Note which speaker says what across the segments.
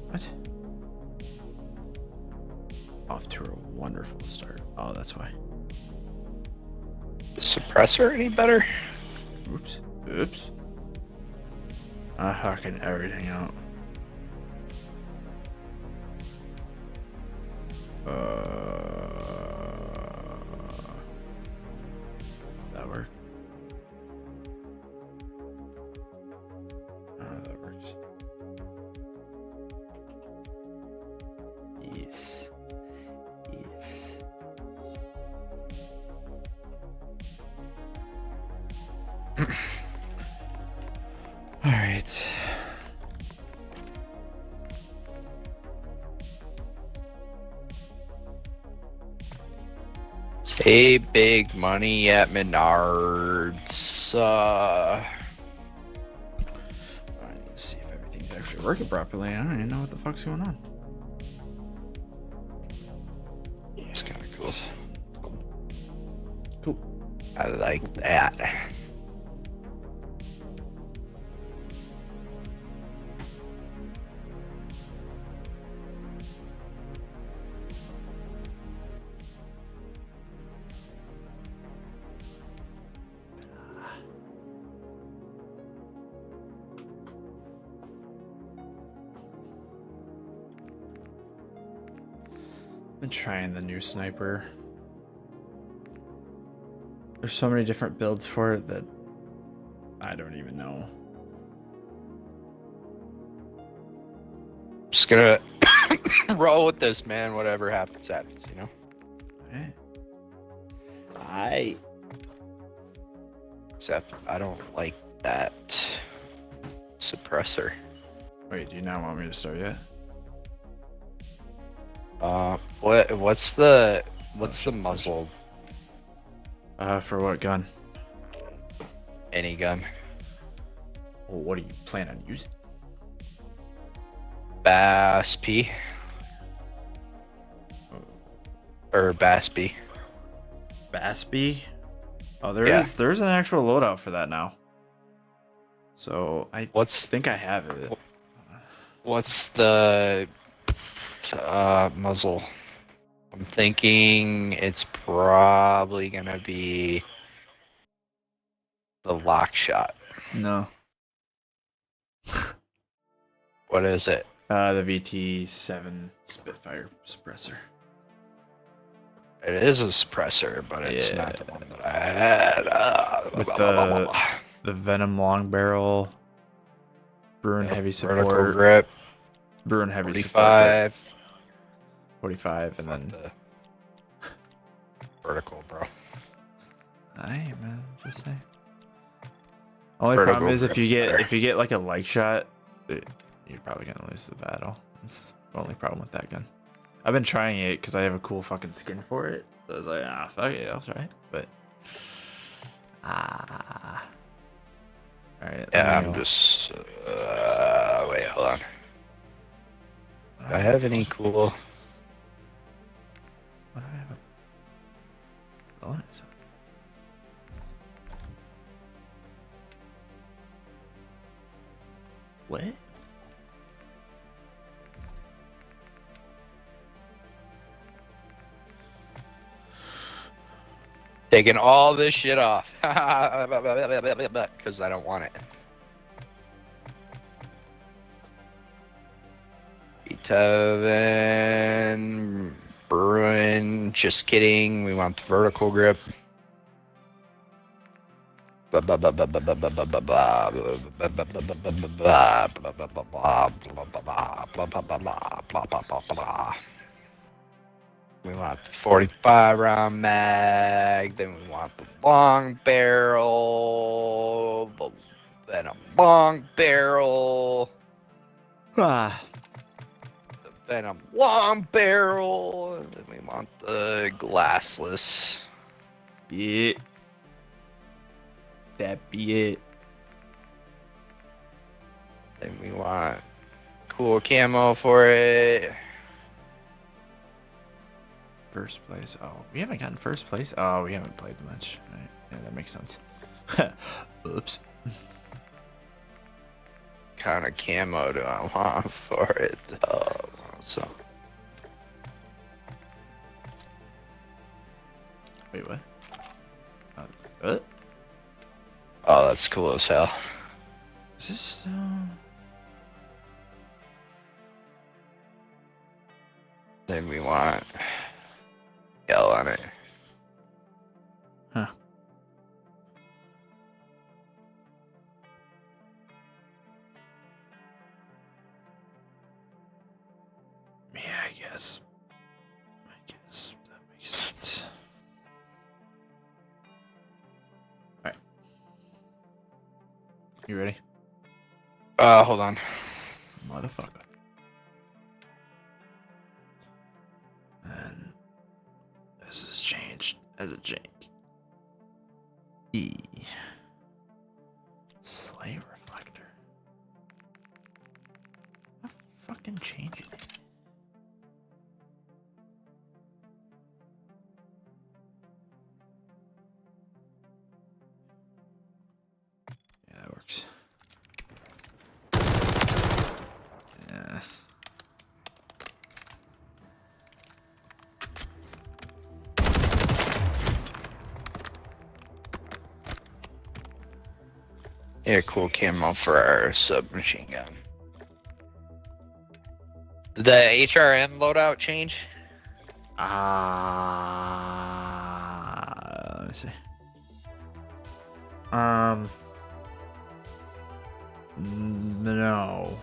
Speaker 1: What? Off to a wonderful start. Oh, that's why.
Speaker 2: Suppressor any better?
Speaker 1: Oops. Oops. I'm hacking everything out. Does that work? That works. Yes. Yes. All right.
Speaker 2: Hey, big money at Menards.
Speaker 1: I need to see if everything's actually working properly. I don't even know what the fuck's going on.
Speaker 2: It's kind of cool.
Speaker 1: Cool.
Speaker 2: I like that.
Speaker 1: Been trying the new sniper. There's so many different builds for it that I don't even know.
Speaker 2: Just gonna roll with this, man. Whatever happens, happens, you know?
Speaker 1: I
Speaker 2: Except I don't like that suppressor.
Speaker 1: wait, do you not want me to start yet?
Speaker 2: What's the muzzle?
Speaker 1: For what gun?
Speaker 2: Any gun.
Speaker 1: Well, what do you plan on using?
Speaker 2: Bass P. Or Bass B.
Speaker 1: Bassby? Oh,
Speaker 2: Yeah.
Speaker 1: there's an actual loadout for that now. So I think I have it.
Speaker 2: What's the muzzle? I'm thinking it's probably gonna be the lock shot.
Speaker 1: No.
Speaker 2: What is it?
Speaker 1: The VT7 Spitfire suppressor.
Speaker 2: It is a suppressor, but it's not the one that I had.
Speaker 1: With the Venom long barrel, Bruin heavy support,
Speaker 2: vertical grip,
Speaker 1: Bruin heavy
Speaker 2: 45.
Speaker 1: support, 45, and then
Speaker 2: The vertical, bro.
Speaker 1: Hey man, just say. Only
Speaker 2: Vertical
Speaker 1: problem is if you
Speaker 2: grip
Speaker 1: get like a like shot, you're probably gonna lose the battle. That's the only problem with that gun. I've been trying it because I have a cool fucking skin for it. So I was like, fuck it, I'll try it. But all right.
Speaker 2: Yeah, I'm just. Wait, hold on. Do I have any cool?
Speaker 1: What do I have? Bonus. What?
Speaker 2: Taking all this shit off because I don't want it. Beethoven, Bruin, just kidding. We want the vertical grip. We want the 45 round mag, then we want the long barrel, then a long barrel,
Speaker 1: Ah.
Speaker 2: then a long barrel, and then we want the glassless.
Speaker 1: Be it. That be it.
Speaker 2: Then we want cool camo for it.
Speaker 1: First place. Oh, we haven't gotten first place. Oh, we haven't played much. Right. Yeah, that makes sense. Oops.
Speaker 2: kind of camo do I want for it? So
Speaker 1: Wait, what? What?
Speaker 2: oh, that's cool as hell.
Speaker 1: Is this so?
Speaker 2: Then we want yellow on it.
Speaker 1: Huh. Yeah, I guess. That makes sense. Alright. You ready?
Speaker 2: Hold on.
Speaker 1: Motherfucker. And this is changed as a change. E. Slay reflector. I'm fucking changing it. Yeah, that works. Yeah.
Speaker 2: Yeah, cool camo for our submachine gun. Did the HRM loadout change?
Speaker 1: Let me see. No.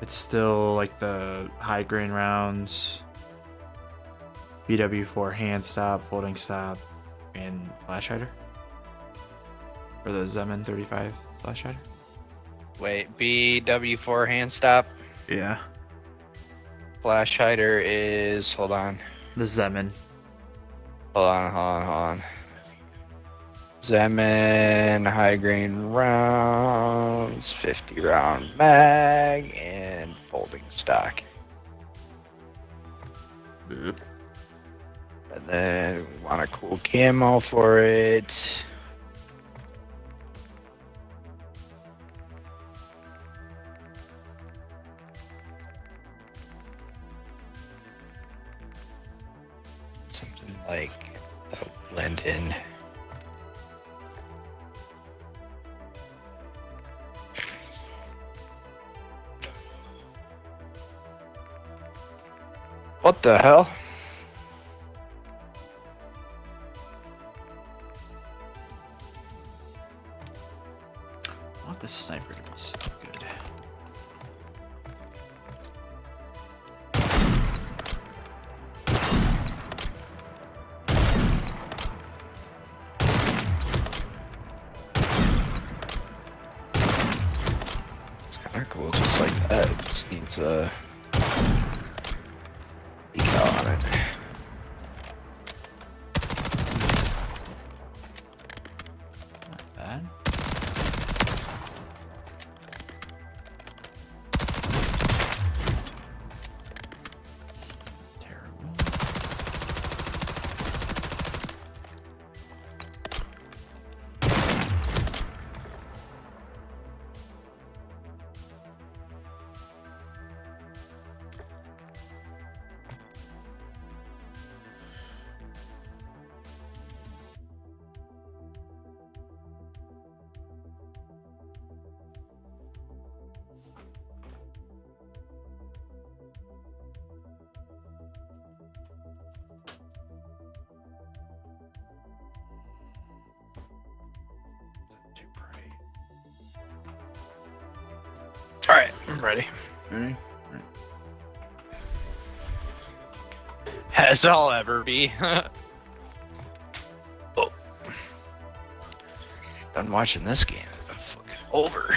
Speaker 1: It's still like the high grain rounds, BW4 hand stop, folding stop, and flash hider. Or the Zeman 35 flash hider.
Speaker 2: Wait, BW4 hand stop.
Speaker 1: Yeah.
Speaker 2: Flash hider is, hold on.
Speaker 1: The Zeman.
Speaker 2: Hold on. Zeman, high grain rounds, 50 round mag, and folding stock.
Speaker 1: Yep.
Speaker 2: And then we want a cool camo for it. Something like that'll blend in. What the hell?
Speaker 1: I want this sniper to be so good.
Speaker 2: It's kind of cool, just like that. It just needs a decal on it.
Speaker 1: Not bad. Terrible. Too bright.
Speaker 2: Alright, I'm ready.
Speaker 1: Ready?
Speaker 2: As I'll ever be. Oh. Done watching this game. I'm fucking over.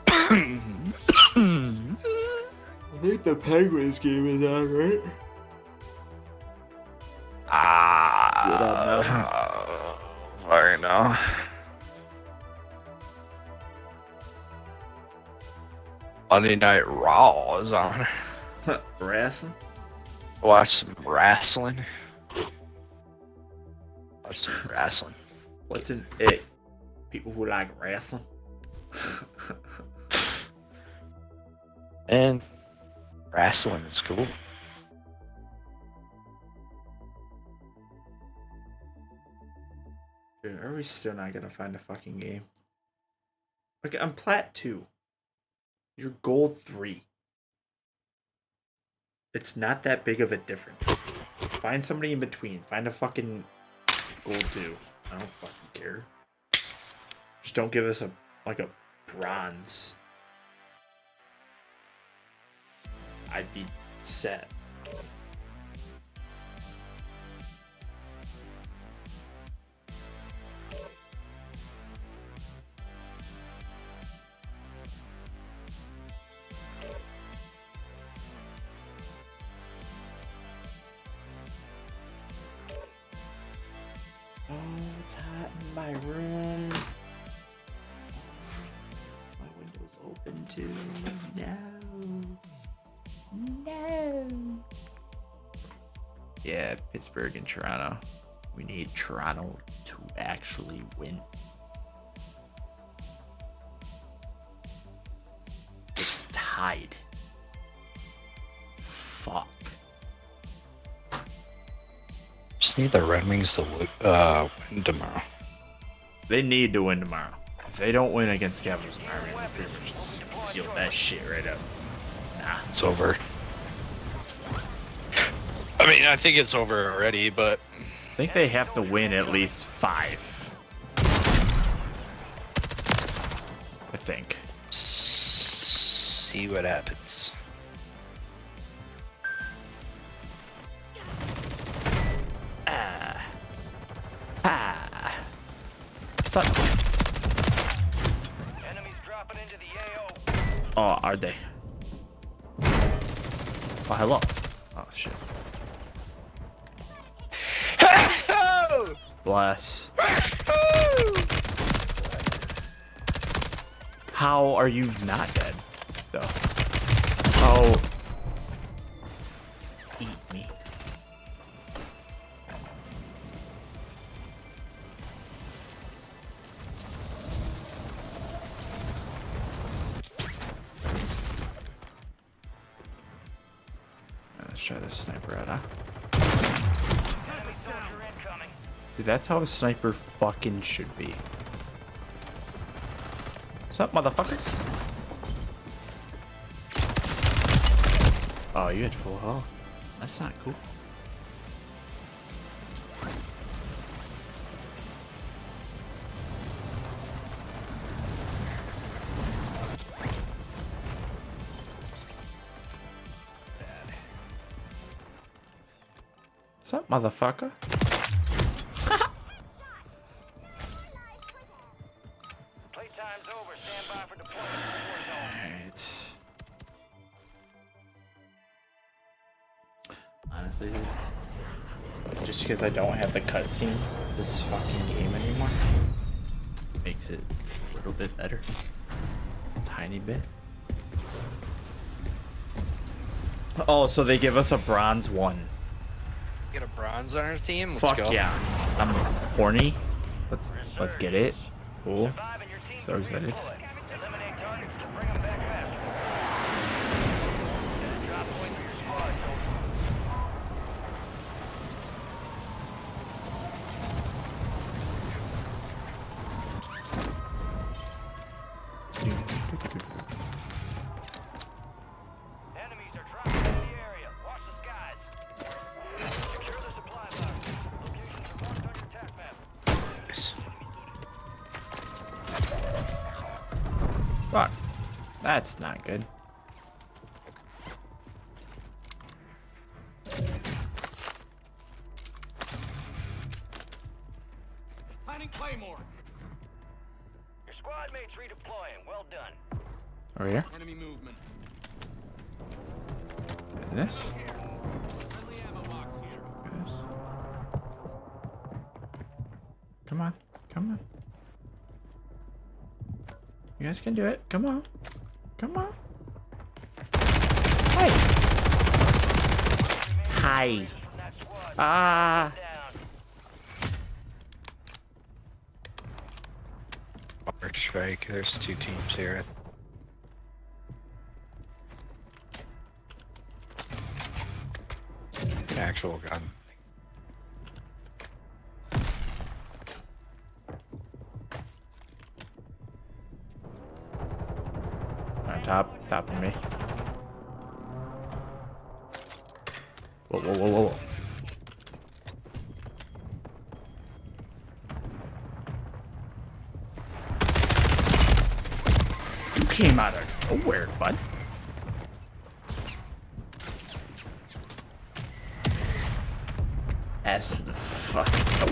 Speaker 1: I think the Penguins game is on, right?
Speaker 2: I know. Monday Night Raw is on.
Speaker 1: Wrestling?
Speaker 2: Watch some wrestling. Watch some wrestling.
Speaker 1: What's an it? People who like wrestling?
Speaker 2: And wrestling is cool.
Speaker 1: Dude, are we still not gonna find a fucking game? Okay, I'm plat 2. You're gold 3. It's not that big of a difference. Find somebody in between. Find a fucking gold 2. I don't fucking care. Just don't give us a bronze. I'd be set. Oh, it's hot in my room. My window's open too. No. Yeah, Pittsburgh and Toronto. We need Toronto to actually win. It's tied. Fuck.
Speaker 2: Just need the Red Wings to win tomorrow.
Speaker 1: They need to win tomorrow. If they don't win against the Capitals tomorrow, we pretty much just seal that shit right up. Nah.
Speaker 2: It's over. I mean, I think it's over already, but
Speaker 1: I think they have to win at least 5. I think.
Speaker 2: See what happens.
Speaker 1: Fuck.
Speaker 3: Enemies dropping into the AO.
Speaker 1: Oh, are they? Oh, hello. Oh, shit. Bless. How are you not dead, though? Oh. Eat me. Let's try this sniper out, huh?
Speaker 3: Enemy soldier incoming.
Speaker 1: Dude, that's how a sniper fucking should be. What's up, motherfuckers? Oh, you had full health. That's not cool. What's up, motherfucker?
Speaker 3: Playtime's over. Stand by for deployment to the war zone.
Speaker 1: Alright. Honestly, dude, just because I don't have the cutscene of this fucking game anymore makes it a little bit better. Tiny bit. Oh, so they give us a bronze 1.
Speaker 2: Get a bronze on our team. Let's
Speaker 1: Fuck
Speaker 2: go.
Speaker 1: yeah. I'm horny. Let's get it. Cool.
Speaker 3: Survive and your team
Speaker 1: So
Speaker 3: can
Speaker 1: excited.
Speaker 3: redeploy. Eliminate targets to bring them back faster. Drop point for your squad, soldier. Enemies are dropping into the area. Watch the skies. Secure the supply box. Locations are marked on your attack map.
Speaker 2: Nice.
Speaker 1: Fuck. That's not good.
Speaker 4: Planning Claymore.
Speaker 3: Your squad mates redeploying. Well done.
Speaker 1: Over here.
Speaker 4: Enemy movement.
Speaker 1: And this.
Speaker 4: Friendly ammo box here.
Speaker 1: Yes. Come on. Come on. You guys can do it. Come on. Come on. Hey. Hi.
Speaker 3: That squad
Speaker 1: Ah.
Speaker 3: down.
Speaker 2: Water strike. There's 2 teams here. An actual gun.
Speaker 1: On top of me. Whoa, whoa, whoa, whoa. You came out of nowhere, bud. S the fuck. Oh.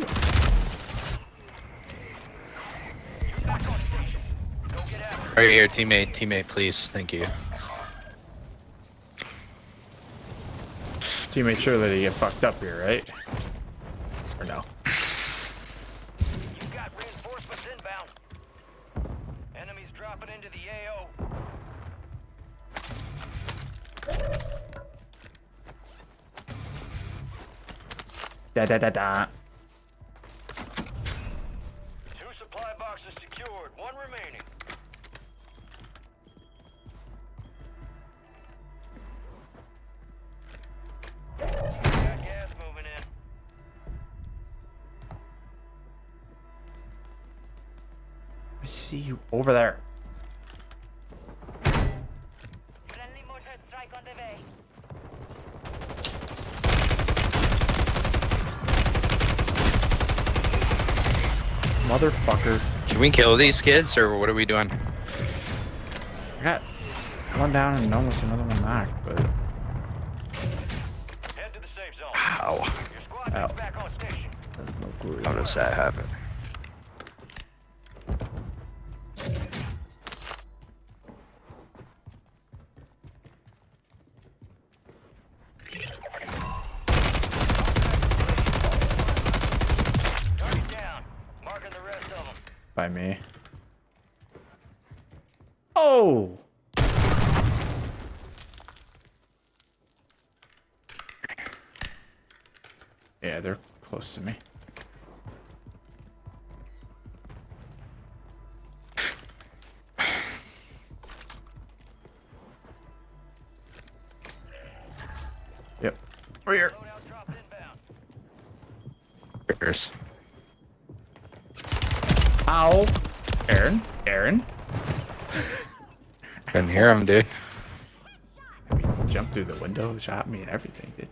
Speaker 2: Right here, teammate, please. Thank you.
Speaker 1: Teammate, surely they get fucked up here, right? Or no?
Speaker 3: You got reinforcements inbound. Enemies dropping into the AO.
Speaker 1: Da da da da.
Speaker 3: 2 supply boxes secured. 1 remaining. Got gas moving in.
Speaker 1: I see you over there.
Speaker 3: Friendly mortar strike on the way.
Speaker 1: Motherfucker.
Speaker 2: Can we kill these kids, or what are we doing?
Speaker 1: I got one down and almost another one knocked, but
Speaker 3: Head to the safe zone.
Speaker 2: Ow.
Speaker 3: Your squad
Speaker 1: Ow.
Speaker 3: is back on station.
Speaker 1: there's no glory.
Speaker 2: How does that happen?
Speaker 3: Target down. Marking the rest of them.
Speaker 1: By me. Oh! Yeah, they're close to me. Yep. Right here.
Speaker 3: Loadout drops inbound.
Speaker 2: Cheers.
Speaker 1: Ow! Aaron?
Speaker 2: Couldn't hear him, dude.
Speaker 1: I mean, he jumped through the window, shot me and everything, dude.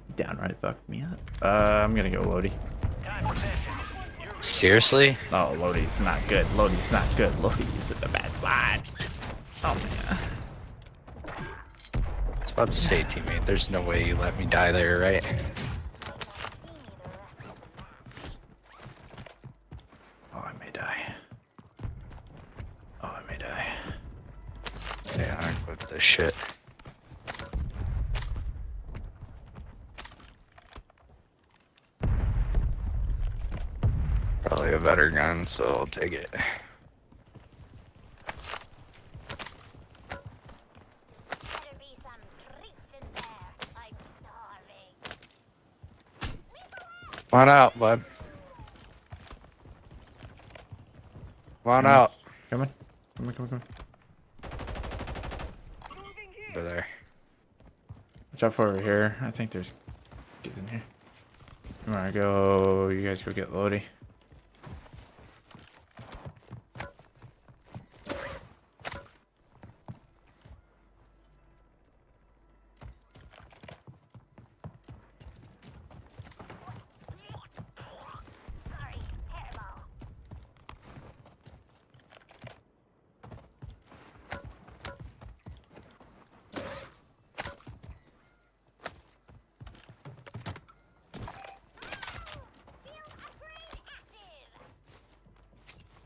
Speaker 1: He downright fucked me up. I'm gonna go Lodi.
Speaker 3: Time for vengeance. You're
Speaker 2: Seriously?
Speaker 1: Oh, Lodi's not good. Lodi's not good. Lodi's in a bad spot. Oh, man.
Speaker 2: I was about to say, teammate, there's no way you let me die there, right?
Speaker 1: Oh, I may die. Oh, I may die.
Speaker 2: Yeah, I equipped this shit. Probably a better gun, so I'll take it.
Speaker 5: Better be some treats in there. I'm starving.
Speaker 2: Come on out, bud. Come on out.
Speaker 1: Come on.
Speaker 2: Over there.
Speaker 1: Watch out for over here. I think there's kids in here. I'm gonna go. You guys go get Lodi.
Speaker 5: Sorry, hairball.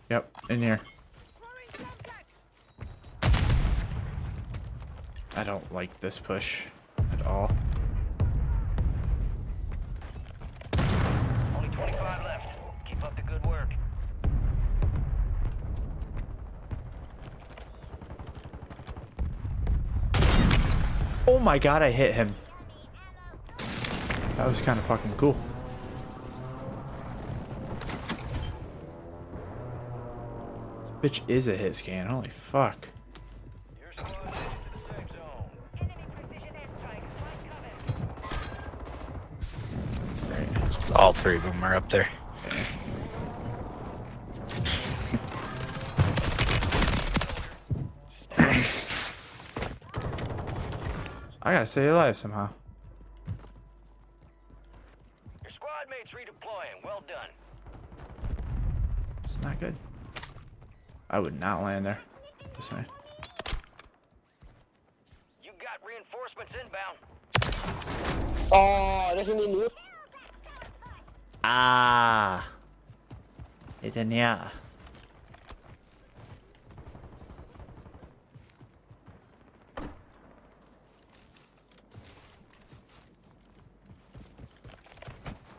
Speaker 1: Yep, in here. I don't like this push at all.
Speaker 3: only 25 left. Keep up the good work.
Speaker 1: Oh my god, I hit him. That was kind of fucking cool. Bitch is a hit scan. Holy fuck.
Speaker 3: Your squad is into the safe zone.
Speaker 5: Enemy precision airstrike. Find cover.
Speaker 1: Great.
Speaker 2: All three of them are up there.
Speaker 1: I gotta stay alive somehow.
Speaker 3: Your squad mates redeploying. Well done.
Speaker 1: It's not good. I would not land there. Just saying.
Speaker 3: You got reinforcements inbound.
Speaker 6: Oh, das sind die nur.
Speaker 1: Ah. It's in yeah.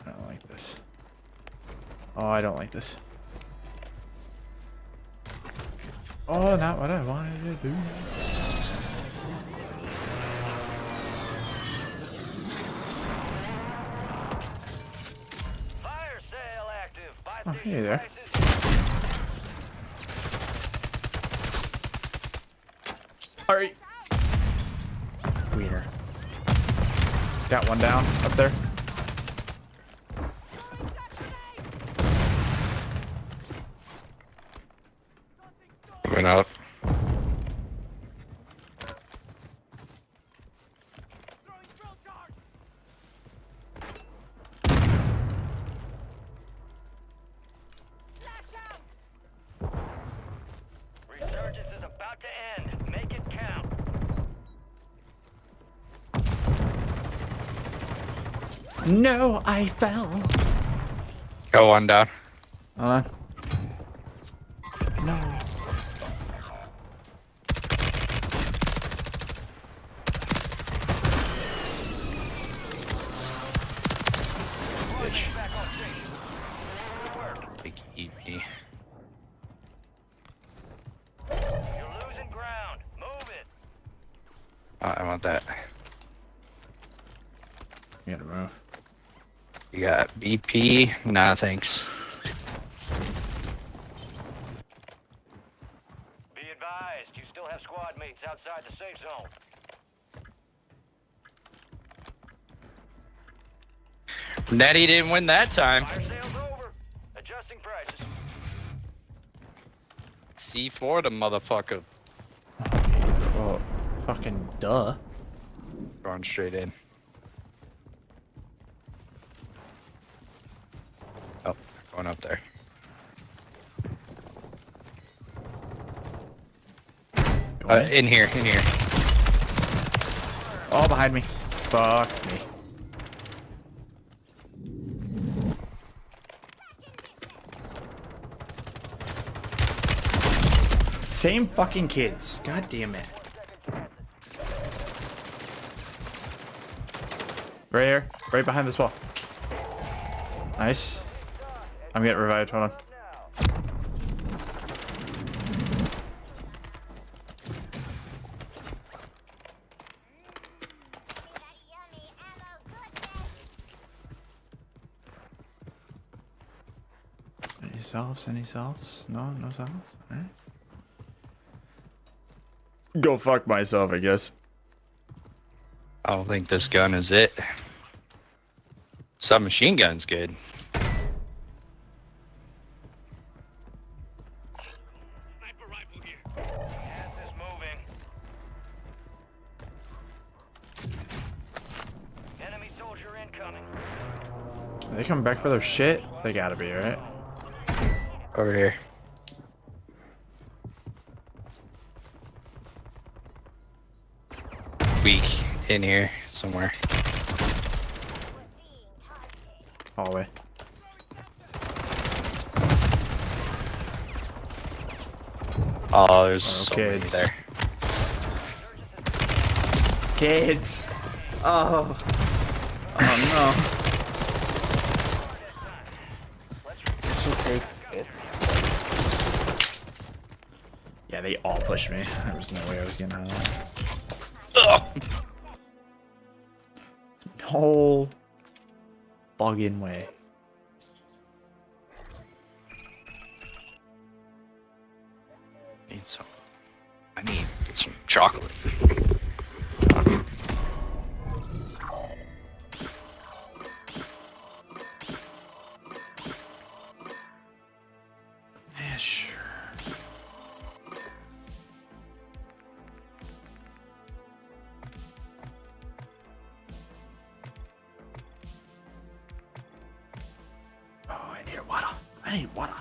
Speaker 1: I don't like this. Oh, I don't like this. Oh, not what I wanted to do.
Speaker 3: Fire sale active. Buy
Speaker 1: Oh,
Speaker 3: station
Speaker 1: hey there.
Speaker 3: prices.
Speaker 1: Alright. Wiener. Got one down up there.
Speaker 2: Moving up.
Speaker 3: Resurgence is about to end. Make it count.
Speaker 1: No, I fell.
Speaker 2: Go one down.
Speaker 1: Hold on. No. Bitch.
Speaker 3: Back on station. Good work.
Speaker 2: Big EP.
Speaker 3: You're losing ground. Move it.
Speaker 2: Oh, I want that.
Speaker 1: You gotta move.
Speaker 2: You got BP? Nah, thanks.
Speaker 3: Be advised, you still have squad mates outside the safe zone.
Speaker 2: Nettie didn't win that time.
Speaker 3: Fire sale's over. Adjusting prices.
Speaker 2: C4 the motherfucker.
Speaker 1: Oh, fucking duh.
Speaker 2: Going straight in. Oh, going up there. In here, in here.
Speaker 1: All behind me. Fuck me. Same fucking kids. God damn it. Right here. Right behind this wall. Nice. I'm getting revived. Hold on.
Speaker 5: That yummy ammo goodness.
Speaker 1: Any selves? Any selves? No, no selves? Alright. Go fuck myself, I guess.
Speaker 2: I don't think this gun is it. Submachine gun's good.
Speaker 4: Sniper rifle here.
Speaker 3: Gas is moving. Enemy soldier incoming.
Speaker 1: Are they coming back for their shit? They gotta be, right?
Speaker 2: Over here. Weak in here somewhere.
Speaker 1: Hallway.
Speaker 2: Oh, there's so many
Speaker 1: kids.
Speaker 2: there.
Speaker 1: Kids! Oh. Oh no. Yeah, they all pushed me. There was no way I was getting out of that.
Speaker 2: Ugh.
Speaker 1: No fucking way.
Speaker 2: Need some. I need some chocolate.
Speaker 1: Yeah, sure. Oh, I need water. I need water.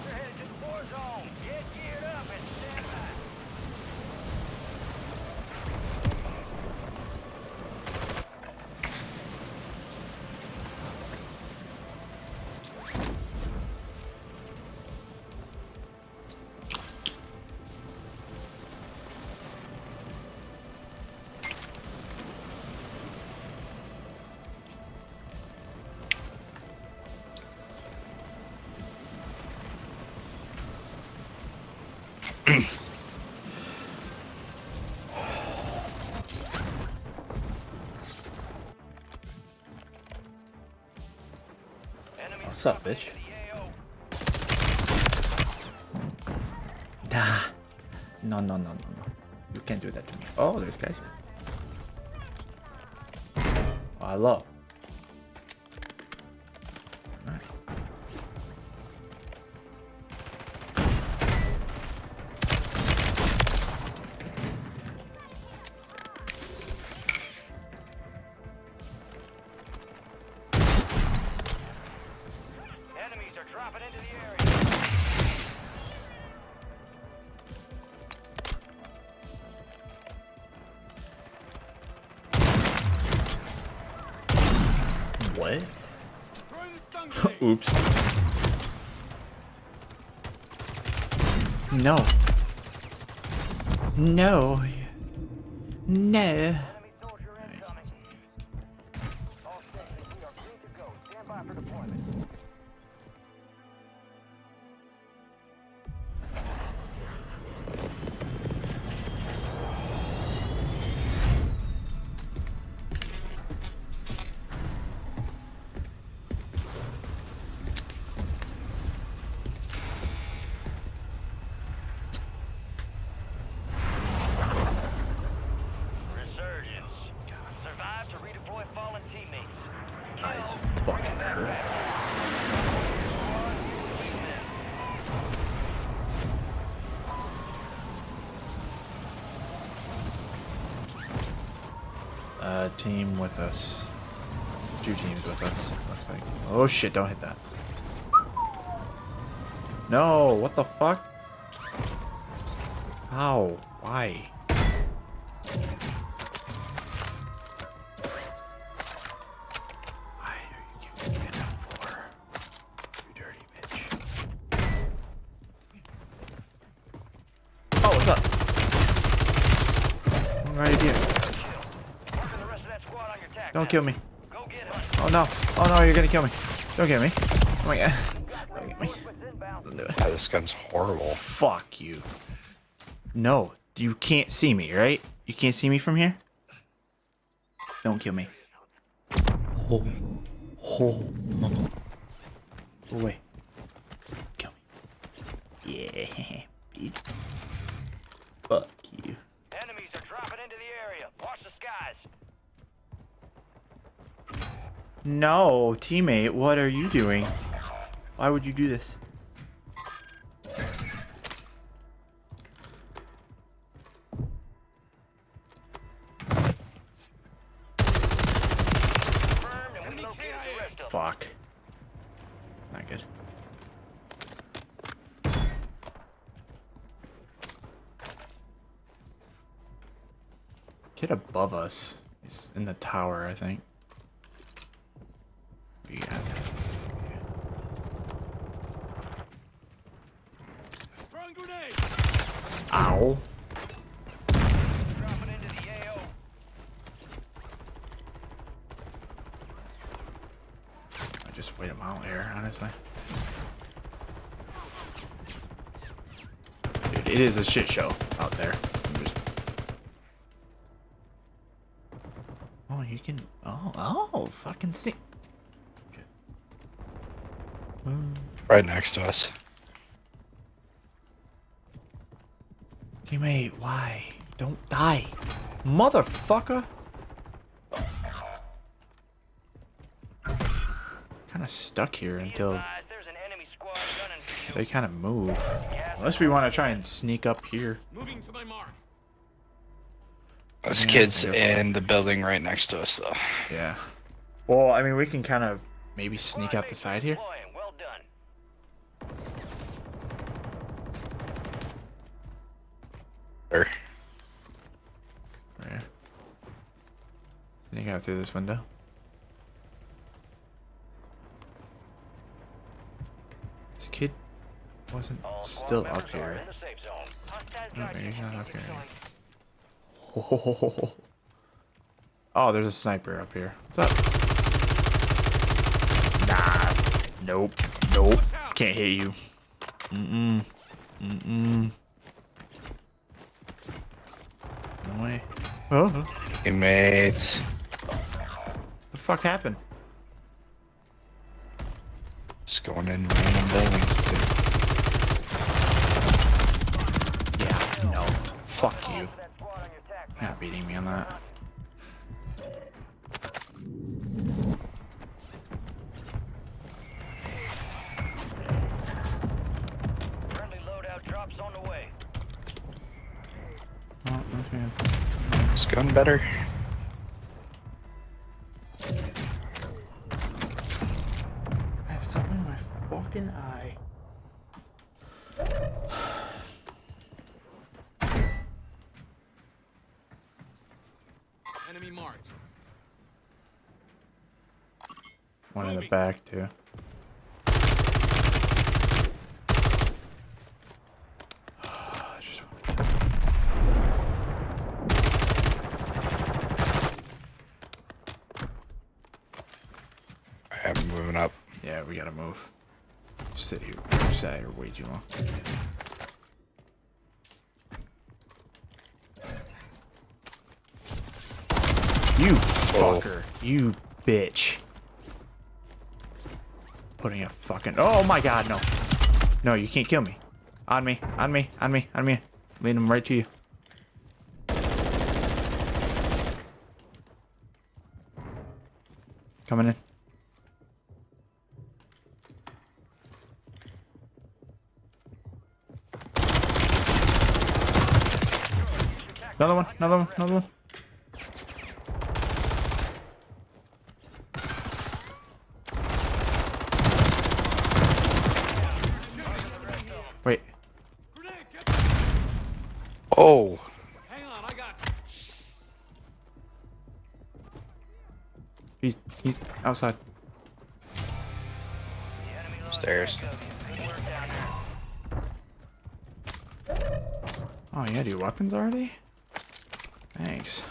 Speaker 3: You're headed to the war zone. Get geared up and stand by. Enemies
Speaker 1: What's up,
Speaker 3: dropping
Speaker 1: bitch?
Speaker 3: into the AO.
Speaker 1: Nah. No, no, no, no, no. You can't do that to me. Oh, there's guys. Oh, hello. Alright.
Speaker 3: Enemies are dropping into the area.
Speaker 1: What?
Speaker 4: Throw the stun grenade.
Speaker 1: Oops. No. No. No.
Speaker 3: Enemy soldier incoming. All stations, we are clear to go. Stand by for deployment. Resurgence. Survive to redeploy fallen teammates.
Speaker 1: Eyes fucking hurt. Team with us. 2 teams with us. Looks like. Oh shit! Don't hit that. No! What the fuck? How? Why? Why are you giving me an M4? You dirty bitch. Oh, what's up? What idea?
Speaker 3: Marking the rest of that squad on your tac
Speaker 1: Don't
Speaker 3: map.
Speaker 1: kill me.
Speaker 3: Go get 'em.
Speaker 1: Oh no. Oh no, you're gonna kill me. Don't kill me. Oh my god. Don't get me. Don't do it.
Speaker 2: Yeah, this gun's horrible.
Speaker 1: Fuck you. No, you can't see me, right? You can't see me from here? Don't kill me. Oh. Mama. Go away. Kill me. Yeah, bitch. Fuck you.
Speaker 3: Enemies are dropping into the area. Watch the skies.
Speaker 1: No, teammate, what are you doing? Why would you do this?
Speaker 3: Confirmed, and we located the rest of them.
Speaker 1: Fuck. It's not good. Kid above us. He's in the tower, I think. Yeah.
Speaker 4: Throwing grenade.
Speaker 1: Ow.
Speaker 3: Dropping into the AO.
Speaker 1: I just wait him out here, honestly. Dude, it is a shit show out there. I'm just... Oh, you can... Oh, fucking see.
Speaker 2: Right next to us.
Speaker 1: Teammate, why? Don't die. Motherfucker! Kinda stuck here until
Speaker 3: Advised, there's an enemy squad gunning for
Speaker 1: they
Speaker 3: you.
Speaker 1: kinda move. Unless we want to try and sneak up here.
Speaker 4: Moving to my mark.
Speaker 2: This
Speaker 1: Yeah,
Speaker 2: kid's
Speaker 1: yeah.
Speaker 2: in the building right next to us, though.
Speaker 1: Yeah. Well, I mean, we can kind of maybe sneak out the side here.
Speaker 3: Deploying. Well done.
Speaker 2: Or
Speaker 1: Yeah. Sneak out through this window. This kid wasn't
Speaker 3: All squad
Speaker 1: still
Speaker 3: members
Speaker 1: up
Speaker 3: are
Speaker 1: here.
Speaker 3: in the safe zone. Hostile
Speaker 1: No,
Speaker 3: target
Speaker 1: he's not up here.
Speaker 3: deploying.
Speaker 1: Oh, there's a sniper up here. What's up? Nah. Nope. Nope. Can't hit you. Mm-mm. Mm-mm. No way. Oh.
Speaker 2: teammates.
Speaker 1: The fuck happened?
Speaker 2: Just going in random buildings, dude.
Speaker 1: Yeah. No. Fuck you.
Speaker 3: That squad on your tack
Speaker 1: You're not beating me on that.
Speaker 3: Friendly loadout drops on the way.
Speaker 1: Oh, okay.
Speaker 2: This gun better.
Speaker 1: I have something in my fucking eye.
Speaker 4: Enemy marked.
Speaker 1: One in the back too. I just want to kill him.
Speaker 2: I'm moving up.
Speaker 1: Yeah, we gotta move. Sit here. Sat here way too long. You fucker. You bitch. Putting a fucking... Oh my god, no. No, you can't kill me. On me. On me. On me. On me. Lead him right to you. Coming in. Another one. Another one. Another one. Wait.
Speaker 4: Grenade, Captain.
Speaker 2: Oh,
Speaker 4: Hang on, I got.
Speaker 1: He's outside.
Speaker 3: The enemy lost
Speaker 2: Stairs.
Speaker 3: track of you. Good work down there.
Speaker 1: Oh, yeah, do weapons already? Thanks.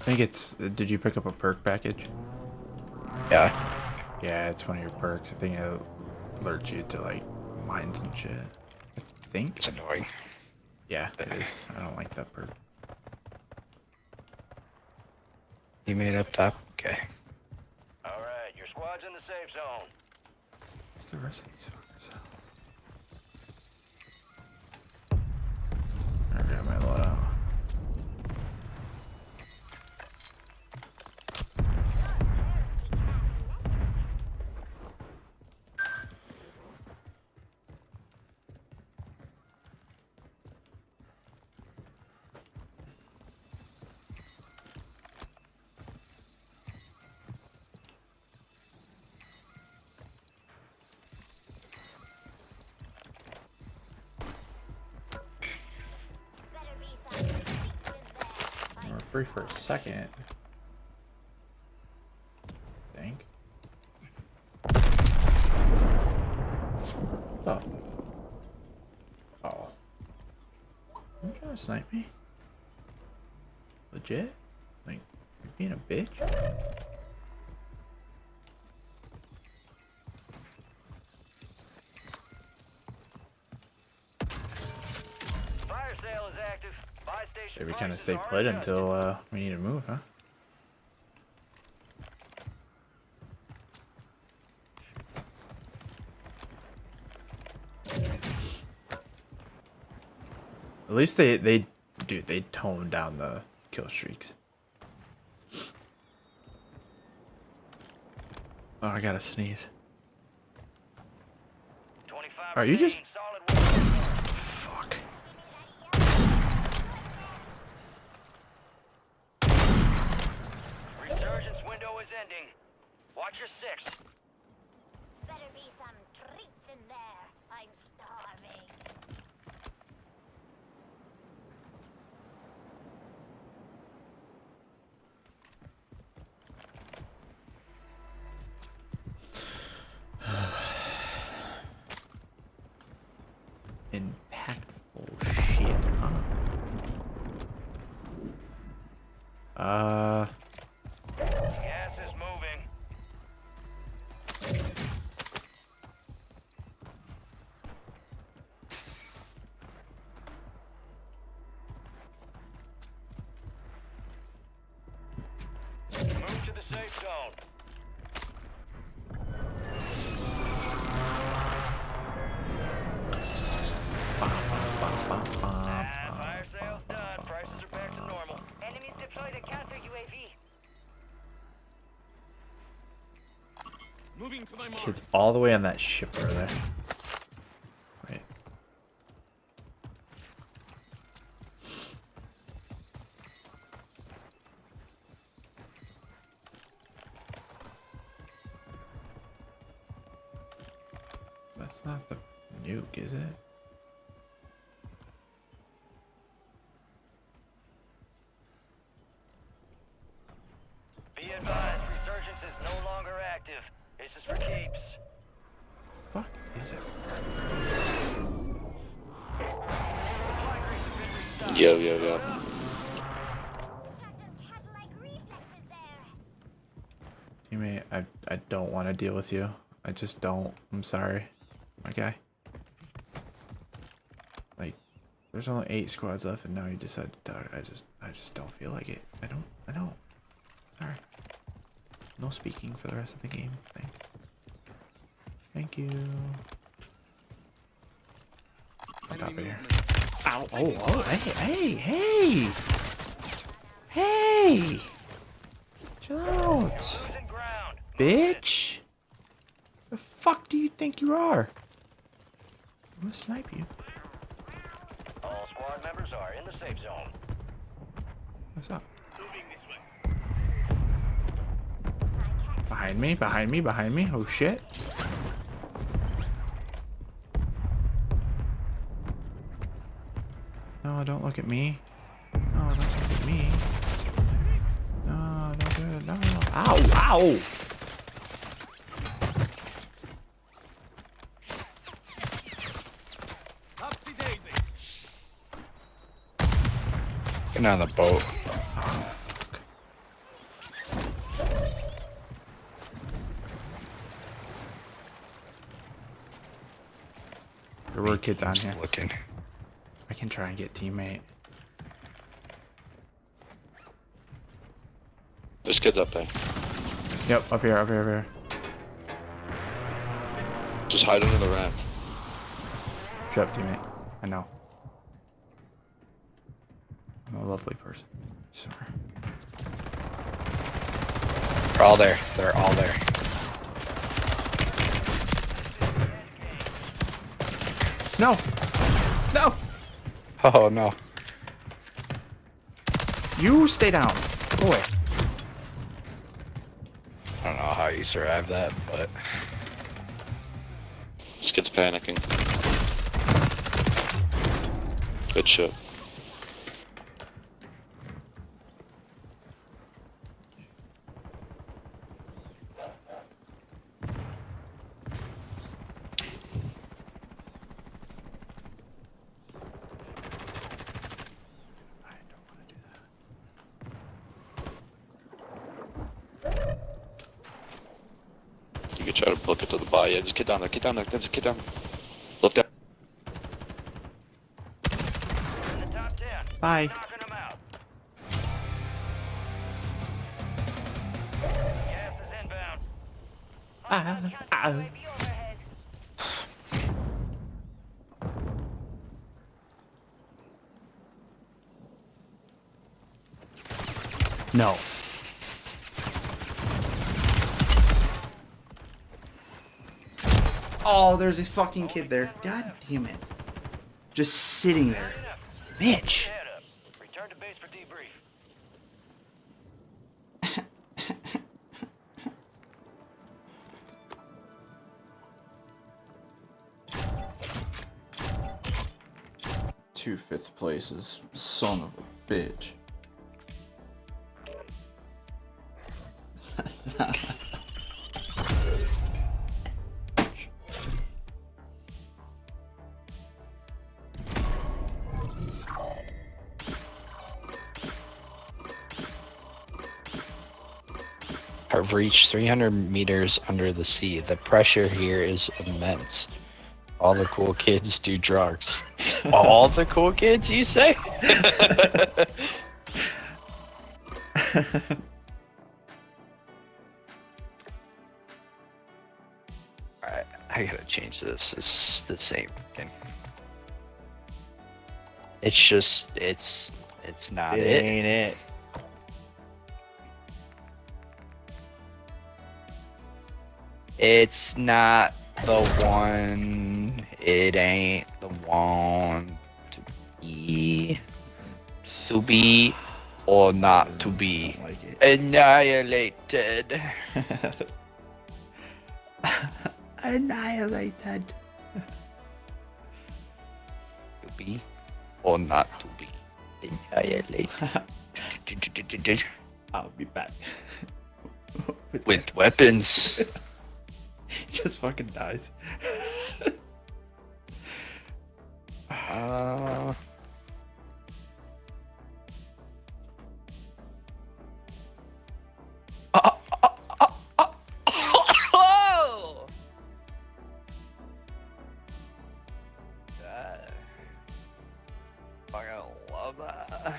Speaker 1: I think it's. Did you pick up a perk package?
Speaker 2: Yeah.
Speaker 1: Yeah, it's one of your perks. I think it alerts you to like mines and shit. I think.
Speaker 2: It's annoying.
Speaker 1: Yeah, it is. I don't like that perk.
Speaker 2: You made up top? Okay.
Speaker 3: All right, your squad's in the safe zone.
Speaker 1: What's the rest of these fuckers out? I got my loadout.
Speaker 5: Better be some treats in there.
Speaker 1: We're free for a second. I think. Oh. Oh. You trying to snipe me? Legit? Like, you're being a bitch?
Speaker 3: Fire sale is active. Buy station
Speaker 1: Maybe we kind of
Speaker 3: prices
Speaker 1: stay
Speaker 3: are
Speaker 1: put
Speaker 3: adjusted.
Speaker 1: until we need to move, huh? At least they toned down the kill streaks. Oh, I gotta sneeze.
Speaker 3: 25
Speaker 1: Are you just-
Speaker 3: remaining, solid work.
Speaker 1: Fuck.
Speaker 3: Resurgence window is ending. Watch your six.
Speaker 5: Better be some treats in there. I'm starving.
Speaker 1: Impactful shit, huh?
Speaker 3: Gas is moving. Move to the safe zone. Fire sale's done. Prices are back to normal. Enemies deployed a counter UAV.
Speaker 4: Moving to my mark.
Speaker 1: Kid's all the way on that ship over there. Wait. That's not the nuke, is it?
Speaker 3: Be advised, resurgence is no longer active. This is for keeps.
Speaker 1: Fuck is it?
Speaker 3: Supply crates have been restocked.
Speaker 2: Yo, yo, yo.
Speaker 5: Got some cat-like reflexes there.
Speaker 1: Teammate, I don't want to deal with you. I just don't. I'm sorry. My guy. Like, there's only 8 squads left and now you decide to talk. I just don't feel like it. I don't. Sorry. No speaking for the rest of the game. Thank you. On top of here. Ow, oh, hey. Hey! Chill out.
Speaker 3: Losing ground.
Speaker 1: Bitch! The fuck do you think you are? I'm gonna snipe you.
Speaker 3: All squad members are in the safe zone.
Speaker 1: What's up?
Speaker 3: Moving this way.
Speaker 1: Behind me. Oh shit. No, don't look at me. No, don't look at me. No, don't do it. No. Ow!
Speaker 4: Upsy daisy.
Speaker 2: Getting on the boat.
Speaker 1: There were kids on here.
Speaker 2: Looking.
Speaker 1: I can try and get teammate.
Speaker 6: There's kids up there.
Speaker 1: Yep, up here, up here, up here.
Speaker 6: Just hide under the ramp.
Speaker 1: Shut up, teammate. I know. I'm a lovely person. Sorry.
Speaker 2: They're all there. They're all there.
Speaker 1: No! No!
Speaker 2: Oh no.
Speaker 1: You stay down. Go away.
Speaker 2: I don't know how you survived that, but
Speaker 6: This kid's panicking. Good shit.
Speaker 1: I don't want to do that.
Speaker 6: You could try to book it to the bar. Yeah, just get down there. Get down there. Just get down there. Look down.
Speaker 3: In the top 10.
Speaker 1: Bye.
Speaker 3: Knocking them out. Gas is inbound.
Speaker 5: UAV overhead.
Speaker 1: No. Oh, there's this fucking kid there. God damn it. Just sitting there. Bitch.
Speaker 3: Head up. Return to base for debrief.
Speaker 1: Two fifth places. Son of a bitch.
Speaker 2: I've reached 300 meters under the sea. The pressure here is immense. All the cool kids do drugs. All the cool kids, you say? Alright, I gotta change this. This is the same again. It's just, it's not it.
Speaker 1: ain't it.
Speaker 2: It's not the one. It ain't the one to be. To be or not to be.
Speaker 1: Like it.
Speaker 2: Annihilated.
Speaker 1: Annihilated.
Speaker 2: To be or not to be. Annihilated.
Speaker 1: I'll be back.
Speaker 2: With weapons.
Speaker 1: He just fucking dies.
Speaker 2: Oh! Fucking love that.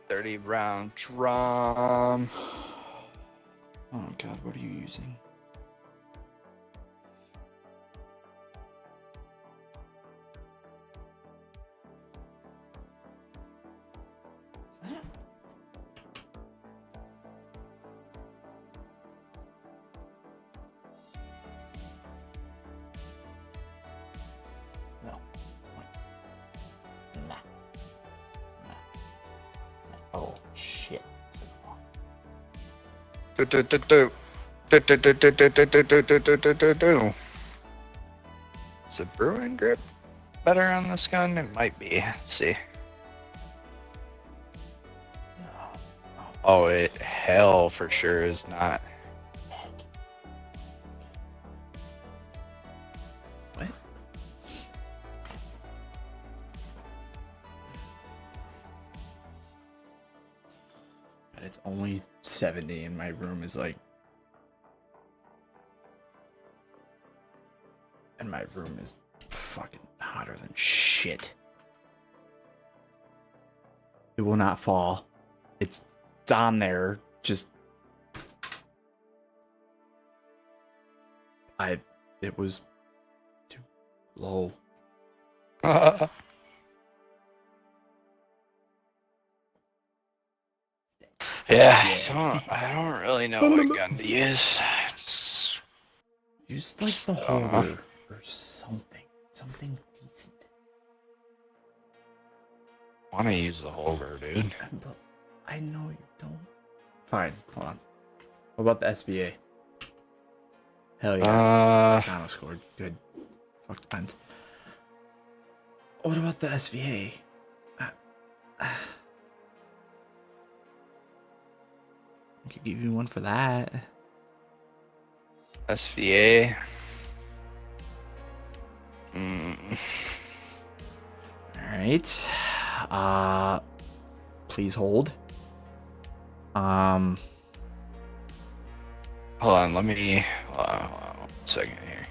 Speaker 2: $30 round drum.
Speaker 1: Oh god, what are you using? Is that? No. Nah. Oh shit.
Speaker 2: Is the Bruin grip better on this gun? It might be. Let's see. Oh, it hell for sure is not.
Speaker 1: What? And it's only 70 and my room is like. And my room is fucking hotter than shit. It will not fall. It's on there. Just. It was too low.
Speaker 2: Yeah, I don't really know what gun to use.
Speaker 1: Use like the holder or something. Something decent.
Speaker 2: Want to use the holder, dude.
Speaker 1: But I know you don't. Fine, hold on. What about the SVA? Hell yeah. China scored. Good. Fuck the Pens. What about the SVA? I could give you one for that.
Speaker 2: SVA.
Speaker 1: Alright. Please hold.
Speaker 2: Hold on, let me hold on 1 second here.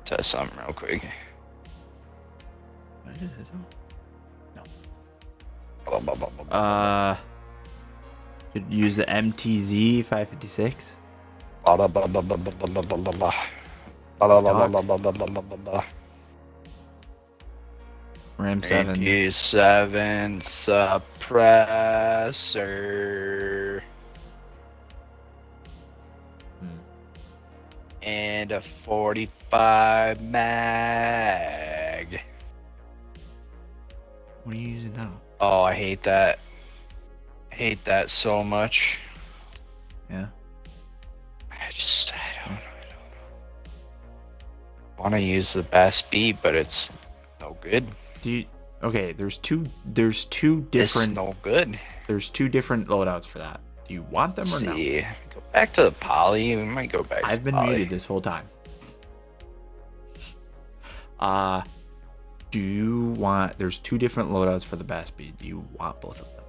Speaker 2: Test something real quick.
Speaker 1: No. Could use the MTZ 556. Ram 7.
Speaker 2: MP7 suppressor. And a 45 mag.
Speaker 1: What are you using now?
Speaker 2: Oh, I hate that. Hate that so much.
Speaker 1: Yeah.
Speaker 2: I don't know. Want to use the best beat, but it's no good.
Speaker 1: Okay, there's two different.
Speaker 2: It's no good.
Speaker 1: There's two different loadouts for that. Do you want them or no?
Speaker 2: Go back to the poly. We might go back.
Speaker 1: I've been muted this whole time. Do you want? There's two different loadouts for the bass speed. Do you want both of them?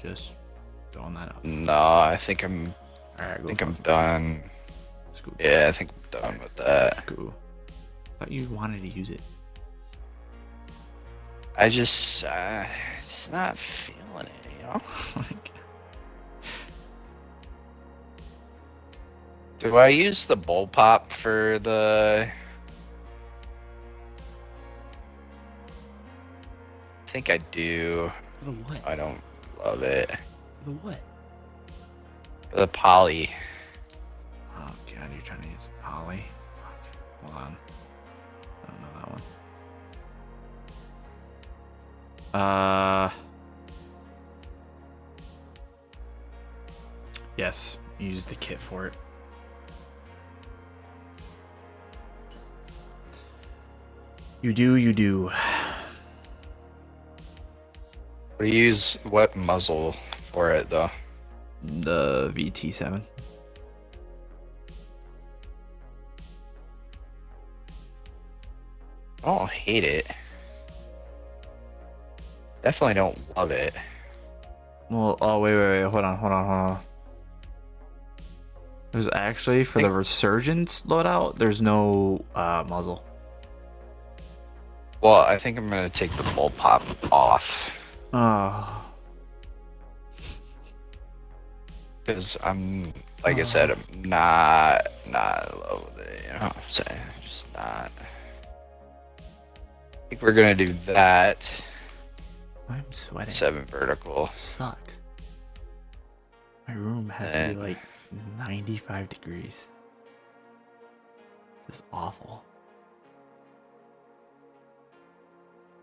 Speaker 1: Just throwing that out.
Speaker 2: No, I think I'm.
Speaker 1: Alright,
Speaker 2: I think I'm done.
Speaker 1: Scoot.
Speaker 2: Yeah, I think I'm done with that.
Speaker 1: Cool. Thought you wanted to use it.
Speaker 2: I just not feeling it, you know. Do I use the bull pop for the? I think I do.
Speaker 1: The what?
Speaker 2: I don't love it.
Speaker 1: The what?
Speaker 2: The poly.
Speaker 1: Oh god, you're trying to use poly. Fuck. Hold on. I don't know that one. Yes, use the kit for it. You do.
Speaker 2: We use what muzzle for it though?
Speaker 1: The VT7.
Speaker 2: I don't hate it. Definitely don't love it.
Speaker 1: Well, oh wait, hold on. There's actually for the Resurgence loadout, there's no muzzle.
Speaker 2: Well, I think I'm gonna take the bull pop off
Speaker 1: Oh.
Speaker 2: because I'm, like I said, I'm not in love with it. You know what I'm saying? Just not. I think we're gonna do that.
Speaker 1: I'm sweating.
Speaker 2: 7 vertical.
Speaker 1: Sucks. My room has to be like 95 degrees. This is awful.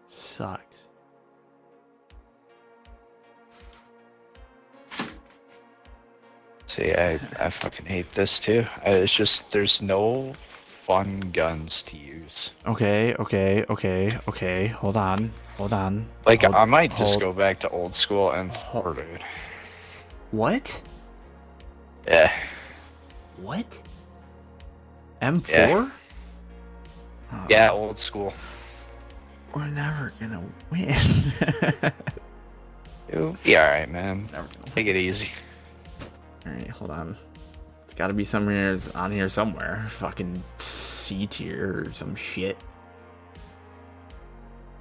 Speaker 1: Sucks.
Speaker 2: See, I fucking hate this too. It's just there's no fun guns to use.
Speaker 1: Okay. Hold on.
Speaker 2: Like I might just
Speaker 1: hold.
Speaker 2: go back to old school and forward it.
Speaker 1: What?
Speaker 2: Yeah.
Speaker 1: What? M4?
Speaker 2: Yeah.
Speaker 1: Oh,
Speaker 2: Yeah, old school.
Speaker 1: We're never gonna win.
Speaker 2: You'll be alright, man.
Speaker 1: Never know.
Speaker 2: Take it easy.
Speaker 1: Alright, hold on. It's gotta be somewhere on here somewhere. Fucking C tier or some shit.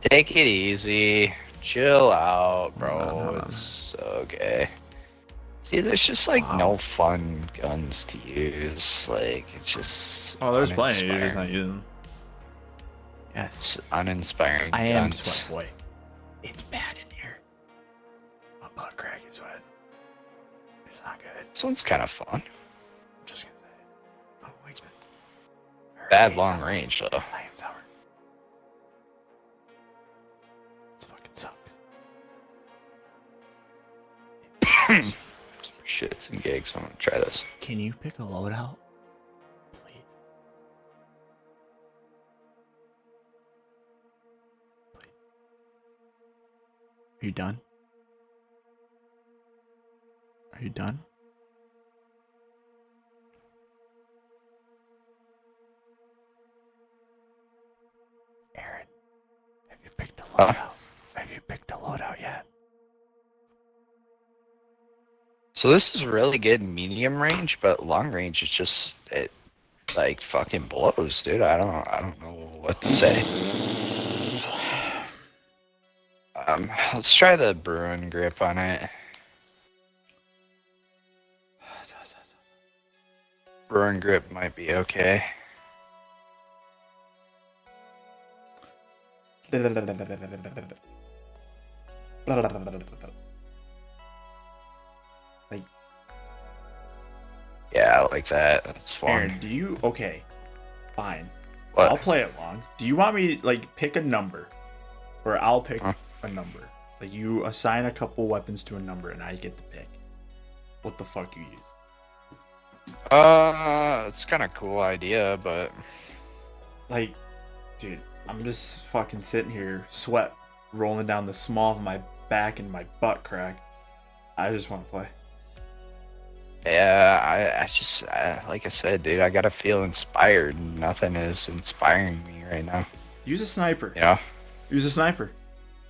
Speaker 2: Take it easy. Chill out, bro.
Speaker 1: Hold on.
Speaker 2: It's okay. See, there's just like no fun guns to use. Like, it's just.
Speaker 1: Oh, there's plenty. You're just
Speaker 2: uninspiring.
Speaker 1: not using them. Yes.
Speaker 2: It's uninspiring.
Speaker 1: I am
Speaker 2: guns.
Speaker 1: sweat boy. It's bad in here. My butt crack is wet. It's not good.
Speaker 2: This one's kind of fun.
Speaker 1: I'm just gonna say it. I don't like this.
Speaker 2: Bad
Speaker 1: Hurricane
Speaker 2: long
Speaker 1: summer.
Speaker 2: range, though.
Speaker 1: Hurricane summer. This fucking sucks.
Speaker 2: Shits and gigs. I'm gonna try this.
Speaker 1: Can you pick a loadout? Please. Please. Are you done? Are you done? Aaron, have you picked a
Speaker 2: Huh?
Speaker 1: loadout? Have you picked a loadout yet?
Speaker 2: So this is really good medium range, but long range is just it like fucking blows, dude. I don't know what to say. Let's try the Bruin grip on it. Bruin grip might be okay.
Speaker 1: Like,
Speaker 2: Yeah, I like that. That's fun.
Speaker 1: Aaron, do you? Okay, fine.
Speaker 2: What?
Speaker 1: I'll play it long. Do you want me like pick a number, or I'll pick
Speaker 2: Huh?
Speaker 1: a number? Like you assign a couple weapons to a number, and I get to pick what the fuck you use.
Speaker 2: It's kind of cool idea, but
Speaker 1: Like, dude, I'm just fucking sitting here, sweat rolling down the small of my back and my butt crack. I just want to play.
Speaker 2: yeah, I just like I said, dude, I gotta feel inspired. Nothing is inspiring me right now.
Speaker 1: Use a sniper.
Speaker 2: You know,
Speaker 1: Use a sniper.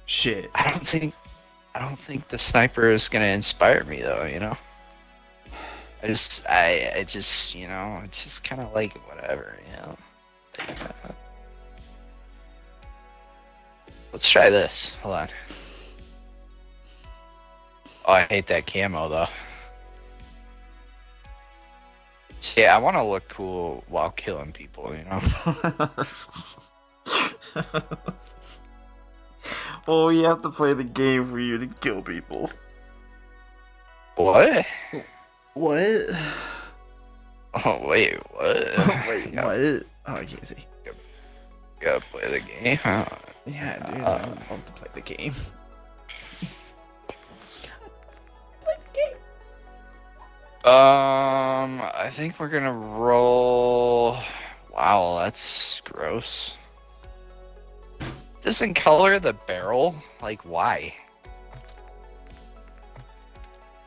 Speaker 1: Shit.
Speaker 2: I don't think the sniper is gonna inspire me though. You know, I just, you know, it's just kind of like whatever, you know. Let's try this. Hold on. Oh, I hate that camo though. See, I want to look cool while killing people, you know.
Speaker 1: Oh, you have to play the game for you to kill people.
Speaker 2: What?
Speaker 1: What?
Speaker 2: Oh wait, what?
Speaker 1: Wait,
Speaker 2: Yeah,
Speaker 1: what? Oh, I can't see.
Speaker 2: gotta play the game. Huh?
Speaker 1: Yeah, dude, I would love to play the game.
Speaker 2: I think we're gonna roll. Wow, that's gross. Doesn't color the barrel? Like, why?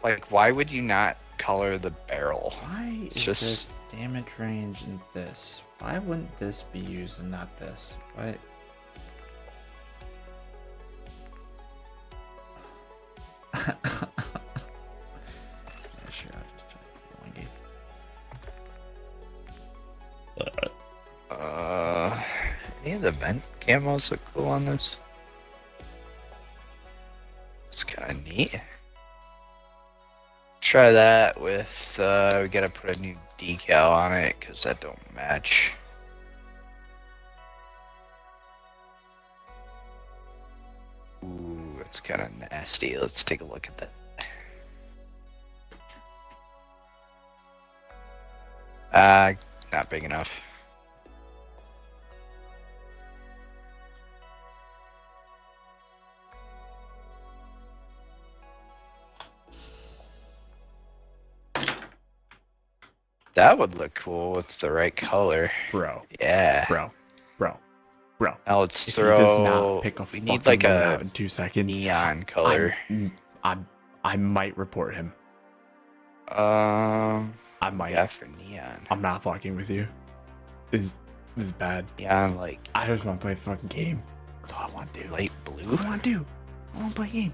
Speaker 2: Like, why would you not color the barrel?
Speaker 1: Why
Speaker 2: It's
Speaker 1: is
Speaker 2: just-
Speaker 1: this damage range in this? Why wouldn't this be used and not this? What? Yeah, sure, I'll just try one game.
Speaker 2: Any of the vent camos look cool on this? It's kind of neat. Try that with, we gotta put a new decal on it because that don't match. Ooh, it's kind of nasty. Let's take a look at that. Not big enough. That would look cool with the right color.
Speaker 1: Bro,
Speaker 2: Yeah.
Speaker 1: bro.
Speaker 2: Now let's
Speaker 1: If
Speaker 2: throw.
Speaker 1: he does not pick a
Speaker 2: we
Speaker 1: fucking
Speaker 2: need like
Speaker 1: loadout
Speaker 2: a
Speaker 1: in 2 seconds,
Speaker 2: neon color.
Speaker 1: I might report him.
Speaker 2: Um,
Speaker 1: I might.
Speaker 2: yeah, for neon.
Speaker 1: I'm not fucking with you. This is bad.
Speaker 2: Neon, like
Speaker 1: I just want to play the fucking game. That's all I want to do.
Speaker 2: light
Speaker 1: That's
Speaker 2: blue.
Speaker 1: all I want to do. I want to play a game.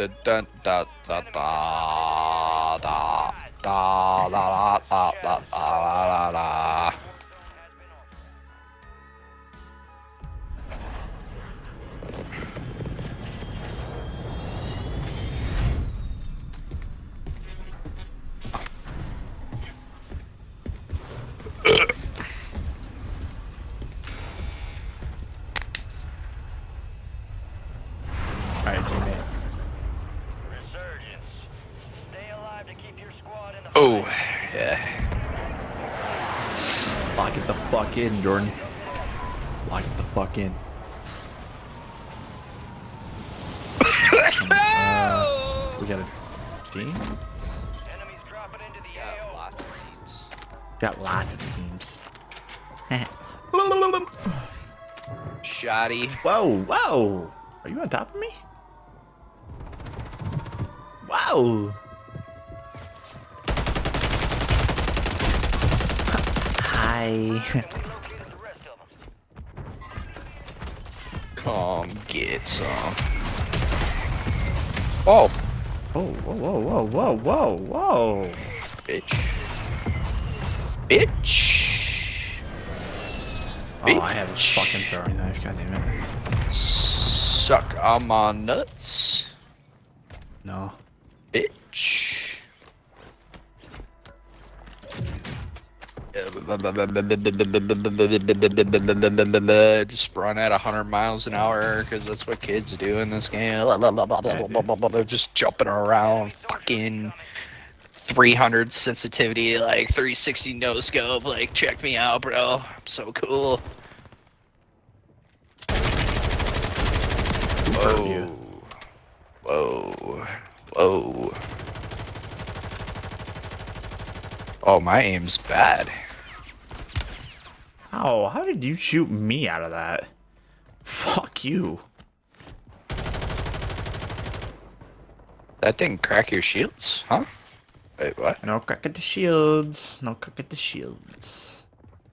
Speaker 2: da da da da da da da da da da da da.
Speaker 1: Alright, teammate.
Speaker 3: Resurgence. Stay alive to keep your squad in the
Speaker 2: Oh,
Speaker 3: fight.
Speaker 2: yeah.
Speaker 1: Lock it the fuck in, Jordan. Lock it the fuck in. We got a team?
Speaker 3: Enemies dropping into the
Speaker 2: Got
Speaker 3: AO.
Speaker 2: lots of teams.
Speaker 1: Got lots of teams.
Speaker 2: Shoddy.
Speaker 1: Whoa, whoa! Are you on top of me? Wow! Hi.
Speaker 3: We located the rest of them.
Speaker 2: Come get some. Oh,
Speaker 1: Oh, whoa, whoa, whoa, whoa, whoa, whoa!
Speaker 2: bitch. Bitch.
Speaker 1: Oh, I have a fucking throwing knife. God damn it!
Speaker 2: Suck on my nuts,
Speaker 1: No.
Speaker 2: bitch. Just run at 100 miles an hour because that's what kids do in this game. They're just jumping around, fucking 300 sensitivity, like 360 no scope. Like, check me out, bro. I'm so cool.
Speaker 1: Whoa. You.
Speaker 2: Whoa. Whoa. Oh, my aim's bad.
Speaker 1: How? How did you shoot me out of that? Fuck you.
Speaker 2: That didn't crack your shields, huh? Wait, what?
Speaker 1: No crack at the shields. No crack at the shields.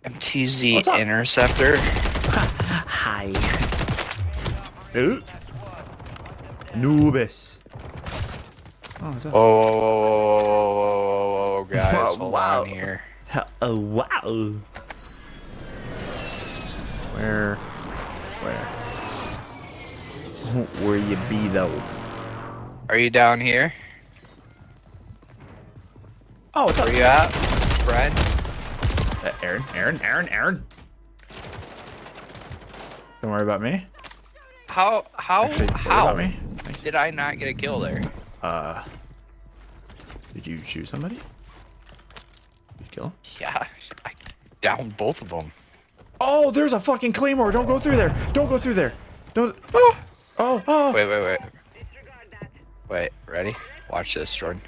Speaker 2: MTZ
Speaker 1: What's up?
Speaker 2: Interceptor?
Speaker 1: Hi. Ooh. Noobus. Oh, what's up?
Speaker 2: Whoa, whoa, whoa, whoa, whoa, whoa, guys, hold
Speaker 1: Wow.
Speaker 2: on here.
Speaker 1: Oh, wow. Where? Where you be, though?
Speaker 2: Are you down here?
Speaker 1: Oh, what's up?
Speaker 2: Where you at, friend?
Speaker 1: Aaron. Don't worry about me.
Speaker 2: How
Speaker 1: Actually, worry about me. Thanks.
Speaker 2: did I not get a kill there?
Speaker 1: Did you shoot somebody? Did you kill him?
Speaker 2: Yeah, I downed both of them.
Speaker 1: Oh, there's a fucking claymore. Don't go through there. Don't go through there. Don't. Oh.
Speaker 2: Wait. Wait, ready? Watch this, Jordan.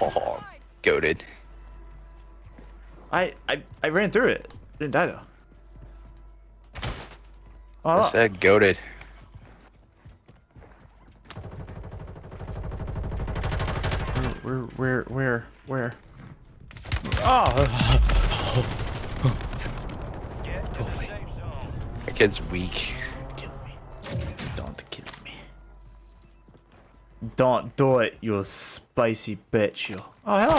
Speaker 2: Oh, goated.
Speaker 1: I ran through it. Didn't die though.
Speaker 2: I
Speaker 1: Oh,
Speaker 2: said goated.
Speaker 1: where? Oh.
Speaker 3: Get to
Speaker 1: Go
Speaker 3: the
Speaker 1: away.
Speaker 3: safe zone.
Speaker 2: That kid's weak.
Speaker 1: Kill me. Don't kill me. Don't do it, you spicy bitch, you. Oh, hello.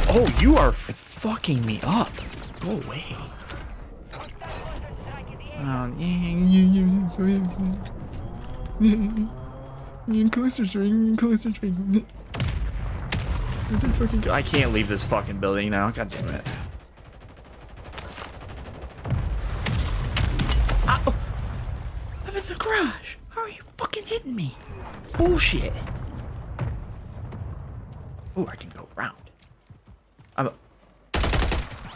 Speaker 1: Oh, you are fucking me up. Go away. Closer string. I can't leave this fucking building now. God damn it. Ow. I'm in the garage. How are you fucking hitting me? Bullshit. Oh, I can go around.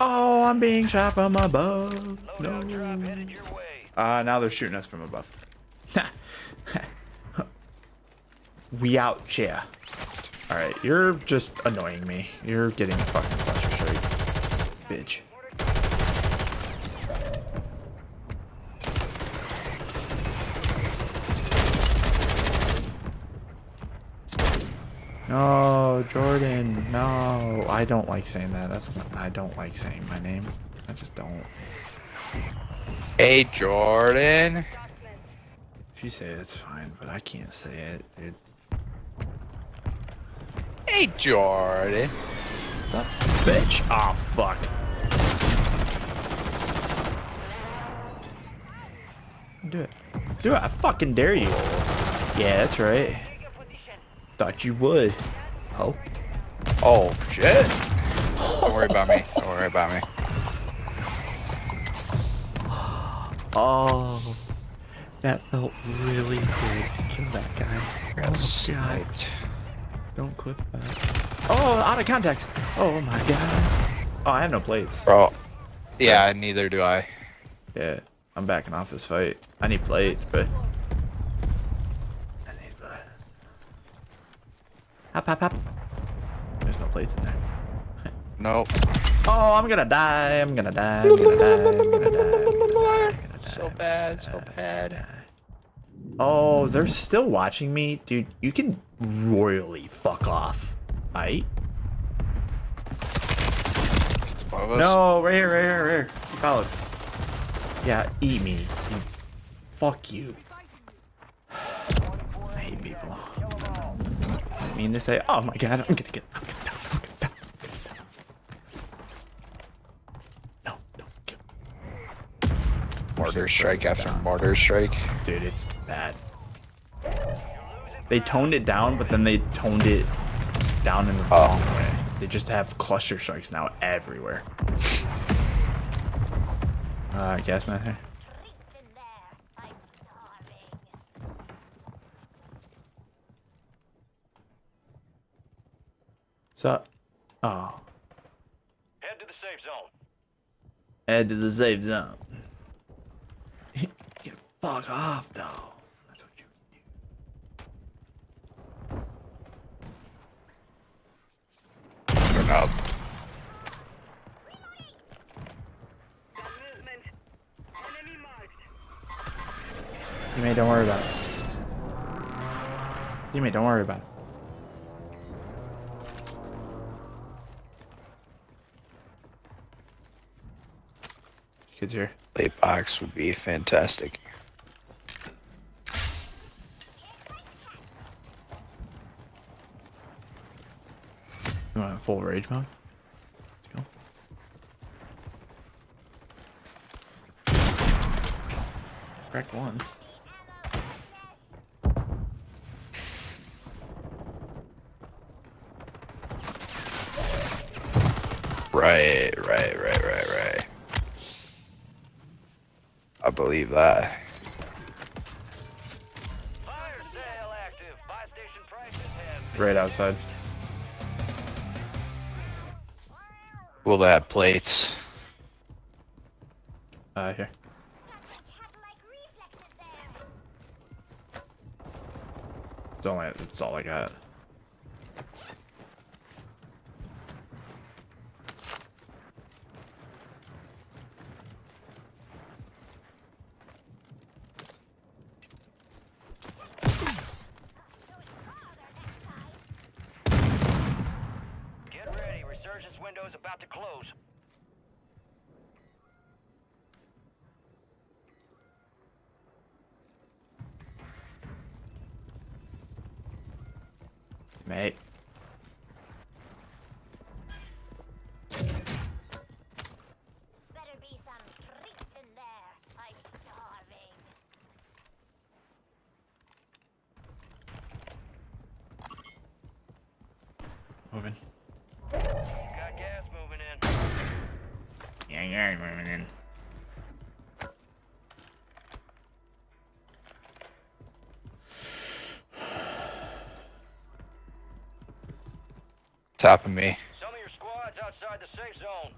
Speaker 1: Oh, I'm being shot from above. No.
Speaker 3: Loadout drop headed your way.
Speaker 1: Now they're shooting us from above. We out here. Alright, you're just annoying me. You're getting fucking frustrated, bitch. No, Jordan, no. I don't like saying that. I don't like saying my name. I just don't.
Speaker 2: Hey, Jordan.
Speaker 1: If you say it, it's fine, but I can't say it, dude.
Speaker 2: Hey, Jordan.
Speaker 1: Bitch! Oh, fuck. Do it. Do it. I fucking dare you. Yeah, that's right. Thought you would. Oh.
Speaker 2: Oh, shit. Don't worry about me. Don't worry about me.
Speaker 1: Oh. That felt really good to kill that guy.
Speaker 2: Got
Speaker 1: Oh, God.
Speaker 2: sniped.
Speaker 1: Don't clip that. Oh, out of context. Oh, my God. Oh, I have no plates.
Speaker 2: Bro. Yeah, neither do I.
Speaker 1: Yeah, I'm backing off this fight. I need plates, but... I need that. Hop, hop, hop. There's no plates in there.
Speaker 2: Nope.
Speaker 1: Oh, I'm gonna die. I'm gonna die. I'm gonna die. I'm gonna die. I'm gonna die.
Speaker 2: So bad, so bad.
Speaker 1: Oh, they're still watching me? Dude, you can royally fuck off. Aight?
Speaker 2: It's above us.
Speaker 1: No, right here, right here, right here. You followed. Yeah, eat me. Fuck you. I hate people. I mean to say, oh my God, I'm gonna get. I'm gonna die. I'm gonna die. I'm gonna die. No, don't kill.
Speaker 2: Mortar strike after mortar strike.
Speaker 1: Dude, it's bad. They toned it down, but then they toned it down in the wrong way. They just have cluster strikes now everywhere. Gas man here.
Speaker 5: Treats in there. I'm starving.
Speaker 1: So, oh,
Speaker 3: Head to the safe zone.
Speaker 1: head to the safe zone. Get fuck off, though. That's what you can do.
Speaker 2: Turn up.
Speaker 1: Teammate, don't worry about it. Teammate, don't worry about it. Kids here.
Speaker 2: Late box would be fantastic.
Speaker 1: You want a full rage mode? Let's go. Crack one.
Speaker 2: Right. I believe that.
Speaker 3: Fire sale active. Buy station prices have
Speaker 1: Right outside.
Speaker 2: Will they have plates?
Speaker 1: Here.
Speaker 5: Cat-like reflexes there.
Speaker 1: It's all I got.
Speaker 3: Get ready. Resurgence window is about to close.
Speaker 1: Mate.
Speaker 5: Better be some treats in there. I'm starving.
Speaker 1: Moving.
Speaker 3: Got gas moving in.
Speaker 1: Yeah, moving in.
Speaker 2: Top of me.
Speaker 3: Some of your squads outside the safe zone.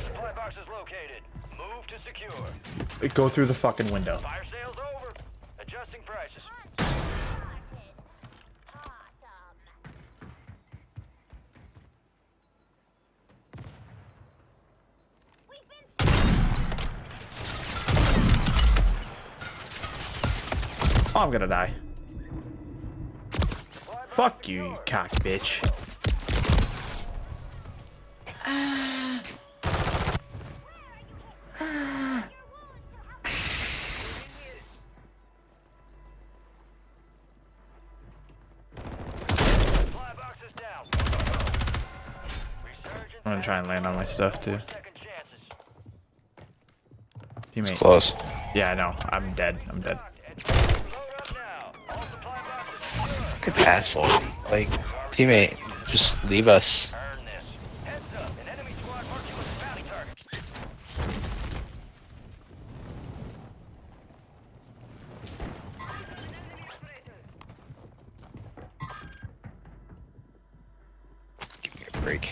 Speaker 3: Supply box is located. Move to secure.
Speaker 1: Go through the fucking window.
Speaker 3: Fire sale's over. Adjusting prices.
Speaker 5: Started. Awesome. We've been
Speaker 1: Oh, I'm gonna die. Fuck you, you cock bitch. I'm gonna try and land on my stuff too.
Speaker 3: Second chances.
Speaker 1: Teammate.
Speaker 2: Close.
Speaker 1: Yeah, I know. I'm dead. I'm dead.
Speaker 3: Load up now. All supply boxes secure.
Speaker 2: Fucking asshole. Like, teammate, just leave us.
Speaker 3: Earn this. Heads up. An enemy squad marked you as a bounty target.
Speaker 2: Give me a break.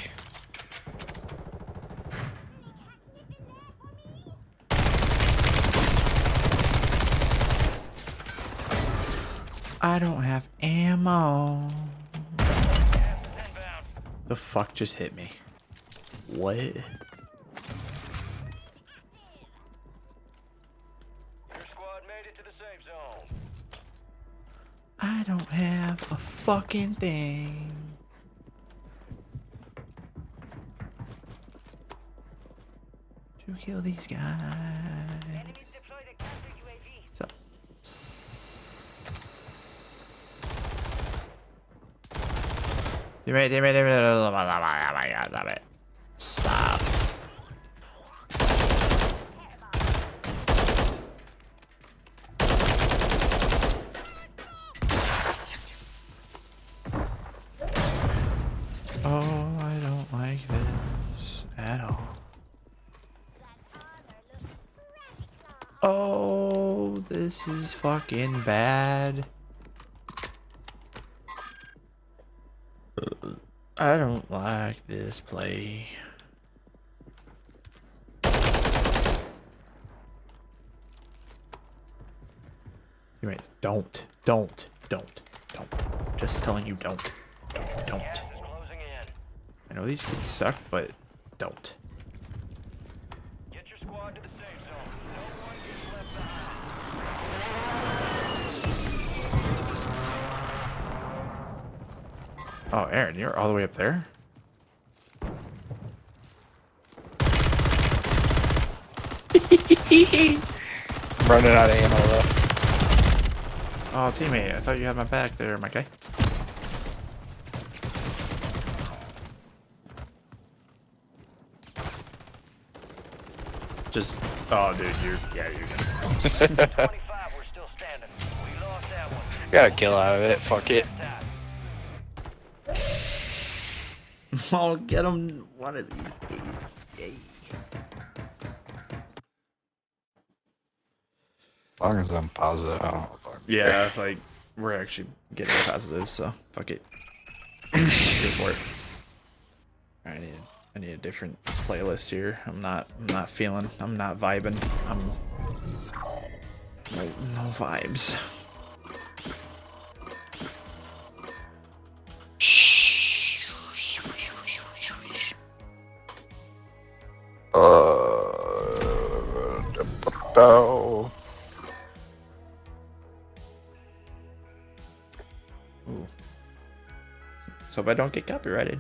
Speaker 1: I don't have ammo.
Speaker 3: Gas is inbound.
Speaker 1: The fuck just hit me? What?
Speaker 3: Your squad made it to the safe zone.
Speaker 1: I don't have a fucking thing. To kill these guys.
Speaker 5: Enemies deployed a counter UAV.
Speaker 1: So. Teammate. Oh my god, damn it. Stop. Oh, I don't like this at all. Oh, this is fucking bad. I don't like this play. Anyways, don't. Just telling you don't. Don't.
Speaker 3: Gas is closing in.
Speaker 1: I know these kids suck, but don't.
Speaker 3: Get your squad to the safe zone. No one gets left behind.
Speaker 1: Oh, Aaron, you're all the way up there?
Speaker 2: I'm running out of ammo though.
Speaker 1: Oh, teammate, I thought you had my back there, my guy. Just, oh, dude, you're good.
Speaker 3: 25, we're still standing. We lost that one.
Speaker 2: Got a kill out of it. Fuck it.
Speaker 1: I'll get him one of these days. Yay.
Speaker 2: As long as I'm positive. Oh, fuck.
Speaker 1: Yeah, like, we're actually getting positive, so fuck it. Go for it. Alright, I need a different playlist here. I'm not vibing. No vibes.
Speaker 2: No.
Speaker 1: Ooh. So if I don't get copyrighted.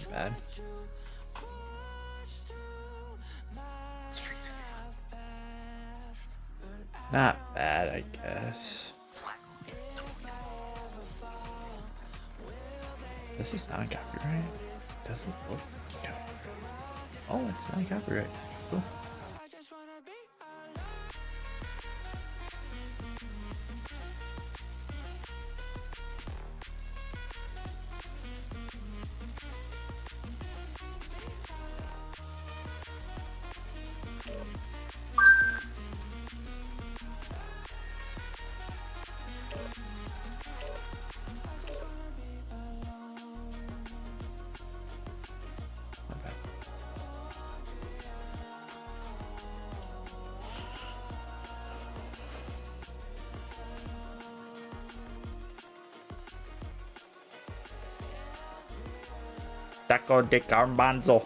Speaker 1: Bad. Not bad, I guess. This is not copyright. Doesn't look copyright. Oh, it's not copyright. Cool. Not bad. taco de garbanzo.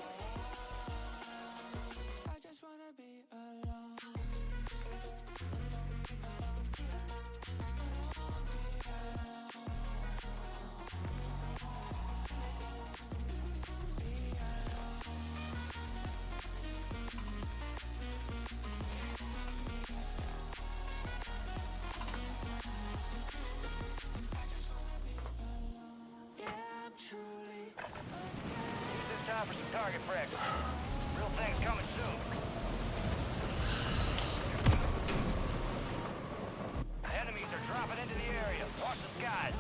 Speaker 3: Use this time for some target practice. Real thing's coming soon. Enemies are dropping into the area. Watch the skies.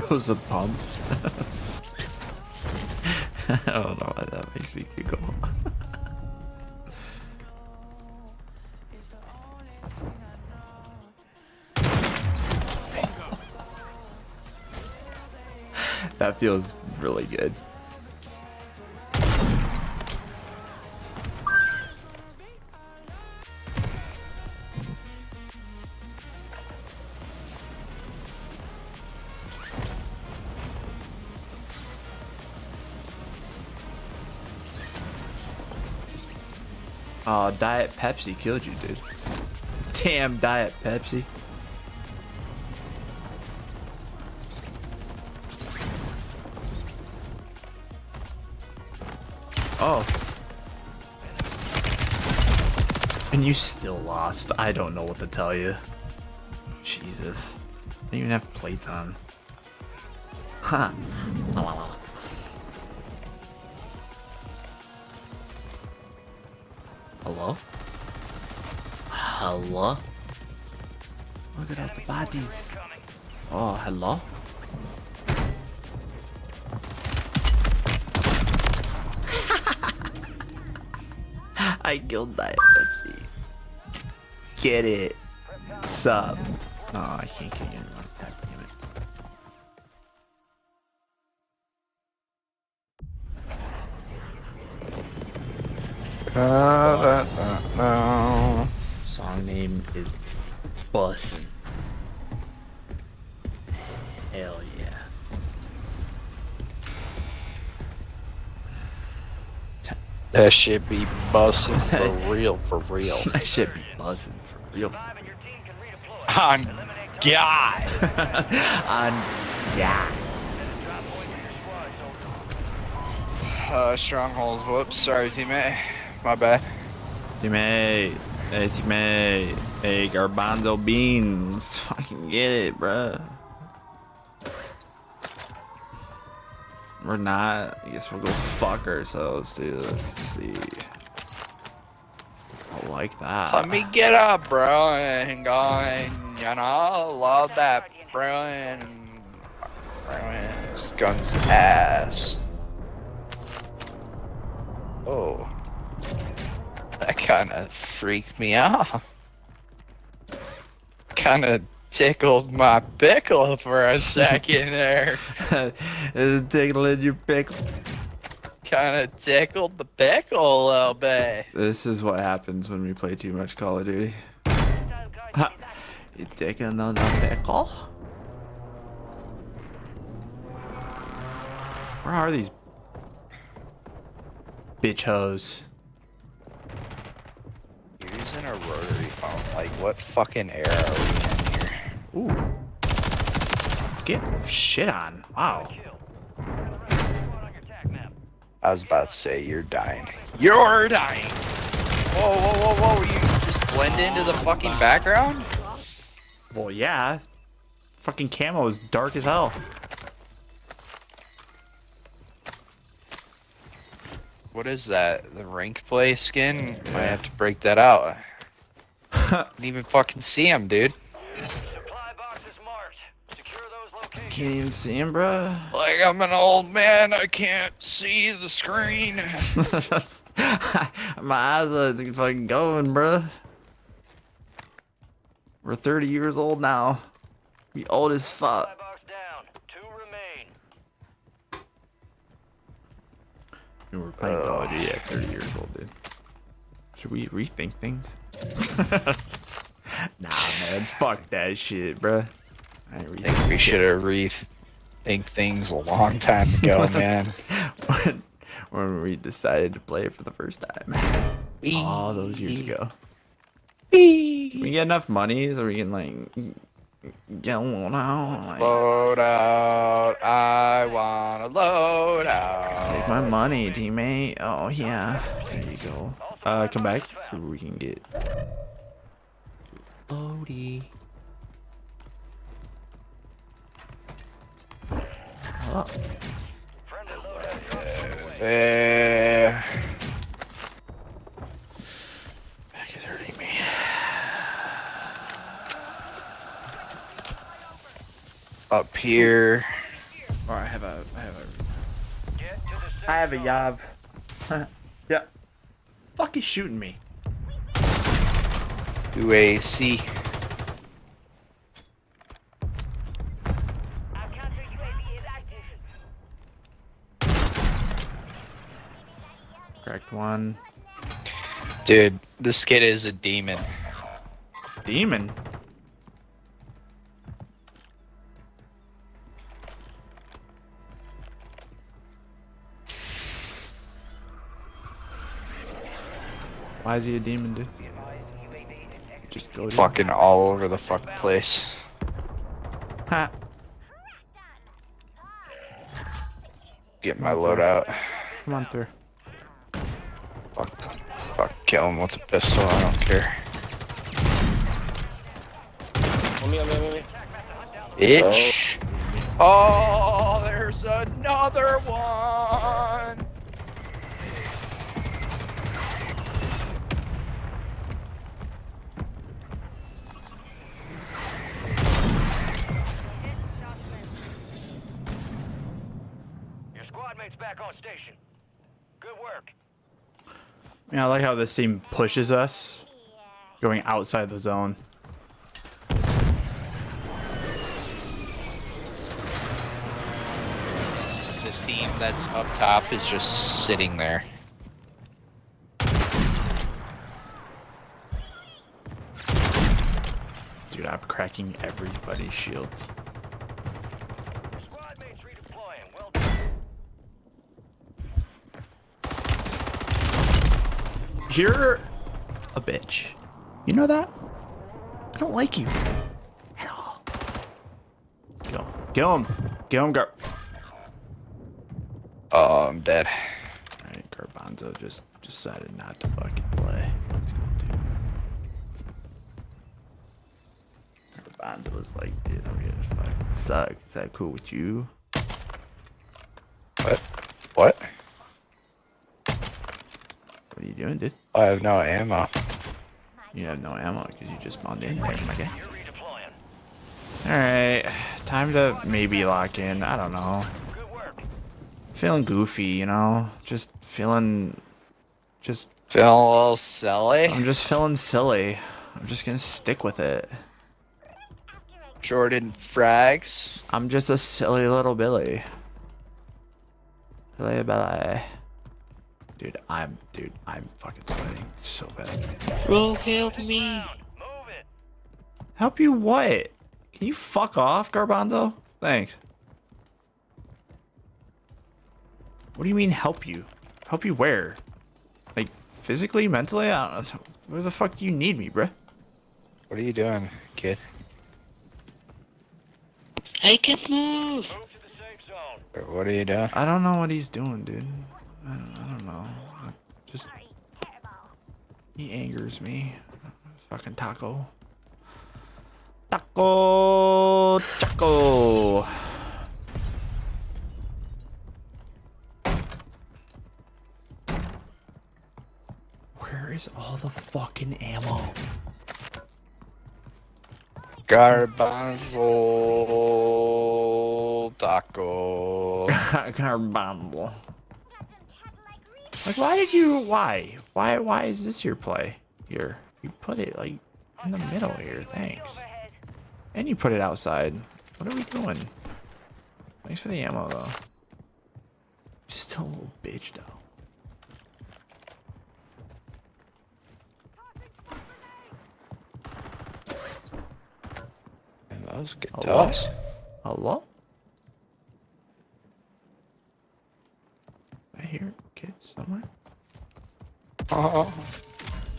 Speaker 1: Rosa pumps. I don't know why that makes me giggle. That feels really good. Diet Pepsi killed you, dude. Damn, Diet Pepsi. Oh. And you still lost. I don't know what to tell you. Jesus. I don't even have plates on. Huh. Hello? Hello? Look at all the bodies. Oh, hello? I killed Diet Pepsi. Get it. Sup? Oh, I can't get in like that. Damn it. Song name is Bussin'. Hell yeah.
Speaker 2: That shit be busting for real, for real.
Speaker 1: That shit be buzzing for real.
Speaker 3: Survive and your team can redeploy.
Speaker 2: On
Speaker 3: Eliminate
Speaker 2: God.
Speaker 1: On yeah.
Speaker 3: drop point for your squad, soldier.
Speaker 2: Strongholds. Whoops. Sorry, teammate. My bad.
Speaker 1: Teammate. Hey, teammate. Hey, garbanzo beans. Fucking get it, bruh. We're not. I guess we'll go fuck ourselves, dude. Let's see. I like that.
Speaker 2: Let me get up, bro, and going, you know, love that Bruins guns ass. Oh. That kind of freaked me out. Kind of tickled my pickle for a second there.
Speaker 1: Is it tickling your pickle?
Speaker 2: Kind of tickled the pickle a little bit.
Speaker 1: This is what happens when we play too much Call of Duty. Ha. You taking on the pickle? Where are these bitch hoes?
Speaker 2: You're using a rotary phone. Like, what fucking era are we in here?
Speaker 1: Ooh. Get shit on. Wow.
Speaker 2: I was about to say, you're dying. You're dying! Whoa, whoa, whoa, whoa, you just blend into the fucking background?
Speaker 1: Well, yeah. Fucking camo is dark as hell.
Speaker 2: What is that? The rank play skin? Might have to break that out. Didn't even fucking see him, dude.
Speaker 3: Supply box is marked. Secure those locations.
Speaker 1: Can't even see him, bruh.
Speaker 2: Like, I'm an old man, I can't see the screen.
Speaker 1: My eyes are fucking going, bruh. We're 30 years old now. We old as fuck.
Speaker 3: Supply box down. 2 remain.
Speaker 1: And we're playing Call of Duty at 30 years old, dude. Should we rethink things? Nah, man. man. Fuck that shit, bruh. I ain't
Speaker 2: I
Speaker 1: reading
Speaker 2: think we
Speaker 1: shit.
Speaker 2: should have rethink things a long time ago, man.
Speaker 1: when we decided to play it for the first time. All those years ago. We get enough money so we can like get one out. Like,
Speaker 2: Load out. I wanna load out.
Speaker 1: take my money, teammate. Oh yeah. There you go. Come back so we can get loady. Oh.
Speaker 3: Friendly loadout drop on the way.
Speaker 1: Back is hurting me.
Speaker 2: Up here.
Speaker 1: Or I have a
Speaker 3: Get to the safe
Speaker 1: I have a
Speaker 3: zone.
Speaker 1: Yav. Yeah. Fuck is shooting me.
Speaker 2: UAC.
Speaker 5: Our counter UAV is active.
Speaker 1: Cracked one.
Speaker 2: Dude, this kid is a demon.
Speaker 1: Demon. Why is he a demon, dude? Just go to
Speaker 2: Fucking all over the fuck place.
Speaker 1: Ha.
Speaker 2: Get my loadout.
Speaker 1: Come on through.
Speaker 2: Fuck, kill him with a pistol, I don't care.
Speaker 6: On me.
Speaker 2: Bitch. Oh, there's another one.
Speaker 3: Your squad mate's back on station. Good work.
Speaker 1: Yeah, I like how this team pushes us, going outside the zone.
Speaker 2: The team that's up top is just sitting there.
Speaker 1: Dude, I'm cracking everybody's shields.
Speaker 3: Your squad mate's redeploying. Well done.
Speaker 1: You're a bitch. You know that? I don't like you at all. Kill him. Kill him. Kill him,
Speaker 2: Oh, I'm dead.
Speaker 1: Alright, Garbanzo just decided not to fucking play. Let's go, dude. Garbanzo was like, dude, I'm gonna fucking suck. Is that cool with you?
Speaker 2: What? What?
Speaker 1: What are you doing, dude?
Speaker 2: I have no ammo.
Speaker 1: You have no ammo because you just spawned in there, my guy.
Speaker 3: You're redeploying.
Speaker 1: Alright, time to maybe lock in. I don't know.
Speaker 3: Good work.
Speaker 1: Feeling goofy, you know? Just feeling. Just.
Speaker 2: Feeling a little silly.
Speaker 1: I'm just feeling silly. I'm just gonna stick with it.
Speaker 2: Jordan frags.
Speaker 1: I'm just a silly little Billy. Billy Billy. Dude, I'm fucking sweating so bad.
Speaker 2: Bro, help me.
Speaker 3: Move it.
Speaker 1: Help you what? Can you fuck off, Garbanzo? Thanks. What do you mean help you? Help you where? Like physically, mentally? I don't know. Where the fuck do you need me, bruh?
Speaker 2: What are you doing, kid?
Speaker 7: I can't move.
Speaker 3: Move to the safe zone.
Speaker 2: What are you doing?
Speaker 1: I don't know what he's doing, dude. I don't know. Just he angers me. Fucking taco. Taco Chaco. Where is all the fucking ammo?
Speaker 2: Garbanzo taco.
Speaker 1: Garbanzo. Like, why did you? Why is this your play here? You put it like in the middle here. Thanks. And you put it outside. What are we doing? Thanks for the ammo though. Still a little bitch though.
Speaker 2: was good
Speaker 1: Hello?
Speaker 2: toss.
Speaker 1: Hello? I hear kids somewhere.
Speaker 2: Oh,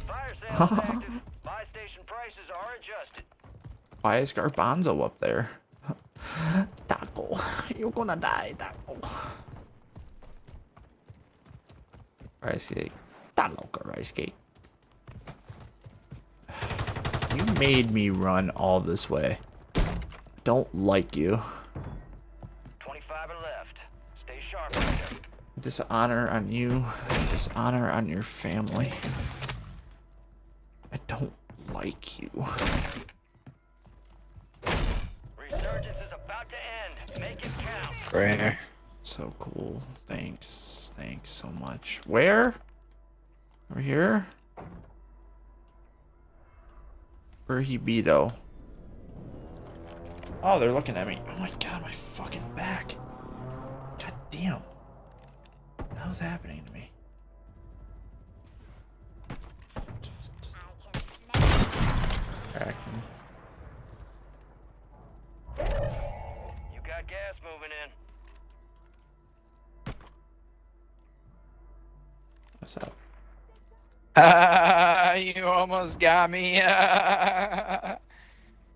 Speaker 3: Fire sales active. Buy station prices are adjusted.
Speaker 1: Why is Garbanzo up there? Taco, you're gonna die, Taco. Rice cake. Taco rice cake. You made me run all this way. Don't like you.
Speaker 3: 25 are left. Stay sharp. Hunter.
Speaker 1: Dishonor on you. Dishonor on your family. I don't like you.
Speaker 3: Resurgence is about to end. Make it count.
Speaker 2: right here.
Speaker 1: So cool. Thanks. Thanks so much. Where? Over here? Where he be though? Oh, they're looking at me. Oh my god, my fucking back. God damn. What the hell's happening to me? Crack him.
Speaker 3: You got gas moving in.
Speaker 1: What's up?
Speaker 2: You almost got me.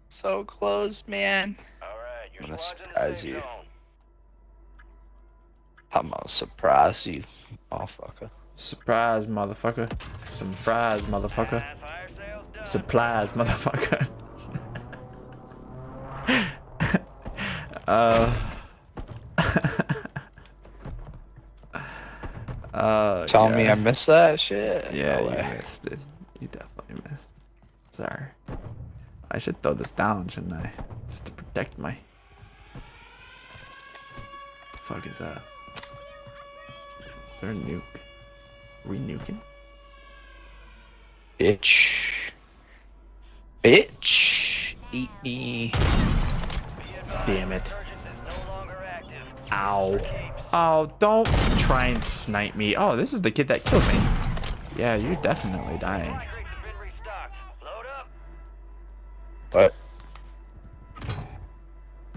Speaker 2: So close, man.
Speaker 3: All right, your
Speaker 2: I'm gonna
Speaker 3: squad's in the
Speaker 2: surprise
Speaker 3: safe
Speaker 2: you.
Speaker 3: zone.
Speaker 2: I'm gonna surprise you, motherfucker.
Speaker 1: Surprise, motherfucker. Some fries, motherfucker.
Speaker 3: Fire sales done.
Speaker 1: Supplies, motherfucker.
Speaker 2: Telling me
Speaker 1: yeah.
Speaker 2: I missed that shit?
Speaker 1: Yeah,
Speaker 2: No
Speaker 1: you
Speaker 2: way.
Speaker 1: missed it. You definitely missed. Sorry. I should throw this down, shouldn't I? Just to protect my... The fuck is that? Is there a nuke? Are we nuking?
Speaker 2: Bitch. Bitch. Eat me.
Speaker 1: Damn it.
Speaker 3: Resurgence is no longer active.
Speaker 1: Ow. Oh, don't try and snipe me. Oh, this is the kid that killed me. Yeah, you're definitely dying.
Speaker 3: Supply crates have been restocked. Load up.
Speaker 2: What?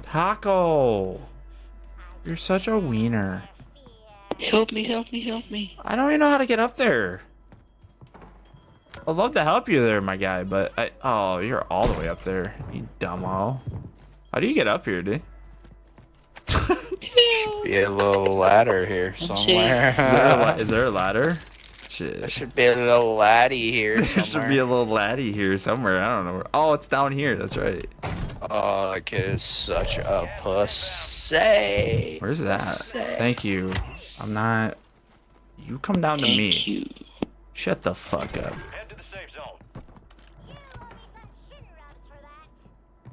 Speaker 1: Taco. You're such a wiener.
Speaker 7: Help me, help me, help me.
Speaker 1: I don't even know how to get up there. I'd love to help you there, my guy, but oh, you're all the way up there, you dumbo. How do you get up here, dude?
Speaker 2: Be a little ladder here somewhere.
Speaker 1: Is there a ladder? Shit.
Speaker 2: There should be a little laddie here
Speaker 1: There
Speaker 2: somewhere.
Speaker 1: should be a little laddie here somewhere. I don't know. Oh, it's down here. That's right.
Speaker 2: Oh, that kid is such a pussy.
Speaker 1: Where's that?
Speaker 2: Pussy.
Speaker 1: Thank you. I'm not. You come down to
Speaker 7: Thank
Speaker 1: me.
Speaker 7: you.
Speaker 1: Shut the fuck up.
Speaker 3: Head to the safe zone.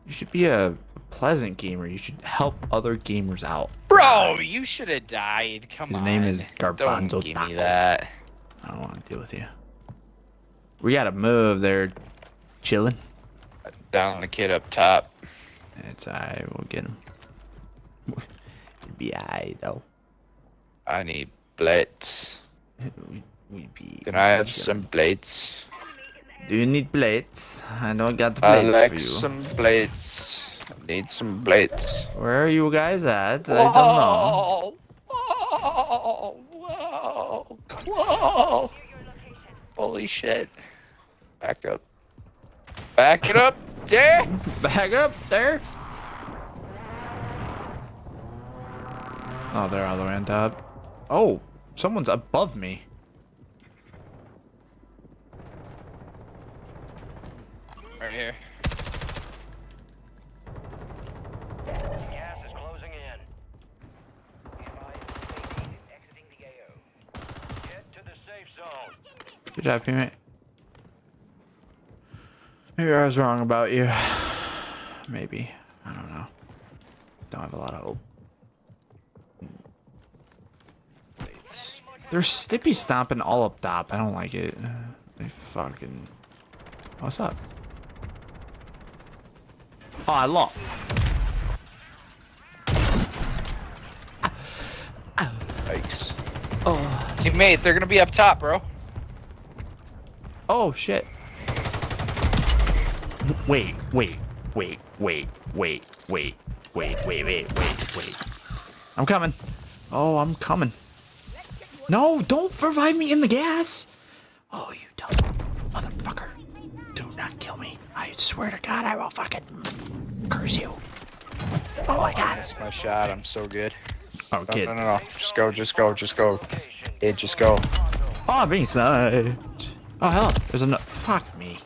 Speaker 1: You should be a pleasant gamer. You should help other gamers out.
Speaker 2: Bro, you should have died. Come
Speaker 1: His
Speaker 2: on.
Speaker 1: name is Garbanzo
Speaker 2: Don't give
Speaker 1: Taco.
Speaker 2: me that.
Speaker 1: I don't want to deal with you. We gotta move. They're chilling.
Speaker 2: Down the kid up top.
Speaker 1: It's alright. We'll get him. It'd be alright though.
Speaker 2: I need blades.
Speaker 1: We'd be.
Speaker 2: Can I have some blades?
Speaker 1: Do you need plates? I don't got the
Speaker 2: I
Speaker 1: plates
Speaker 2: like
Speaker 1: for you.
Speaker 2: some blades. I need some blades.
Speaker 1: Where are you guys at? I don't know.
Speaker 2: Whoa! Whoa! Whoa! Holy shit. Back up. Back it up, there!
Speaker 1: Back up there. Oh, they're all the way on top. Oh, someone's above me.
Speaker 2: Right here.
Speaker 3: Gas is closing in. Get to the safe zone.
Speaker 1: Good job, teammate. Maybe I was wrong about you. Maybe. I don't know. Don't have a lot of hope. They're stippy stomping all up top. I don't like it. They fucking... What's up? Oh, I lost.
Speaker 2: Yikes.
Speaker 1: Oh.
Speaker 2: Teammate, they're gonna be up top, bro.
Speaker 1: Oh, shit. Wait. Wait. I'm coming. Oh, I'm coming. No, don't revive me in the gas. Oh, you dumb motherfucker. Do not kill me. I swear to God, I will fucking curse you. Oh my God.
Speaker 2: That's my shot. I'm so good.
Speaker 1: Oh, kid.
Speaker 2: No. Just go. Hey, just go.
Speaker 1: Oh, I'm being sniped. Oh, hell. There's a... Fuck me.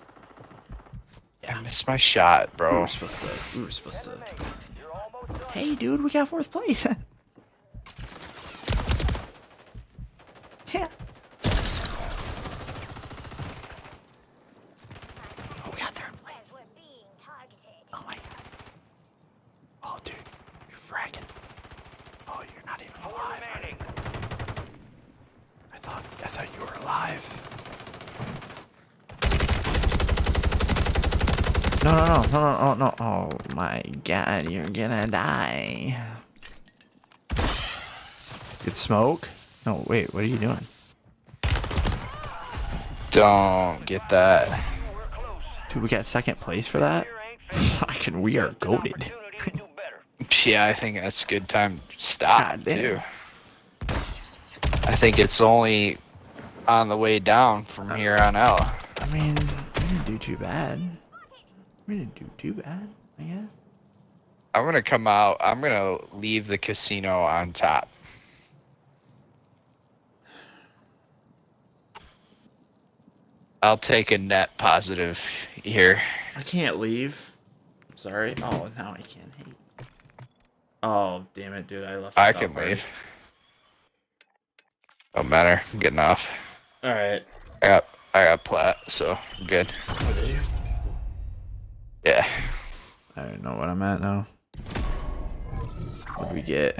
Speaker 2: Yeah, I missed my shot,
Speaker 1: We
Speaker 2: bro.
Speaker 1: were supposed to... Hey, dude, we got 4th place. Yeah. Oh, we got 3rd place.
Speaker 5: We're being targeted.
Speaker 1: Oh my God. Oh, dude, you're fragging. Oh, you're not even alive. I thought you were alive. No. Oh my God, you're gonna die. Good smoke? No, wait, what are you doing?
Speaker 2: Don't get that.
Speaker 1: Dude, we got 2nd place for that? Fucking, we are goated.
Speaker 2: Yeah, I think that's a good time to stop,
Speaker 1: God damn.
Speaker 2: too. I think it's only on the way down from here on out.
Speaker 1: I mean, we didn't do too bad. We didn't do too bad, I guess.
Speaker 2: I'm gonna come out. I'm gonna leave the casino on top. I'll take a net positive here.
Speaker 1: I can't leave. Sorry. Oh, now I can't hate. Oh, damn it, dude. I left.
Speaker 2: I
Speaker 1: without
Speaker 2: can
Speaker 1: party.
Speaker 2: leave. Don't matter. I'm getting off.
Speaker 1: Alright.
Speaker 2: I got plat, so I'm good.
Speaker 1: Oh, did you?
Speaker 2: Yeah.
Speaker 1: I don't know what I'm at now. What do we get?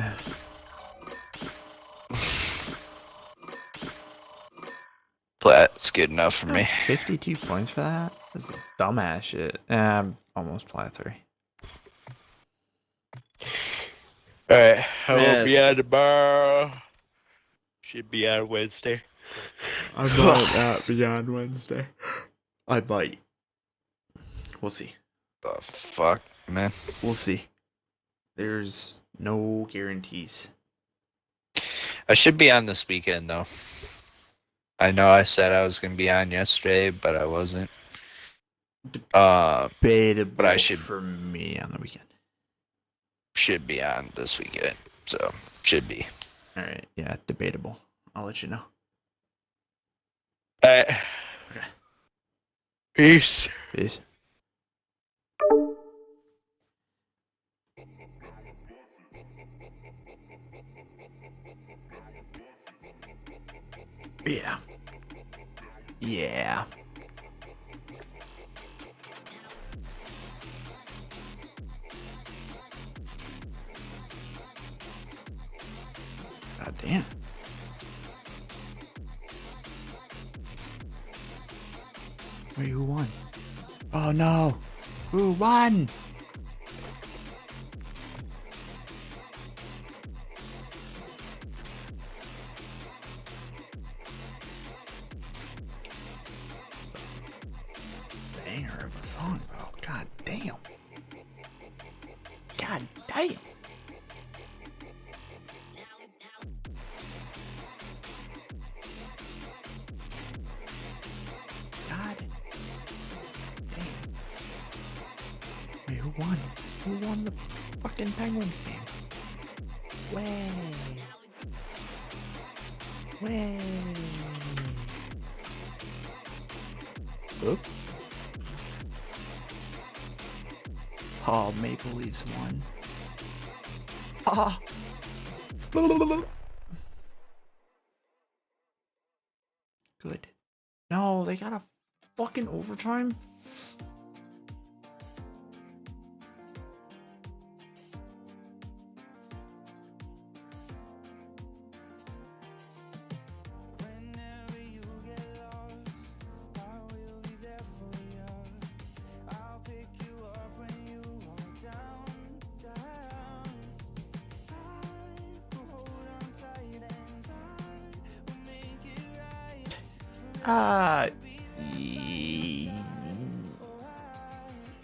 Speaker 2: Plat's good enough for me.
Speaker 1: 52 points for that? That's dumbass shit. I'm almost plat 3.
Speaker 2: Alright, I
Speaker 1: Yeah,
Speaker 2: will be on tomorrow. Should be on Wednesday.
Speaker 1: I might not be on Wednesday. I might. We'll see.
Speaker 2: The fuck, man.
Speaker 1: We'll see. There's no guarantees.
Speaker 2: I should be on this weekend, though. I know I said I was going to be on yesterday, but I wasn't.
Speaker 1: Debatable
Speaker 2: but I should-
Speaker 1: for me on the weekend.
Speaker 2: Should be on this weekend, so should be.
Speaker 1: Alright, yeah, debatable. I'll let you know.
Speaker 2: Alright.
Speaker 1: Okay.
Speaker 2: Peace.
Speaker 1: Peace. Yeah. Yeah. God damn. Wait, who won? Oh no! Who won? Banger of a song, bro. God damn. God damn. God damn. Wait, who won? Who won the fucking Penguins game? Way. Way. Oop. Oh, Maple Leafs won. Ah. Good. No, they got a fucking overtime.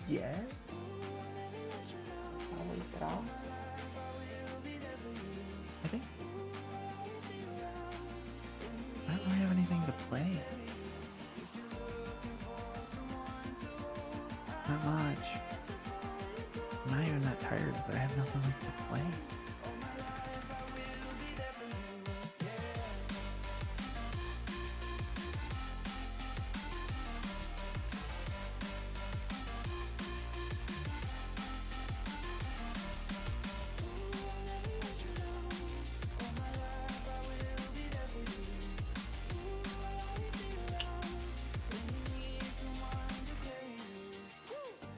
Speaker 1: Yeah. Not much. I'm not even that tired, but I have nothing left to play.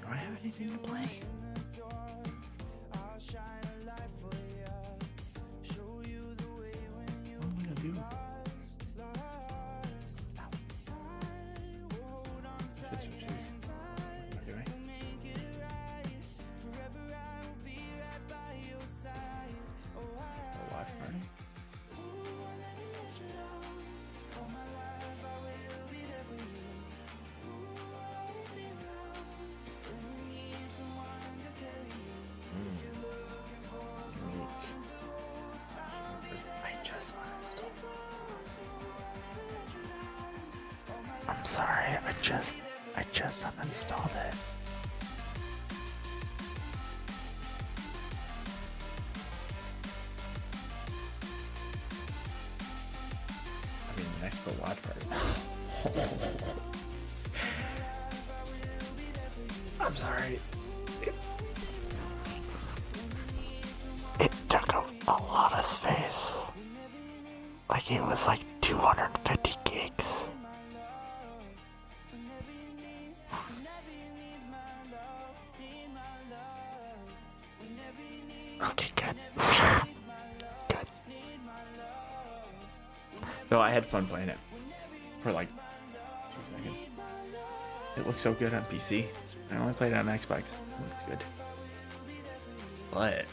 Speaker 1: Do I have anything to play? What am I gonna do? Let's switch these. What am I doing? A watch party? I just uninstalled. I'm sorry, I just uninstalled it. I mean, next to watch party. I'm sorry. It took a lot of space. Like it was like 250 gigs. Okay, good. Good. No, I had fun playing it for like 2 seconds. It looks so good on PC. I only played it on Xbox. It looked good. But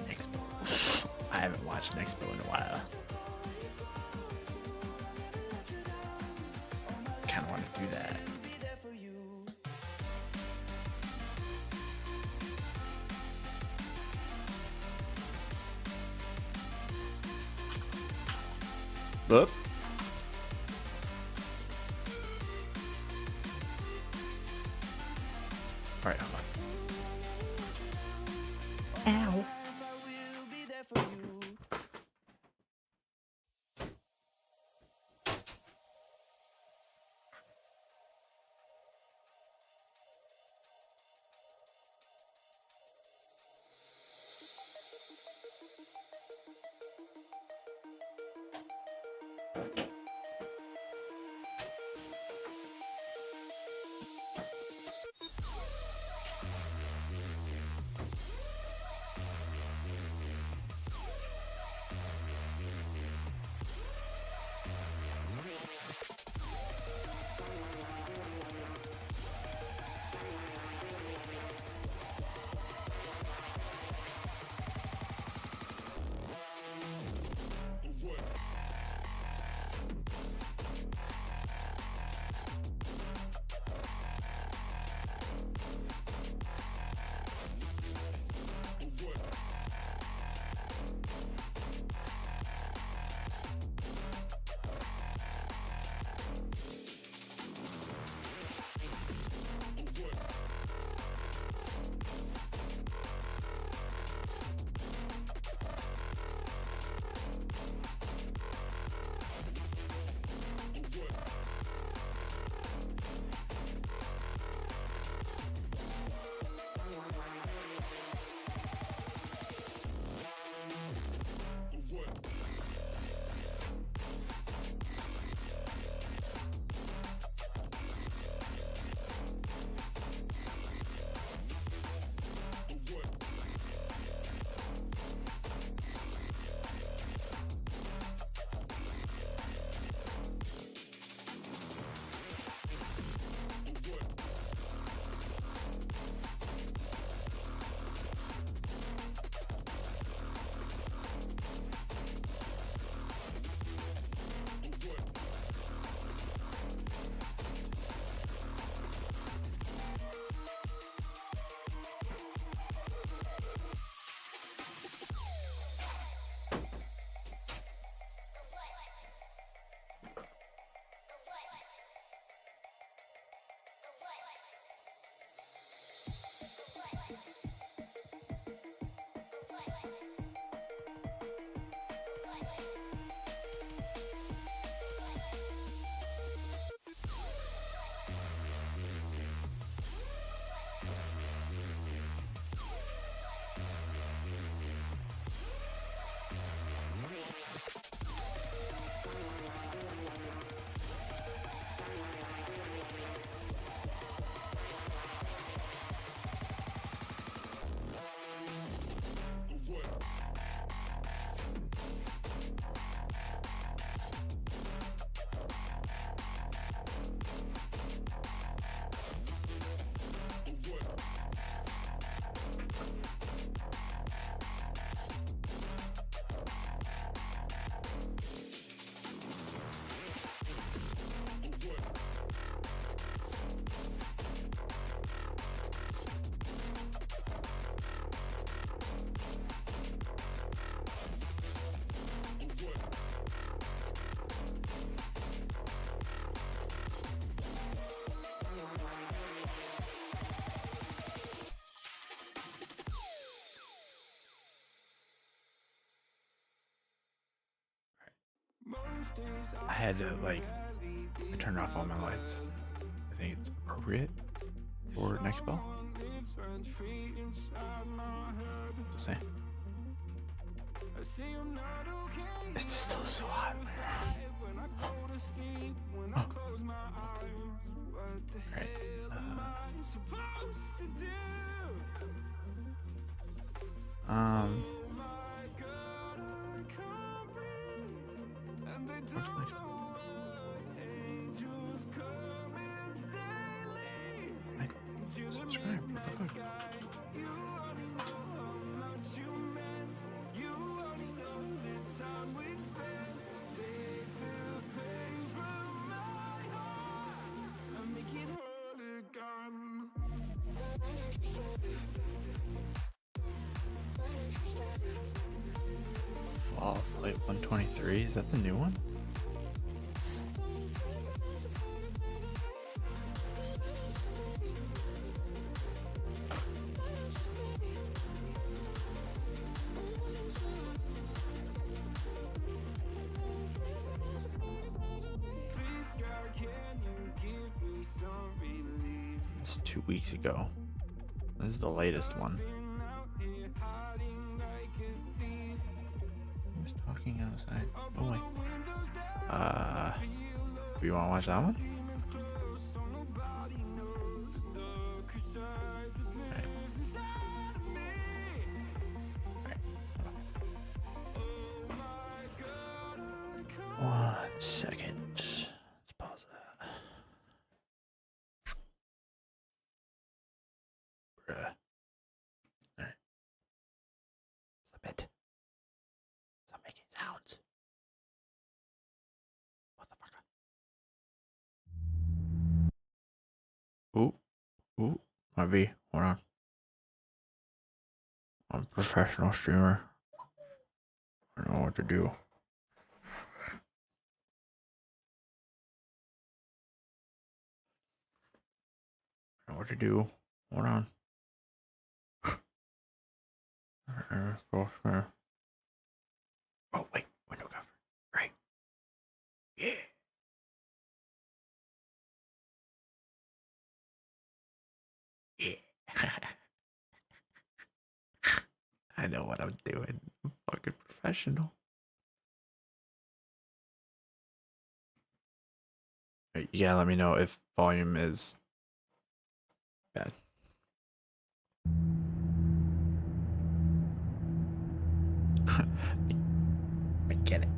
Speaker 1: Expo. I haven't watched an Expo in a while. Kinda want to do that. Whoop. Alright, hold on. Ow. I had to like turn off all my lights. I think it's appropriate for next ball. Just saying. It's still so hot. Oh. Right. What's next? Like, subscribe. What the fuck? Fall Flight 123, is that the new one? It's 2 weeks ago. This is the latest one. Who's talking outside? Oh wait. Do you want to watch that one? Alright. 1 second. Let's pause that. Bruh. Alright. Stop it. Stop making sounds. Motherfucker. Ooh. Might be. Hold on. I'm a professional streamer. I know what to do. I know what to do. Hold on. Oh, wait. Window cover. Right. Yeah. Yeah. I know what I'm doing. I'm fucking professional. You gotta let me know if volume is bad. Mechanic.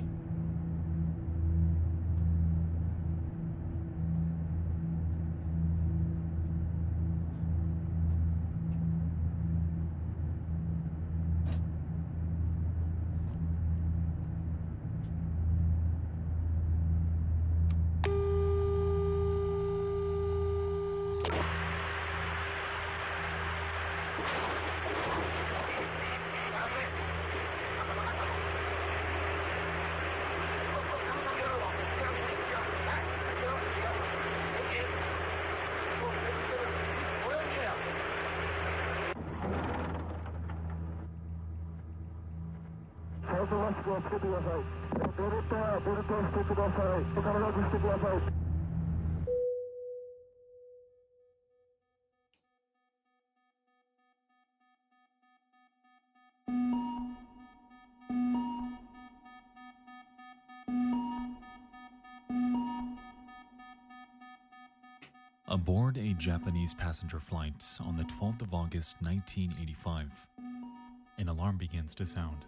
Speaker 8: Aboard a Japanese passenger flight on the 12th of August 1985, an alarm begins to sound.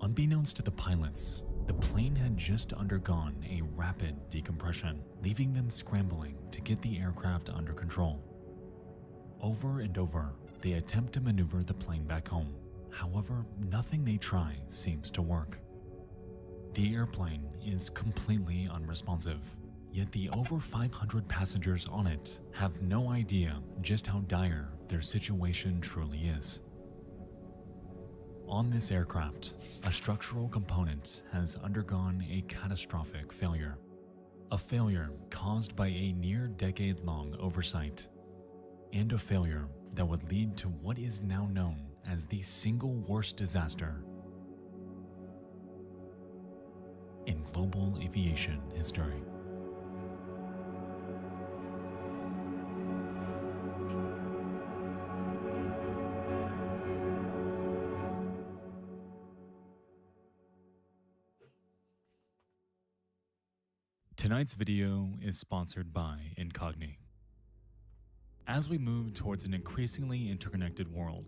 Speaker 8: Unbeknownst to the pilots, the plane had just undergone a rapid decompression, leaving them scrambling to get the aircraft under control. Over and over, they attempt to maneuver the plane back home. However, nothing they try seems to work. The airplane is completely unresponsive, yet the over 500 passengers on it have no idea just how dire their situation truly is. On this aircraft, a structural component has undergone a catastrophic failure. A failure caused by a near-decade-long oversight, and a failure that would lead to what is now known as the single worst disaster in global aviation history. Tonight's video is sponsored by Incogni. As we move towards an increasingly interconnected world,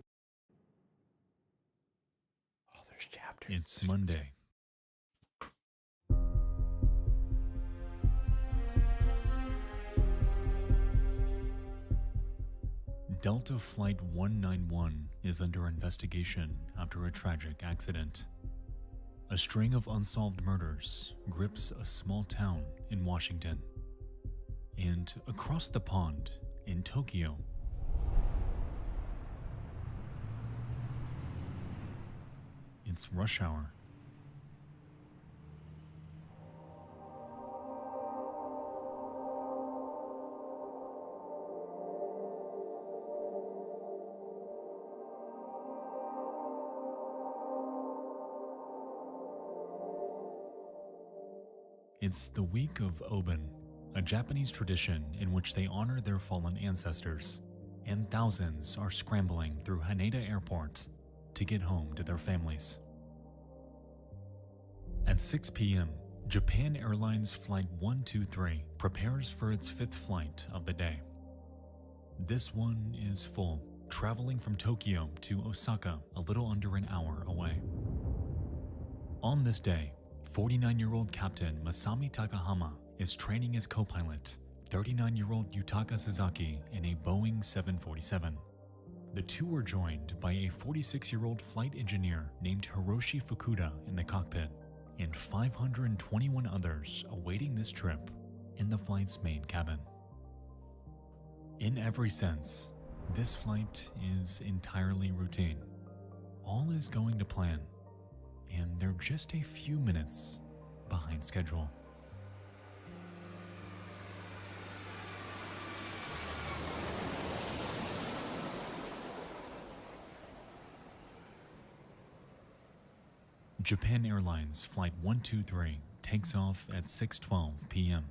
Speaker 1: Oh, there's chapters.
Speaker 8: it's Monday. Delta Flight 191 is under investigation after a tragic accident. A string of unsolved murders grips a small town in Washington. And across the pond in Tokyo, it's rush hour. It's the week of Oben, a Japanese tradition in which they honor their fallen ancestors, and thousands are scrambling through Haneda Airport to get home to their families. At 6 p.m., Japan Airlines Flight 123 prepares for its fifth flight of the day. This one is full, traveling from Tokyo to Osaka a little under an hour away. On this day, 49-year-old Captain Masami Takahama is training his co-pilot, 39-year-old Yutaka Sasaki, in a Boeing 747. The two are joined by a 46-year-old flight engineer named Hiroshi Fukuda in the cockpit, and 521 others awaiting this trip in the flight's main cabin. In every sense, this flight is entirely routine. All is going to plan, and they're just a few minutes behind schedule. Japan Airlines Flight 123 takes off at 6:12 p.m.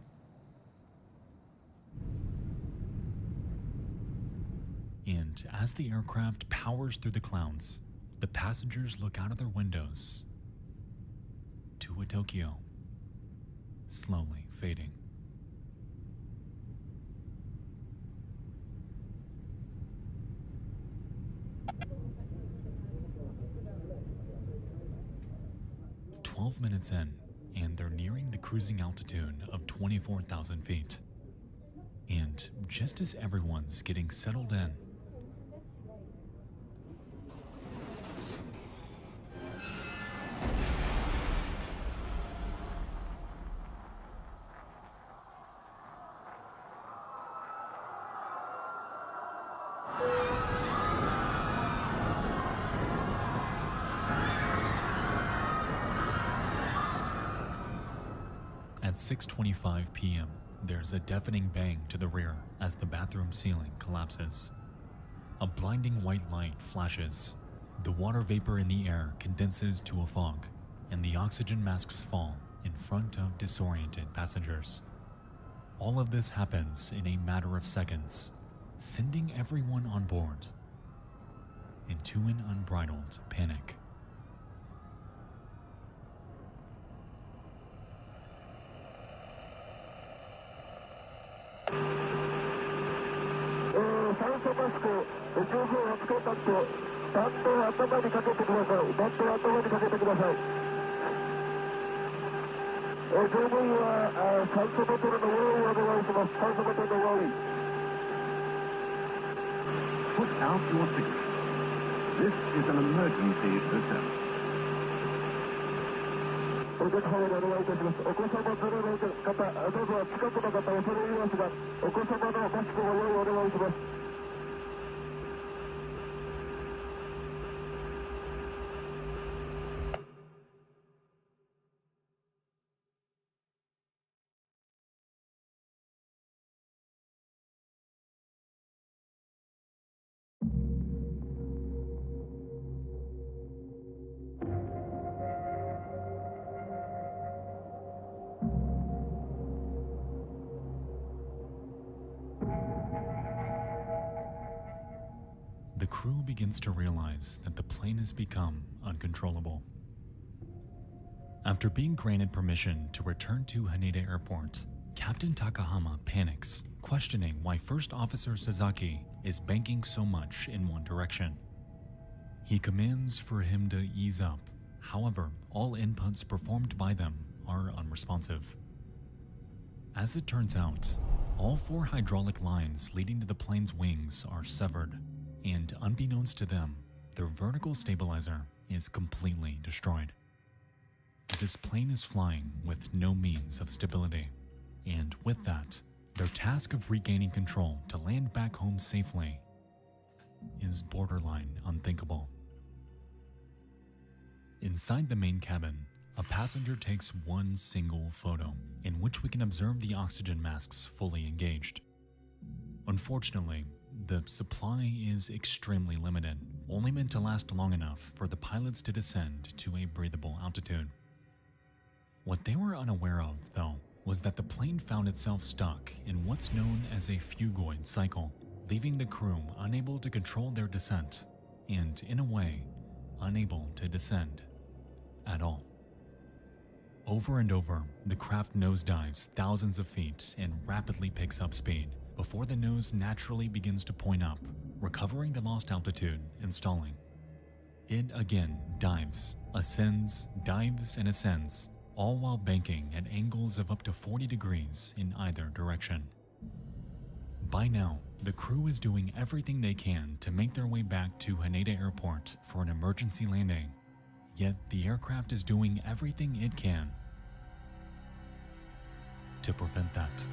Speaker 8: And as the aircraft powers through the clouds, the passengers look out of their windows to a Tokyo slowly fading. "12 minutes in, and they're nearing the cruising altitude of 24,000 feet. And just as everyone's getting settled in, at 6:25 p.m., there's a deafening bang to the rear as the bathroom ceiling collapses. A blinding white light flashes. The water vapor in the air condenses to a fog, and the oxygen masks fall in front of disoriented passengers. All of this happens in a matter of seconds, sending everyone on board into an unbridled panic.
Speaker 9: Put out your cigarette. This is an emergency hotel. お客様にお願いいたします。お子様連れの方、どうぞ近くの方恐れ入りますが、お子様のマスクを用意お願いします。
Speaker 8: the crew begins to realize that the plane has become uncontrollable. After being granted permission to return to Haneda Airport, Captain Takahama panics, questioning why First Officer Sasaki is banking so much in one direction. He commands for him to ease up. However, all inputs performed by them are unresponsive. As it turns out, all 4 hydraulic lines leading to the plane's wings are severed, and unbeknownst to them, their vertical stabilizer is completely destroyed. This plane is flying with no means of stability, and with that, their task of regaining control to land back home safely is borderline unthinkable. Inside the main cabin, a passenger takes one single photo in which we can observe the oxygen masks fully engaged. Unfortunately, the supply is extremely limited, only meant to last long enough for the pilots to descend to a breathable altitude. What they were unaware of, though, was that the plane found itself stuck in what's known as a phugoid cycle, leaving the crew unable to control their descent, and in a way, unable to descend at all. Over and over, the craft nosedives thousands of feet and rapidly picks up speed before the nose naturally begins to point up, recovering the lost altitude and stalling. It again dives, ascends, dives, and ascends, all while banking at angles of up to 40 degrees in either direction. By now, the crew is doing everything they can to make their way back to Haneda Airport for an emergency landing, yet the aircraft is doing everything it can to prevent that.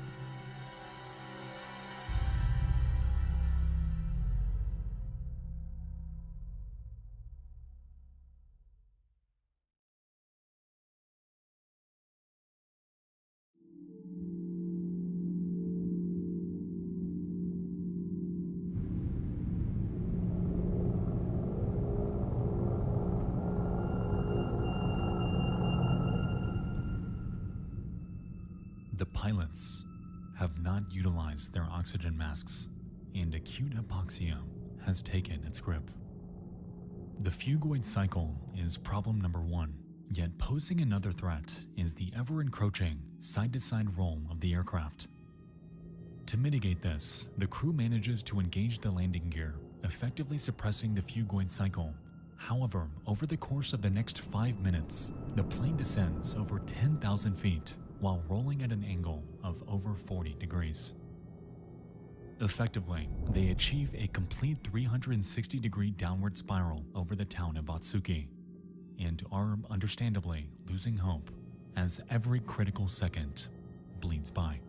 Speaker 8: The pilots have not utilized their oxygen masks, and acute hypoxia has taken its grip. The phugoid cycle is problem number 1, yet posing another threat is the ever-encroaching side-to-side roll of the aircraft. To mitigate this, the crew manages to engage the landing gear, effectively suppressing the phugoid cycle. However, over the course of the next 5 minutes, the plane descends over 10,000 feet, while rolling at an angle of over 40 degrees. Effectively, they achieve a complete 360-degree downward spiral over the town of Atsuki, and are understandably losing hope as every critical second bleeds by.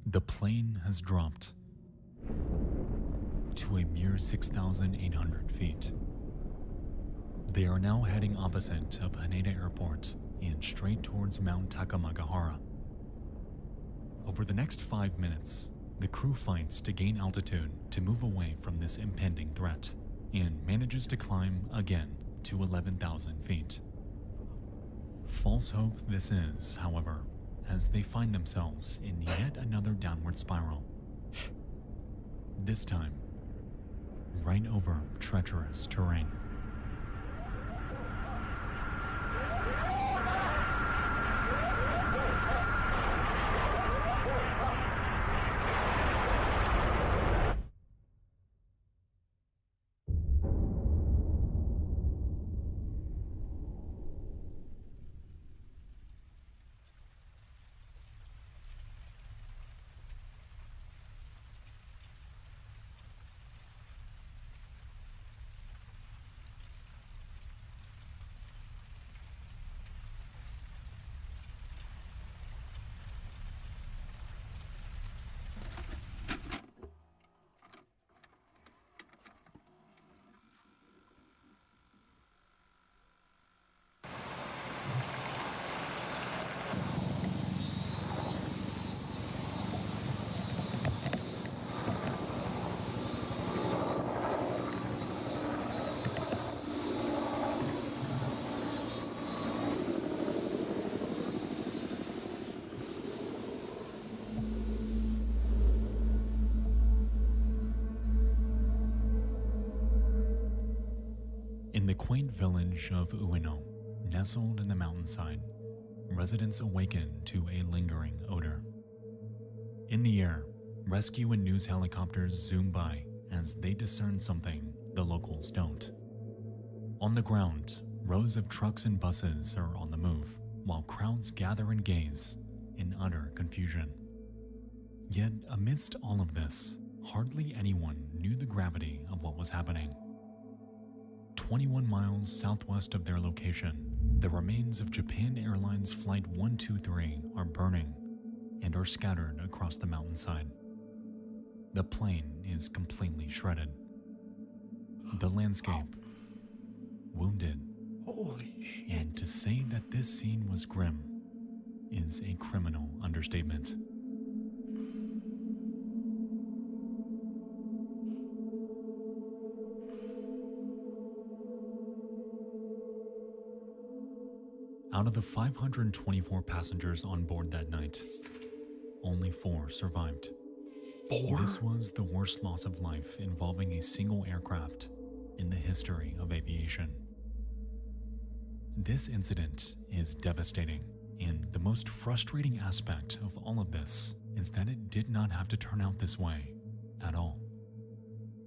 Speaker 8: The plane has dropped to a mere 6,800 feet. They are now heading opposite of Haneda Airport and straight towards Mount Takamagahara. Over the next 5 minutes, the crew fights to gain altitude to move away from this impending threat and manages to climb again to 11,000 feet. False hope this is, however, as they find themselves in yet another downward spiral. This time, right over treacherous terrain. In the quaint village of Ueno, nestled in the mountainside, residents awaken to a lingering odor. In the air, rescue and news helicopters zoom by as they discern something the locals don't. On the ground, rows of trucks and buses are on the move, while crowds gather and gaze in utter confusion. Yet, amidst all of this, hardly anyone knew the gravity of what was happening. 21 miles southwest of their location, the remains of Japan Airlines Flight 123 are burning and are scattered across the mountainside. The plane is completely shredded. The landscape, wounded.
Speaker 1: Holy shit.
Speaker 8: And to say that this scene was grim is a criminal understatement. Out of the 524 passengers on board that night, only 4 survived.
Speaker 1: 4?
Speaker 8: This was the worst loss of life involving a single aircraft in the history of aviation. This incident is devastating, and the most frustrating aspect of all of this is that it did not have to turn out this way at all.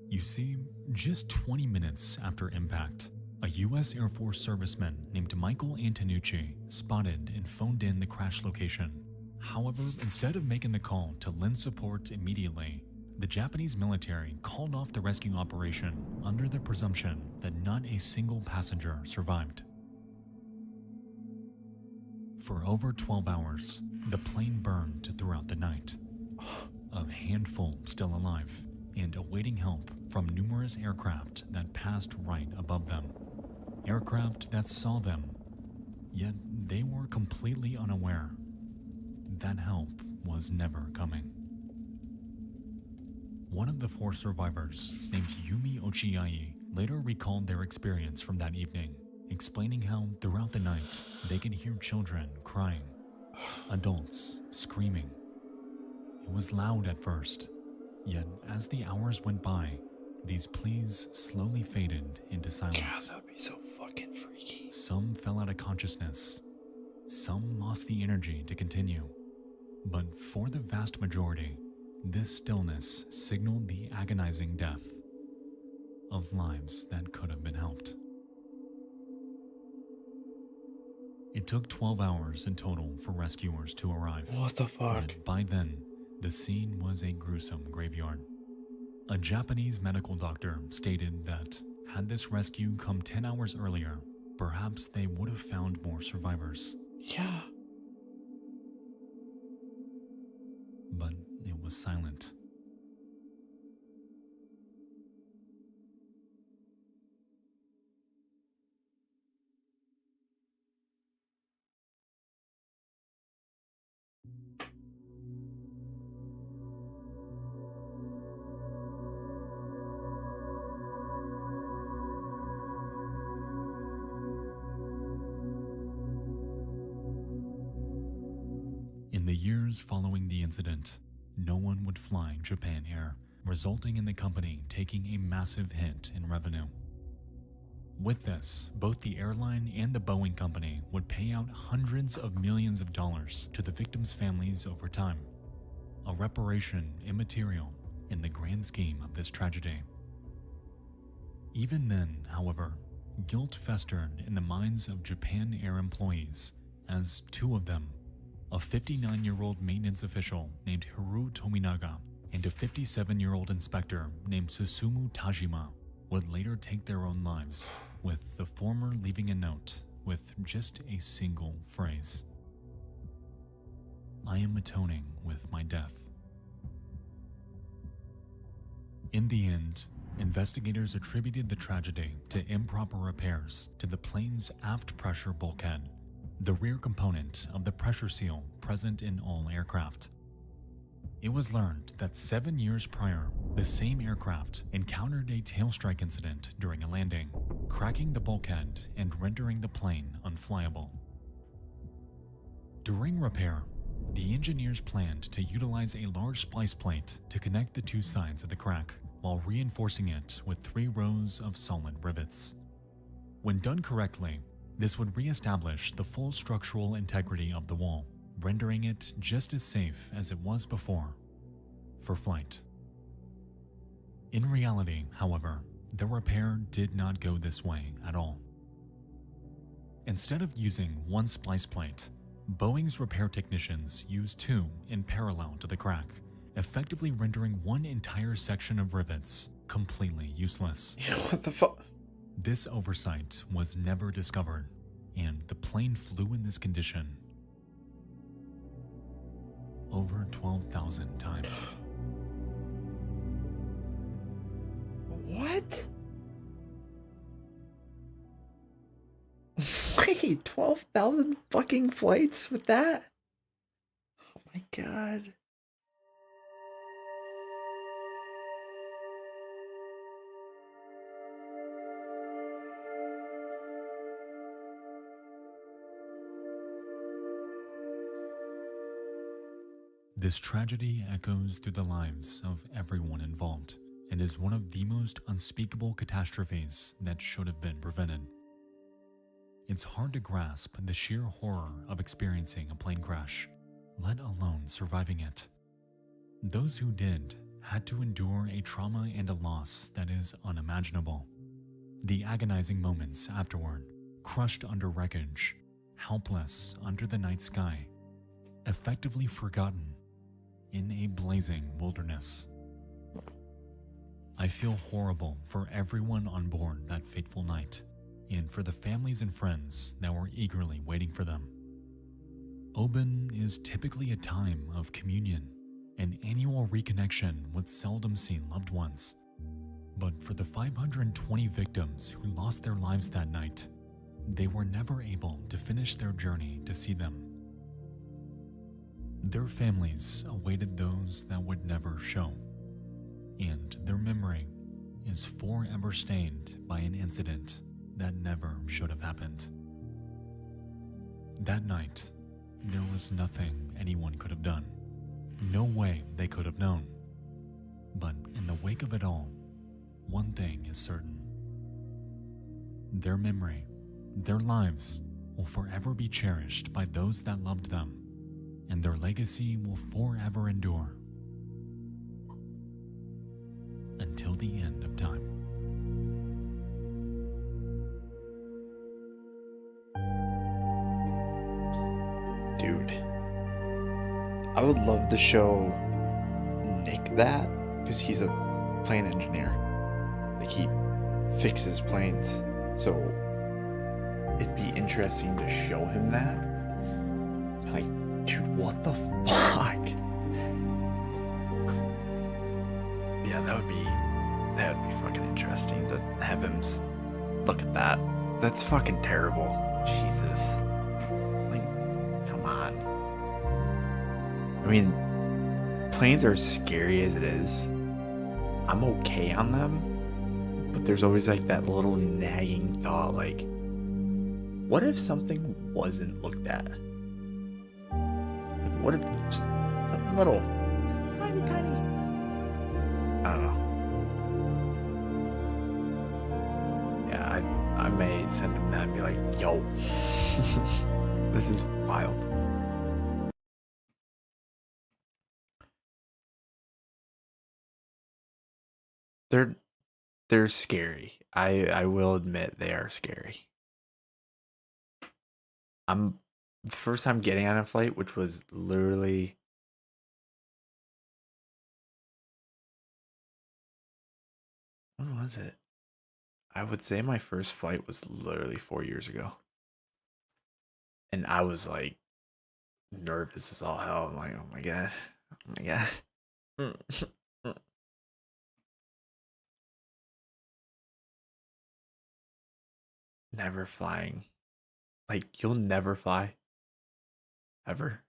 Speaker 8: You see, just 20 minutes after impact, a U.S. Air Force serviceman named Michael Antonucci spotted and phoned in the crash location. However, instead of making the call to lend support immediately, the Japanese military called off the rescue operation under the presumption that not a single passenger survived. For over 12 hours, the plane burned throughout the night. A handful still alive and awaiting help from numerous aircraft that passed right above them. Aircraft that saw them, yet they were completely unaware. That help was never coming. One of the 4 survivors, named Yumi Ochiai, later recalled their experience from that evening, explaining how throughout the night they could hear children crying, adults screaming. It was loud at first, yet as the hours went by, these pleas slowly faded into silence.
Speaker 1: God, that'd be so fucking freaky.
Speaker 8: Some fell out of consciousness. Some lost the energy to continue. But for the vast majority, this stillness signaled the agonizing death of lives that could have been helped. It took 12 hours in total for rescuers to arrive.
Speaker 1: What the fuck?
Speaker 8: And by then, the scene was a gruesome graveyard. A Japanese medical doctor stated that had this rescue come 10 hours earlier, perhaps they would have found more survivors.
Speaker 1: Yeah.
Speaker 8: But it was silent. In the years following the incident, no one would fly Japan Air, resulting in the company taking a massive hit in revenue. With this, both the airline and the Boeing company would pay out hundreds of millions of dollars to the victims' families over time, a reparation immaterial in the grand scheme of this tragedy. Even then, however, guilt festered in the minds of Japan Air employees as two of them, a 59-year-old maintenance official named Hiru Tominaga and a 57-year-old inspector named Susumu Tajima, would later take their own lives, with the former leaving a note with just a single phrase: "I am atoning with my death." In the end, investigators attributed the tragedy to improper repairs to the plane's aft pressure bulkhead, the rear component of the pressure seal present in all aircraft. It was learned that 7 years prior, the same aircraft encountered a tail strike incident during a landing, cracking the bulkhead and rendering the plane unflyable. During repair, the engineers planned to utilize a large splice plate to connect the two sides of the crack, while reinforcing it with 3 rows of solid rivets. When done correctly, this would re-establish the full structural integrity of the wall, rendering it just as safe as it was before for flight. In reality, however, the repair did not go this way at all. Instead of using one splice plate, Boeing's repair technicians used 2 in parallel to the crack, effectively rendering one entire section of rivets completely useless.
Speaker 1: What the fuck?
Speaker 8: This oversight was never discovered, and the plane flew in this condition over 12,000 times.
Speaker 1: What? Wait, 12,000 fucking flights with that? Oh my god.
Speaker 8: This tragedy echoes through the lives of everyone involved and is one of the most unspeakable catastrophes that should have been prevented. It's hard to grasp the sheer horror of experiencing a plane crash, let alone surviving it. Those who did had to endure a trauma and a loss that is unimaginable. The agonizing moments afterward, crushed under wreckage, helpless under the night sky, effectively forgotten in a blazing wilderness. I feel horrible for everyone on board that fateful night, and for the families and friends that were eagerly waiting for them. Oben is typically a time of communion, an annual reconnection with seldom seen loved ones. But for the 520 victims who lost their lives that night, they were never able to finish their journey to see them. Their families awaited those that would never show, and their memory is forever stained by an incident that never should have happened. That night, there was nothing anyone could have done. No way they could have known. But in the wake of it all, one thing is certain. Their memory, their lives, will forever be cherished by those that loved them, and their legacy will forever endure until the end of time.
Speaker 1: Dude, I would love to show Nick that, because he's a plane engineer. Like, he fixes planes, so it'd be interesting to show him that. Like, dude, what the fuck? Yeah, that would be fucking interesting to have him look at that. That's fucking terrible. Jesus. Like, come on. I mean, planes are as scary as it is. I'm okay on them, but there's always like that little nagging thought, like, what if something wasn't looked at? Like, what if just something little, just tiny, tiny? I don't know. Yeah, I may send him that and be like, yo, this is wild. They're scary. I will admit they are scary. I'm the first time getting on a flight, which was literally when was it? I would say my first flight was literally 4 years ago. And I was like nervous as all hell. I'm like, oh my god. Oh my god. Never flying. Like, you'll never fly. Ever.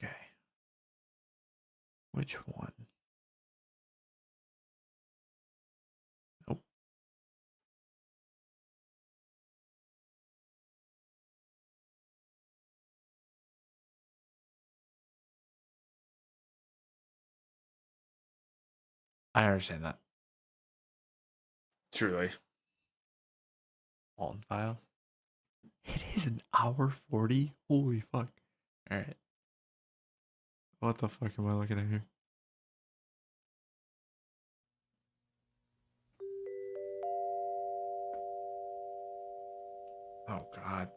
Speaker 1: Okay. Which one? Nope. I understand that. Truly. Alton files. It is an hour 40. Holy fuck. Alright. What the fuck am I looking at here? Oh god.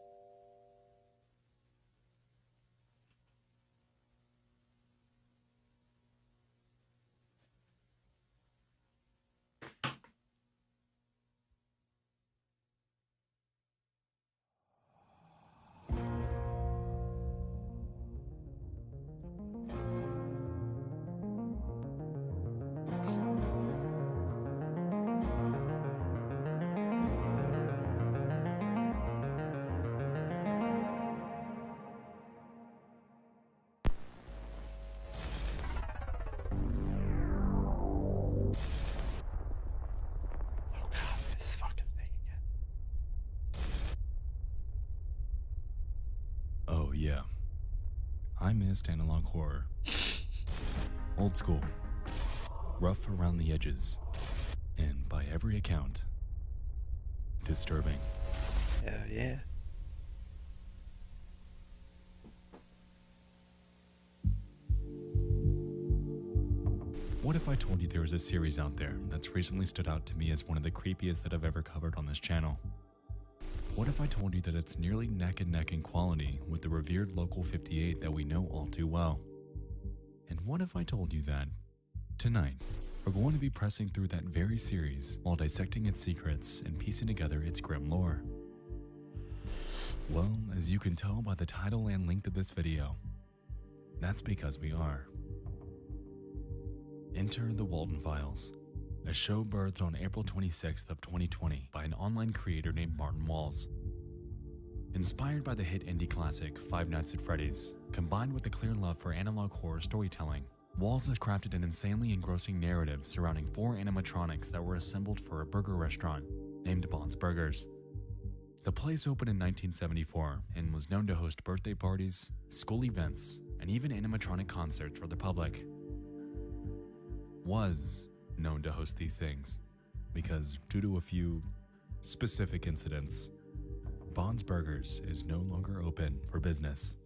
Speaker 1: Oh god, this fucking thing again.
Speaker 8: Oh, yeah. I missed analog horror. Old school. Rough around the edges. And by every account, disturbing.
Speaker 2: Yeah, yeah.
Speaker 8: What if I told you there was a series out there that's recently stood out to me as one of the creepiest that I've ever covered on this channel? What if I told you that it's nearly neck and neck in quality with the revered Local 58 that we know all too well? And what if I told you that tonight we're going to be pressing through that very series while dissecting its secrets and piecing together its grim lore? Well, as you can tell by the title and length of this video, that's because we are. Enter the Walton Files, a show birthed on April 26th of 2020 by an online creator named Martin Walls. Inspired by the hit indie classic Five Nights at Freddy's, combined with a clear love for analog horror storytelling, Walls has crafted an insanely engrossing narrative surrounding 4 animatronics that were assembled for a burger restaurant named Bond's Burgers. The place opened in 1974 and was known to host birthday parties, school events, and even animatronic concerts for the public. Was known to host these things because, due to a few specific incidents, Bond's Burgers is no longer open for business.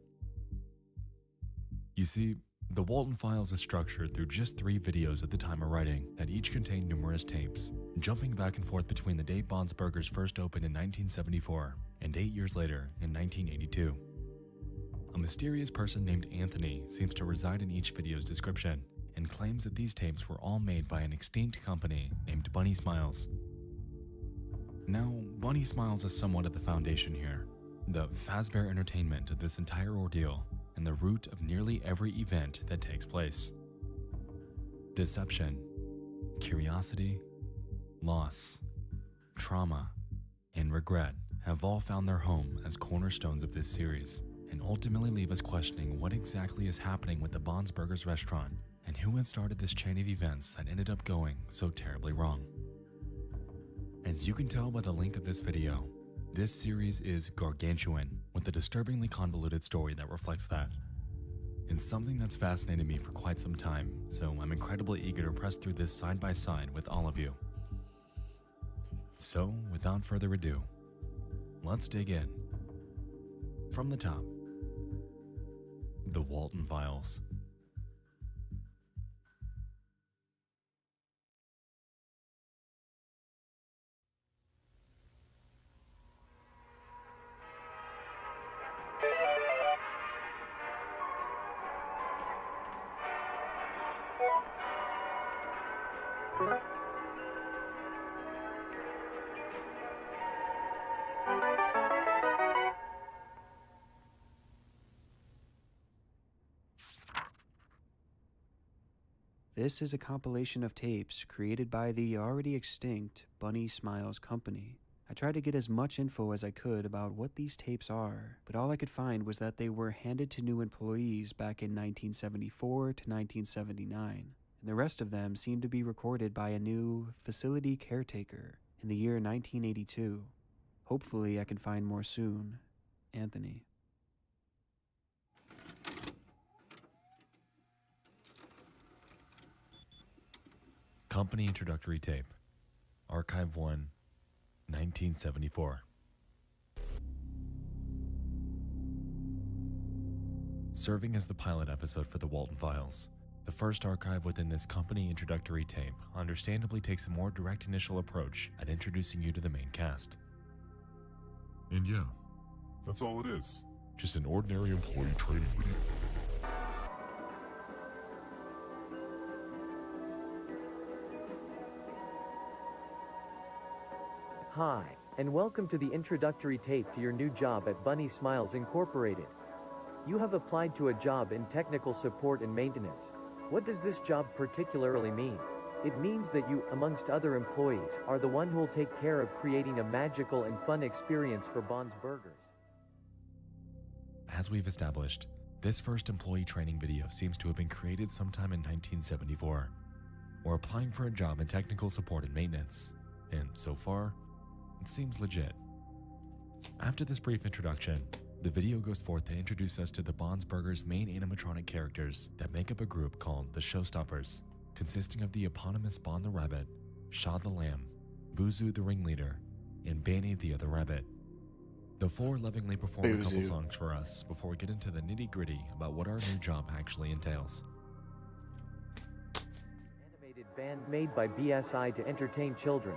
Speaker 8: You see, the Walton Files is structured through just 3 videos at the time of writing that each contain numerous tapes, jumping back and forth between the date Bond's Burgers first opened in 1974 and 8 years later in 1982. A mysterious person named Anthony seems to reside in each video's description and claims that these tapes were all made by an extinct company named Bunny Smiles. Now, Bunny Smiles is somewhat at the foundation here, the Fazbear entertainment of this entire ordeal, and the root of nearly every event that takes place. Deception, curiosity, loss, trauma, and regret have all found their home as cornerstones of this series, and ultimately leave us questioning what exactly is happening with the Bob's Burgers restaurant and who had started this chain of events that ended up going so terribly wrong. As you can tell by the length of this video, this series is gargantuan, with a disturbingly convoluted story that reflects that. It's something that's fascinated me for quite some time, so I'm incredibly eager to press through this side by side with all of you. So, without further ado, let's dig in. From the top, the Walton Files.
Speaker 10: This is a compilation of tapes created by the already extinct Bunny Smiles Company. I tried to get as much info as I could about what these tapes are, but all I could find was that they were handed to new employees back in 1974 to 1979, and the rest of them seemed to be recorded by a new facility caretaker in the year 1982. Hopefully I can find more soon. Anthony.
Speaker 8: Company Introductory Tape, Archive 1, 1974. Serving as the pilot episode for the Walton Files, the first archive within this company introductory tape understandably takes a more direct initial approach at introducing you to the main cast.
Speaker 11: And yeah, that's all it is. Just an ordinary employee training video.
Speaker 12: Hi, and welcome to the introductory tape to your new job at Bunny Smiles Incorporated. You have applied to a job in technical support and maintenance. What does this job particularly mean? It means that you, amongst other employees, are the one who will take care of creating a magical and fun experience for Bob's Burgers.
Speaker 8: As we've established, this first employee training video seems to have been created sometime in 1974. We're applying for a job in technical support and maintenance, and so far, it seems legit. After this brief introduction, the video goes forth to introduce us to the Bob's Burgers main animatronic characters that make up a group called the Showstoppers, consisting of the eponymous Bon the Rabbit, Shaw the Lamb, Boozoo the Ringleader, and Banny the Other Rabbit. The four lovingly perform a couple songs for us before we get into the nitty-gritty about what our new job actually entails.
Speaker 12: Animated band made by BSI to entertain children.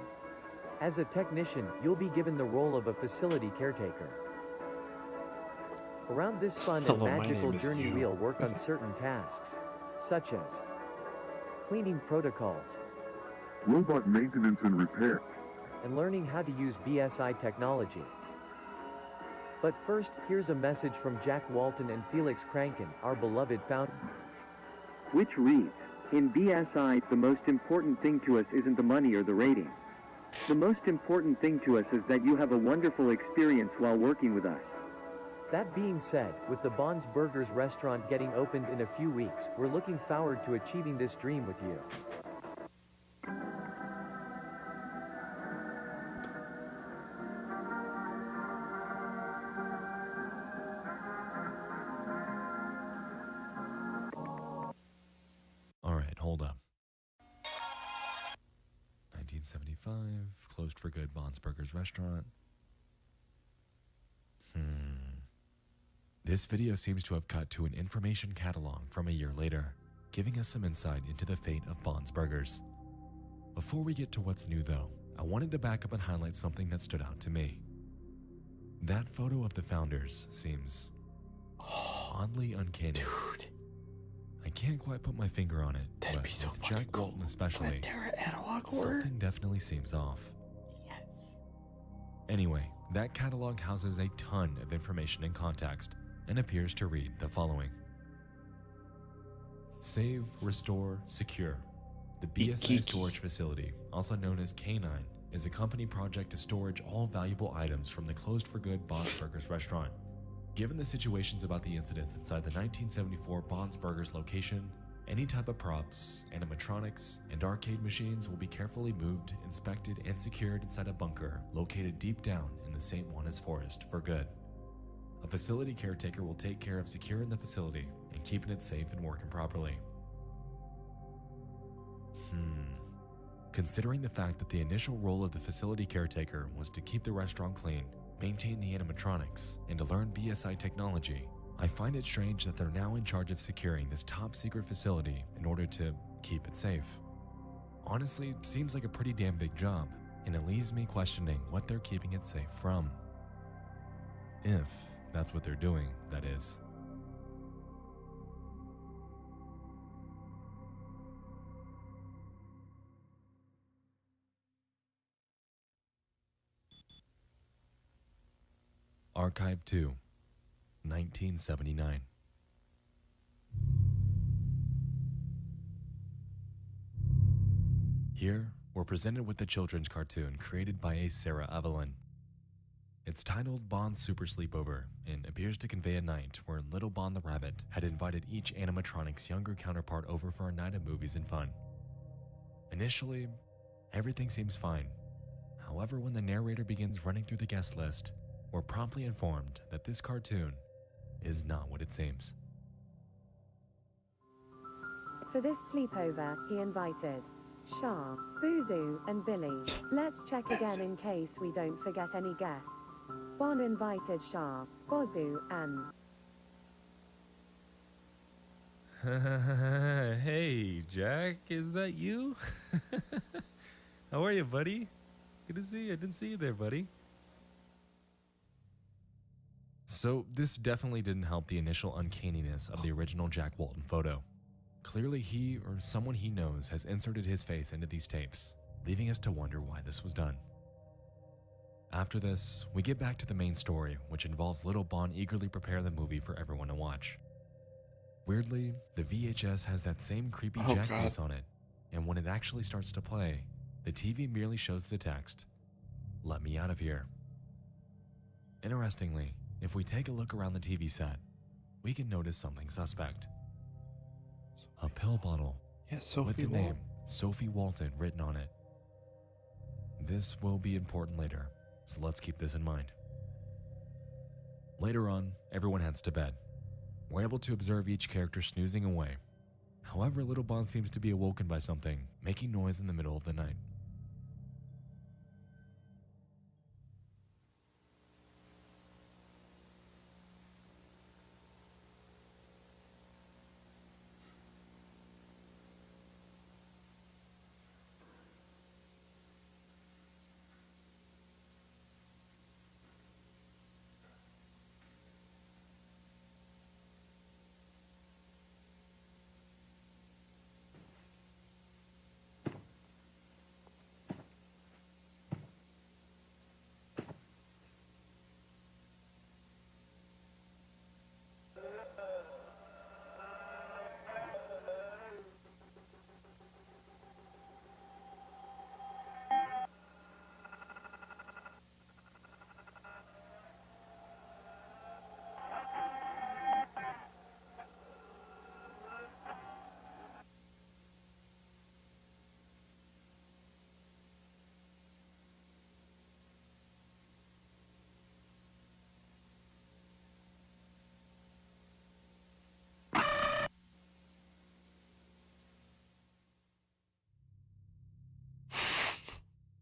Speaker 12: As a technician, you'll be given the role of a facility caretaker. Around this fun and magical journey we'll work on certain tasks, such as cleaning protocols,
Speaker 9: robot maintenance and repair,
Speaker 12: and learning how to use BSI technology. But first, here's a message from Jack Walton and Felix Kranken, our beloved founder.
Speaker 13: Which reads, in BSI, the most important thing to us isn't the money or the rating. The most important thing to us is that you have a wonderful experience while working with us.
Speaker 12: That being said, with the Bob's Burgers restaurant getting opened in a few weeks, we're looking forward to achieving this dream with you.
Speaker 8: Alright, hold up. 1975, closed for good Bob's Burgers restaurant. This video seems to have cut to an information catalog from a year later, giving us some insight into the fate of Bob's Burgers. Before we get to what's new though, I wanted to back up and highlight something that stood out to me. That photo of the founders seems oddly uncanny.
Speaker 2: Dude.
Speaker 8: I can't quite put my finger on it, but with Jack Walton especially, something definitely seems off.
Speaker 2: Yes.
Speaker 8: Anyway, that catalog houses a ton of information and context, and appears to read the following. Save, restore, secure. The BSI storage facility, also known as K9, is a company project to storage all valuable items from the closed-for-good Bob's Burgers restaurant. Given the situations about the incidents inside the 1974 Bob's Burgers location, any type of props, animatronics, and arcade machines will be carefully moved, inspected, and secured inside a bunker located deep down in the St. Juanes forest for good. A facility caretaker will take care of securing the facility and keeping it safe and working properly. Considering the fact that the initial role of the facility caretaker was to keep the restaurant clean, maintain the animatronics, and to learn BSI technology, I find it strange that they're now in charge of securing this top secret facility in order to keep it safe. Honestly, it seems like a pretty damn big job, and it leaves me questioning what they're keeping it safe from. If that's what they're doing, that is. Archive 2, 1979. Here, we're presented with the children's cartoon created by a Sarah Evelyn. It's titled Bond's Super Sleepover and appears to convey a night where Little Bond the Rabbit had invited each animatronic's younger counterpart over for a night of movies and fun. Initially, everything seems fine. However, when the narrator begins running through the guest list, we're promptly informed that this cartoon is not what it seems.
Speaker 14: For this sleepover, he invited Shah, Boozoo, and Billy. Let's check again in case we don't forget any guests. Bond invited Shah, Bozu, and...
Speaker 8: Hey, Jack, is that you? How are you, buddy? Good to see you. I didn't see you there, buddy. So this definitely didn't help the initial uncanniness of the original Jack Walton photo. Clearly he or someone he knows has inserted his face into these tapes, leaving us to wonder why this was done. After this, we get back to the main story, which involves Little Bond eagerly prepare the movie for everyone to watch. Weirdly, the VHS has that same creepy Jack face on it, and when it actually starts to play, the TV merely shows the text, "Let me out of here." Interestingly, if we take a look around the TV set, we can notice something suspect. A pill bottle with the name Sophie Walton written on it. This will be important later, so let's keep this in mind. Later on, everyone heads to bed. We're able to observe each character snoozing away. However, Little Bond seems to be awoken by something, making noise in the middle of the night.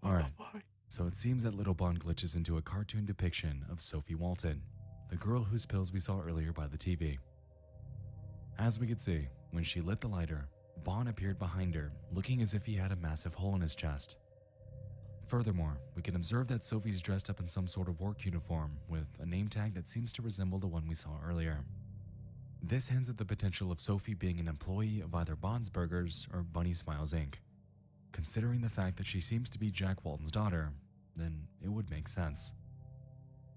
Speaker 8: Alright, so it seems that Little Bond glitches into a cartoon depiction of Sophie Walton, the girl whose pills we saw earlier by the TV. As we could see, when she lit the lighter, Bond appeared behind her, looking as if he had a massive hole in his chest. Furthermore, we can observe that Sophie's dressed up in some sort of work uniform with a name tag that seems to resemble the one we saw earlier. This hints at the potential of Sophie being an employee of either Bond's Burgers or Bunny Smiles Inc. Considering the fact that she seems to be Jack Walton's daughter, then it would make sense.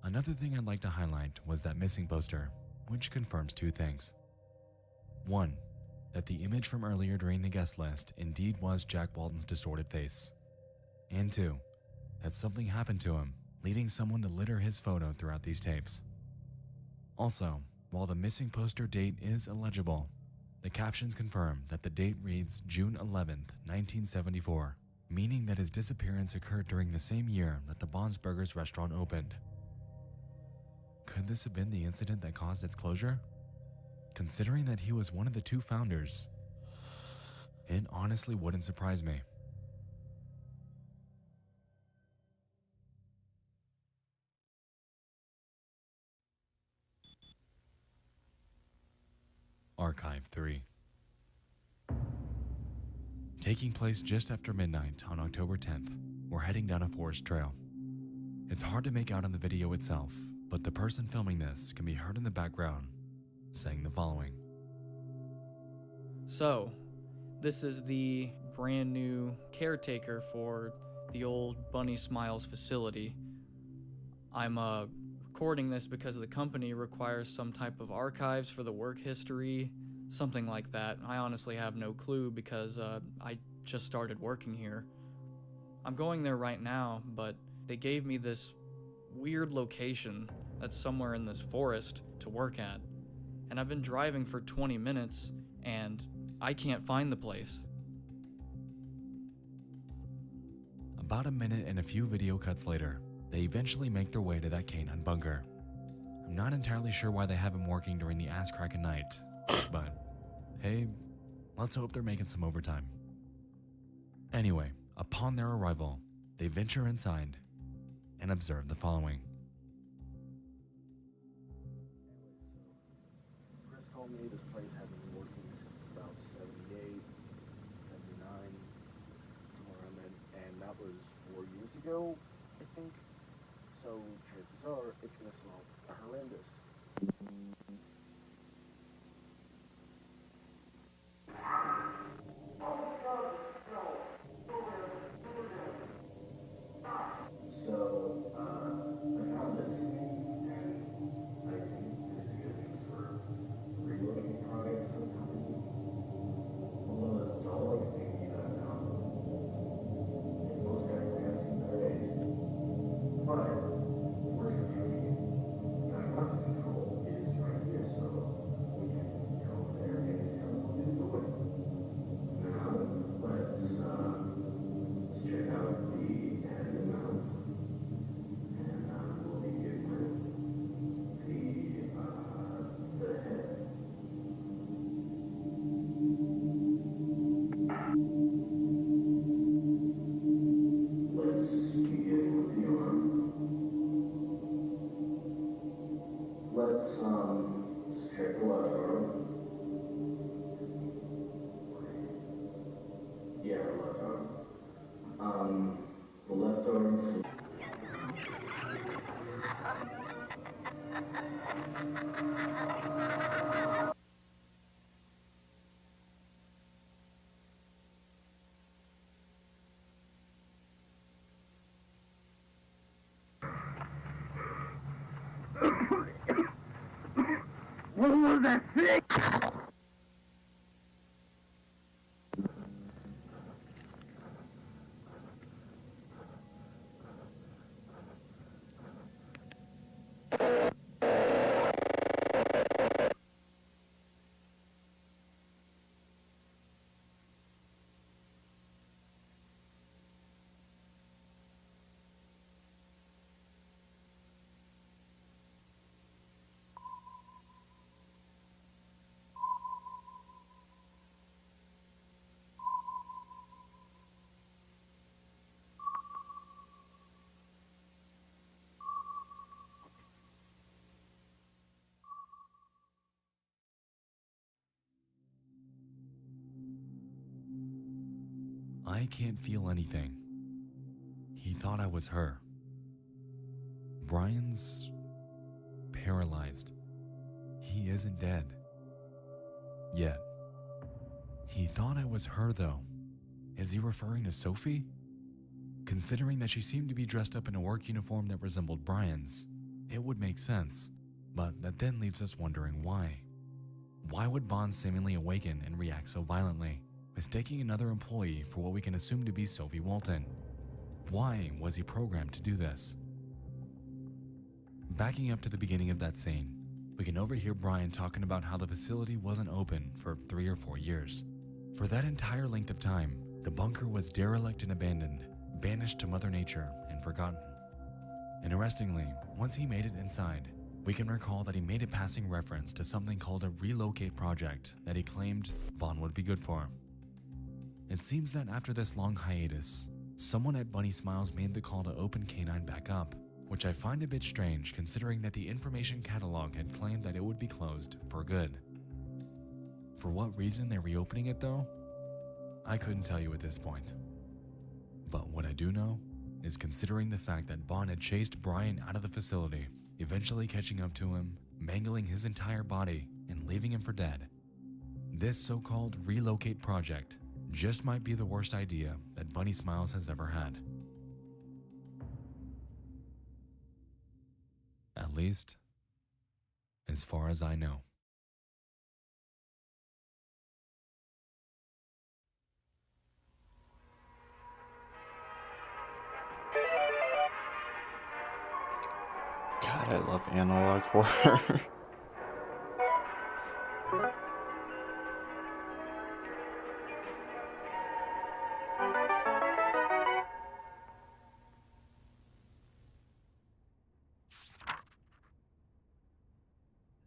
Speaker 8: Another thing I'd like to highlight was that missing poster. which confirms two things. One, that the image from earlier during the guest list indeed was Jack Walton's distorted face. And two, that something happened to him, leading someone to litter his photo throughout these tapes. Also, while the missing poster date is illegible, the captions confirm that the date reads June 11th, 1974, meaning that his disappearance occurred during the same year that the Bob's Burgers restaurant opened. Could this have been the incident that caused its closure? Considering that he was one of the two founders, it honestly wouldn't surprise me. Archive 3. Taking place just after midnight on October 10th, we're heading down a forest trail. It's hard to make out on the video itself, but the person filming this can be heard in the background saying the following.
Speaker 15: So, this is the brand new caretaker for the old Bunny Smiles facility. I'm recording this because the company requires some type of archives for the work history, something like that. I honestly have no clue because I just started working here. I'm going there right now, but they gave me this weird location that's somewhere in this forest to work at. And I've been driving for 20 minutes and I can't find the place.
Speaker 8: About a minute and a few video cuts later, they eventually make their way to that canine bunker. I'm not entirely sure why they have him working during the ass crack of night, but hey, let's hope they're making some overtime. Anyway, upon their arrival, they venture inside and observe the following.
Speaker 16: Chris told me this place had been working since about 78, 79, somewhere around then, and that was 4 years ago, I think. So chances are it's going to smell horrendous. So, I found this, and I think this is good news for reloading products for the company. Although the dollar thing you got now, and most guys have seen better days. But, worst of the diagnostic control is right here, so we can go over there and see how it is doing. Now, let's check out the head and mouth. And we'll begin with the head. Let's begin with the arm. Let's check the left arm. Yeah, the left arm. The left arm. What was that thing?
Speaker 8: I can't feel anything. He thought I was her. Brian's paralyzed. He isn't dead. Yet. He thought I was her, though. Is he referring to Sophie? Considering that she seemed to be dressed up in a work uniform that resembled Brian's, it would make sense. But that then leaves us wondering why. Why would Bond seemingly awaken and react so violently, mistaking another employee for what we can assume to be Sophie Walton? Why was he programmed to do this? Backing up to the beginning of that scene, we can overhear Brian talking about how the facility wasn't open for 3 or 4 years. For that entire length of time, the bunker was derelict and abandoned, banished to Mother Nature and forgotten. Interestingly, once he made it inside, we can recall that he made a passing reference to something called a relocate project that he claimed Bond would be good for. It seems that after this long hiatus, someone at Bunny Smiles made the call to open K9 back up, which I find a bit strange considering that the information catalog had claimed that it would be closed for good. For what reason they're reopening it though? I couldn't tell you at this point. But what I do know is considering the fact that Bond had chased Brian out of the facility, eventually catching up to him, mangling his entire body, and leaving him for dead. This so-called relocate project just might be the worst idea that Bunny Smiles has ever had. At least, as far as I know.
Speaker 1: God, I love analog horror.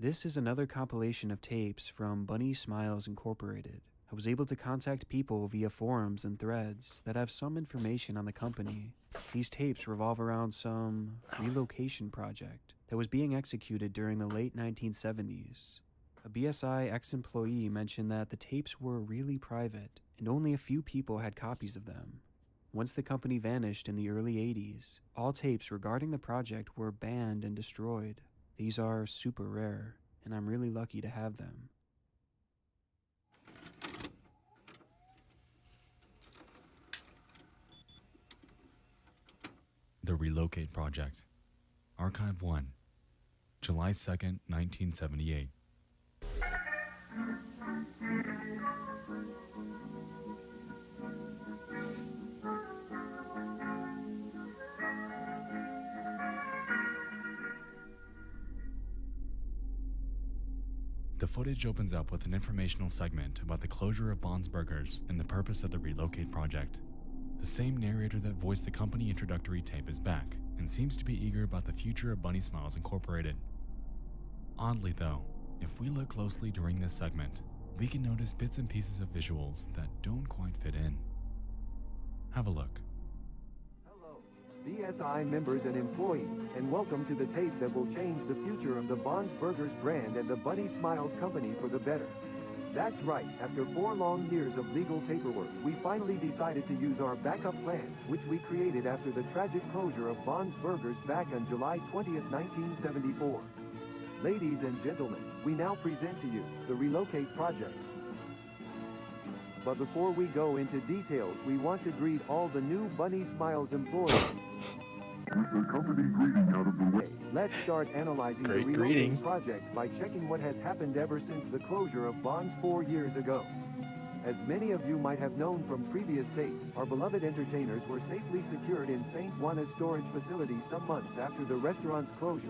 Speaker 10: This is another compilation of tapes from Bunny Smiles Incorporated. I was able to contact people via forums and threads that have some information on the company. These tapes revolve around some relocation project that was being executed during the late 1970s. A BSI ex-employee mentioned that the tapes were really private and only a few people had copies of them. Once the company vanished in the early 80s, all tapes regarding the project were banned and destroyed. These are super rare, and I'm really lucky to have them.
Speaker 8: The Relocate Project. Archive 1. July 2nd, 1978. The footage opens up with an informational segment about the closure of Bond's Burgers and the purpose of the Relocate Project. The same narrator that voiced the company introductory tape is back and seems to be eager about the future of Bunny Smiles Incorporated. Oddly though, if we look closely during this segment, we can notice bits and pieces of visuals that don't quite fit in. Have a look.
Speaker 12: BSI members and employees, and welcome to the tape that will change the future of the Bond's Burgers brand and the Bunny Smiles company for the better. That's right, after 4 long years of legal paperwork, we finally decided to use our backup plan, which we created after the tragic closure of Bond's Burgers back on July 20th, 1974. Ladies and gentlemen, we now present to you the Relocate Project. But before we go into details, we want to greet all the new Bunny Smiles employees.
Speaker 9: With the company greeting out of the way,
Speaker 12: Let's start analyzing the
Speaker 1: Great
Speaker 12: Relocate
Speaker 1: greeting.
Speaker 12: Project by checking what has happened ever since the closure of Bonds 4 years ago. As many of you might have known from previous tapes, our beloved entertainers were safely secured in St. Juana's storage facility some months after the restaurant's closure.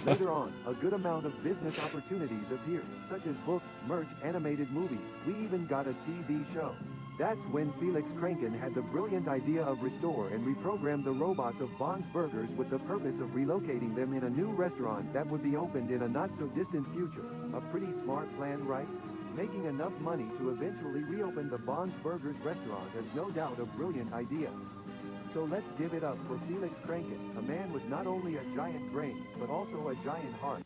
Speaker 12: Later on, a good amount of business opportunities appeared, such as books, merch, animated movies. We even got a TV show. That's when Felix Kranken had the brilliant idea of restore and reprogram the robots of Bond's Burgers with the purpose of relocating them in a new restaurant that would be opened in a not-so-distant future. A pretty smart plan, right? Making enough money to eventually reopen the Bond's Burgers restaurant is no doubt a brilliant idea. So let's give it up for Felix Kranken, a man with not only a giant brain, but also a giant heart.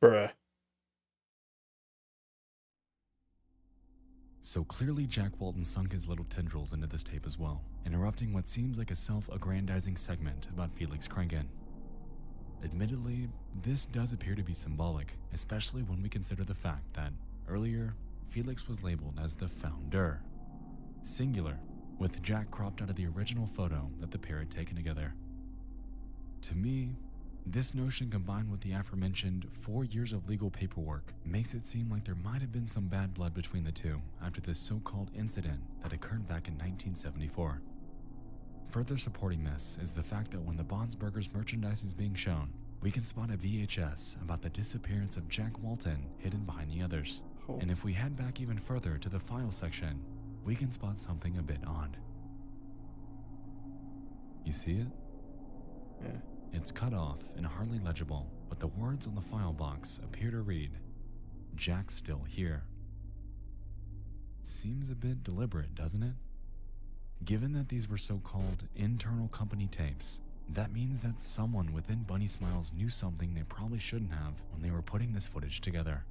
Speaker 1: Bruh.
Speaker 8: So clearly Jack Walton sunk his little tendrils into this tape as well, interrupting what seems like a self-aggrandizing segment about Felix Kranken. Admittedly, this does appear to be symbolic, especially when we consider the fact that, earlier, Felix was labeled as the founder, singular, with Jack cropped out of the original photo that the pair had taken together. To me, this notion combined with the aforementioned 4 years of legal paperwork makes it seem like there might have been some bad blood between the two after this so-called incident that occurred back in 1974. Further supporting this is the fact that when the Bonsbergers merchandise is being shown, we can spot a VHS about the disappearance of Jack Walton hidden behind the others.
Speaker 1: Oh.
Speaker 8: And if we head back even further to the file section, we can spot something a bit odd. You see it?
Speaker 1: Yeah.
Speaker 8: It's cut off and hardly legible, but the words on the file box appear to read, "Jack's still here." Seems a bit deliberate, doesn't it? Given that these were so-called internal company tapes, that means that someone within Bunny Smiles knew something they probably shouldn't have when they were putting this footage together.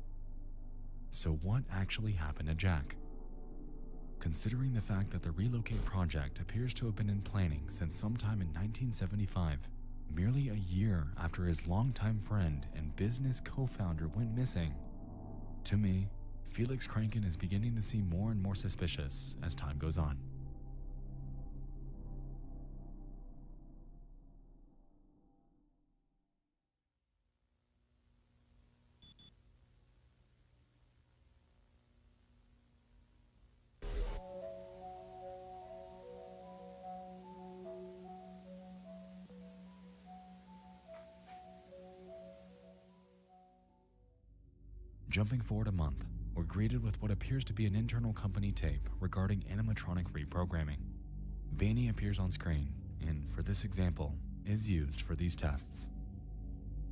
Speaker 8: So what actually happened to Jack? Considering the fact that the Relocate project appears to have been in planning since sometime in 1975, merely a year after his longtime friend and business co-founder went missing, to me, Felix Kranken is beginning to seem more and more suspicious as time goes on. Jumping forward a month, we're greeted with what appears to be an internal company tape regarding animatronic reprogramming. Banny appears on screen, and for this example, is used for these tests.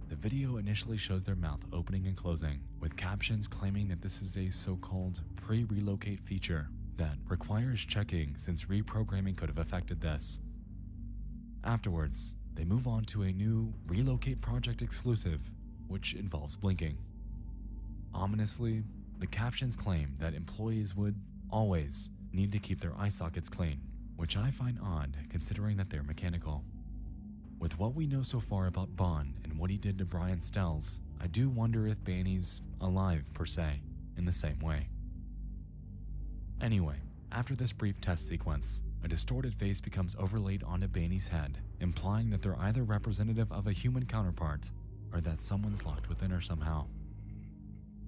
Speaker 8: The video initially shows their mouth opening and closing, with captions claiming that this is a so-called pre-relocate feature that requires checking since reprogramming could have affected this. Afterwards, they move on to a new Relocate project exclusive, which involves blinking. Ominously, the captions claim that employees would always need to keep their eye sockets clean, which I find odd considering that they're mechanical. With what we know so far about Bond and what he did to Brian Stells, I do wonder if Banny's alive per se, in the same way. Anyway, after this brief test sequence, a distorted face becomes overlaid onto Banny's head, implying that they're either representative of a human counterpart or that someone's locked within her somehow.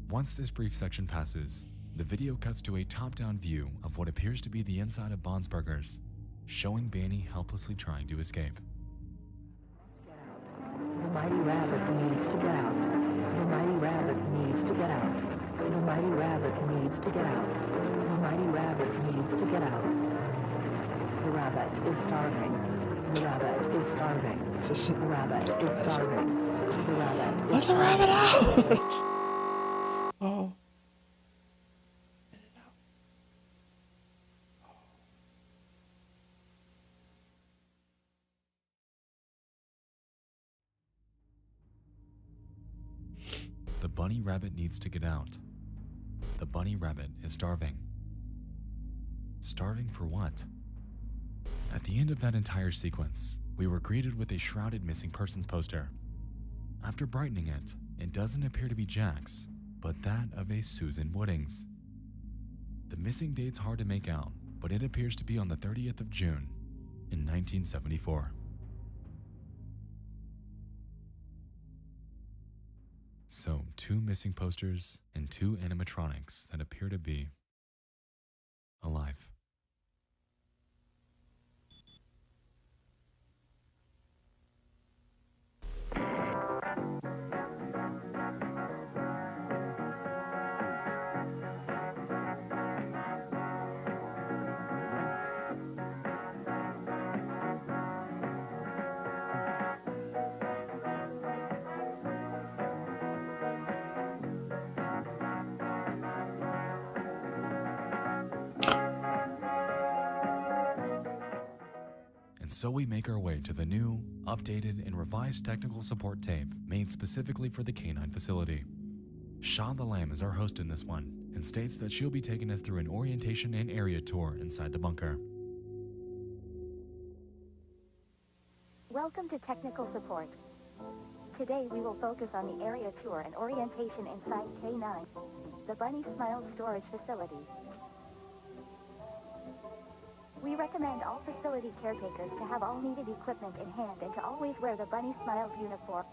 Speaker 8: Once this brief section passes, the video cuts to a top-down view of what appears to be the inside of Bonsbergers, showing Banny helplessly trying to escape.
Speaker 17: The mighty rabbit needs to get out. The mighty rabbit needs to get out. The mighty rabbit needs to get out. The mighty rabbit needs to get out. The rabbit is starving. The rabbit is starving. The rabbit is starving. The rabbit is
Speaker 1: Let the rabbit out! Oh.
Speaker 8: The bunny rabbit needs to get out. The bunny rabbit is starving. Starving for what? At the end of that entire sequence, we were greeted with a shrouded missing persons poster. After brightening it, it doesn't appear to be Jack's, but that of a Susan Woodings. The missing date's hard to make out, but it appears to be on the 30th of June in 1974. So, 2 missing posters and 2 animatronics that appear to be alive. And so we make our way to the new, updated, and revised technical support tape made specifically for the K9 facility. Shaw the Lamb is our host in this one, and states that she'll be taking us through an orientation and area tour inside the bunker.
Speaker 5: Welcome to Technical Support. Today we will focus on the area tour and orientation inside K9. the Bunny Smiles storage facility. We recommend all facility caretakers to have all needed equipment in hand and to always wear the Bunny Smiles uniform.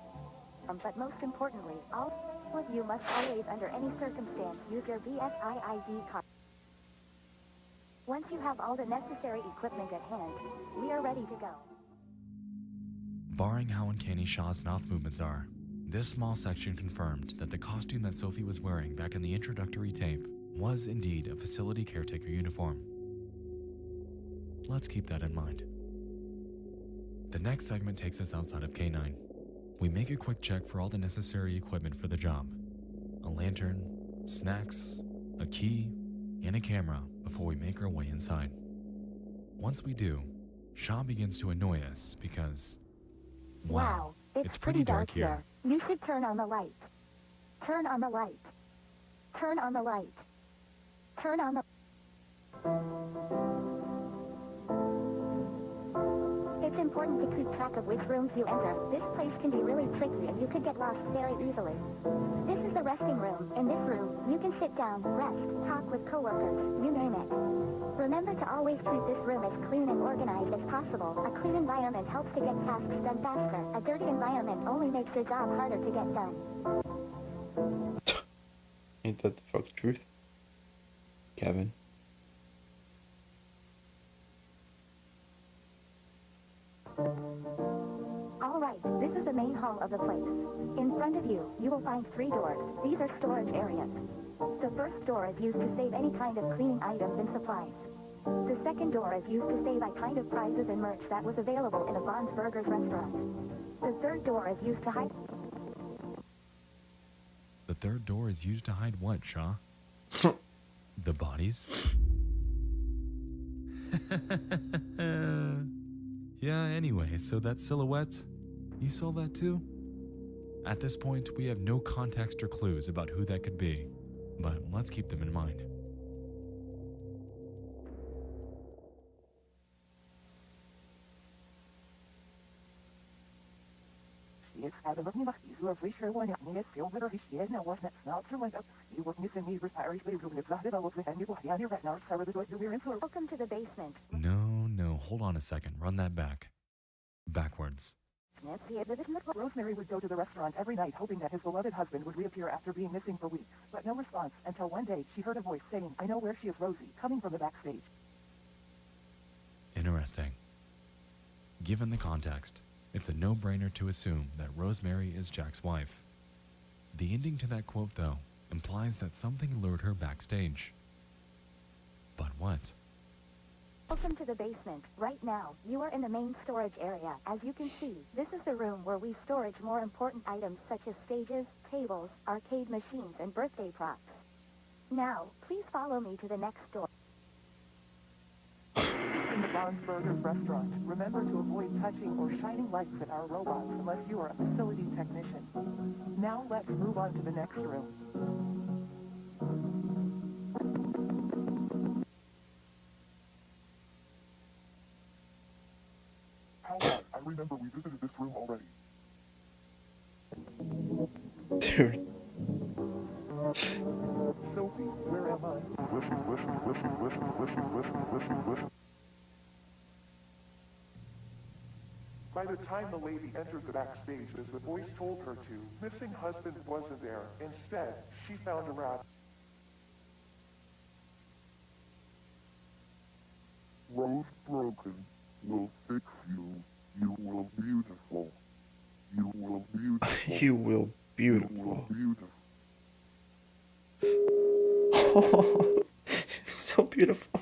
Speaker 5: But most importantly, all of you must always, under any circumstance, use your BSI ID card. Once you have all the necessary equipment at hand, we are ready to go.
Speaker 8: Barring how uncanny Shaw's mouth movements are, this small section confirmed that the costume that Sophie was wearing back in the introductory tape was indeed a facility caretaker uniform. Let's keep that in mind. The next segment takes us outside of K9. We make a quick check for all the necessary equipment for the job. A lantern, snacks, a key, and a camera before we make our way inside. Once we do, Shaw begins to annoy us because,
Speaker 5: wow, it's pretty dark here. You should turn on the light. Turn on the light. Turn on the light. Turn on the... It's important to keep track of which rooms you enter. This place can be really tricky and you could get lost very easily. This is the resting room. In this room, you can sit down, rest, talk with coworkers, you name it. Remember to always keep this room as clean and organized as possible. A clean environment helps to get tasks done faster. A dirty environment only makes your job harder to get done.
Speaker 6: Ain't that the fucking truth, Kevin?
Speaker 5: Alright, this is the main hall of the place. In front of you, you will find 3 doors. These are storage areas. The first door is used to save any kind of cleaning items and supplies. The second door is used to save a kind of prizes and merch that was available in a Bon's Burgers restaurant. The third door is used to hide...
Speaker 8: the third door is used to hide what, Shaw? The bodies? Yeah, anyway, so that silhouette, you saw that too? At this point, we have no context or clues about who that could be, but let's keep them in mind.
Speaker 5: Welcome to the basement.
Speaker 8: No, hold on a second, run that back. Backwards.
Speaker 18: Rosemary would go to the restaurant every night hoping that his beloved husband would reappear after being missing for weeks, but no response until one day she heard a voice saying, "I know where she is, Rosie," coming from the backstage.
Speaker 8: Interesting. Given the context, it's a no-brainer to assume that Rosemary is Jack's wife. The ending to that quote, though, implies that something lured her backstage. But what?
Speaker 5: Welcome to the basement. Right now, you are in the main storage area. As you can see, this is the room where we storage more important items such as stages, tables, arcade machines, and birthday props. Now, please follow me to the next door.
Speaker 18: In the Bon's Burgers restaurant, remember to avoid touching or shining lights at our robots unless you are a facility technician. Now let's move on to the next room.
Speaker 11: I remember we visited this room already.
Speaker 6: Dude.
Speaker 18: Sophie, where am I?
Speaker 11: Listen.
Speaker 9: By the time the lady entered the backstage, as the voice told her to, missing husband wasn't there. Instead, she found a rabbit.
Speaker 11: Rose broken will fix you. You will beautiful. You will beautiful.
Speaker 6: You will beautiful.
Speaker 11: You will beautiful.
Speaker 6: Oh, so beautiful.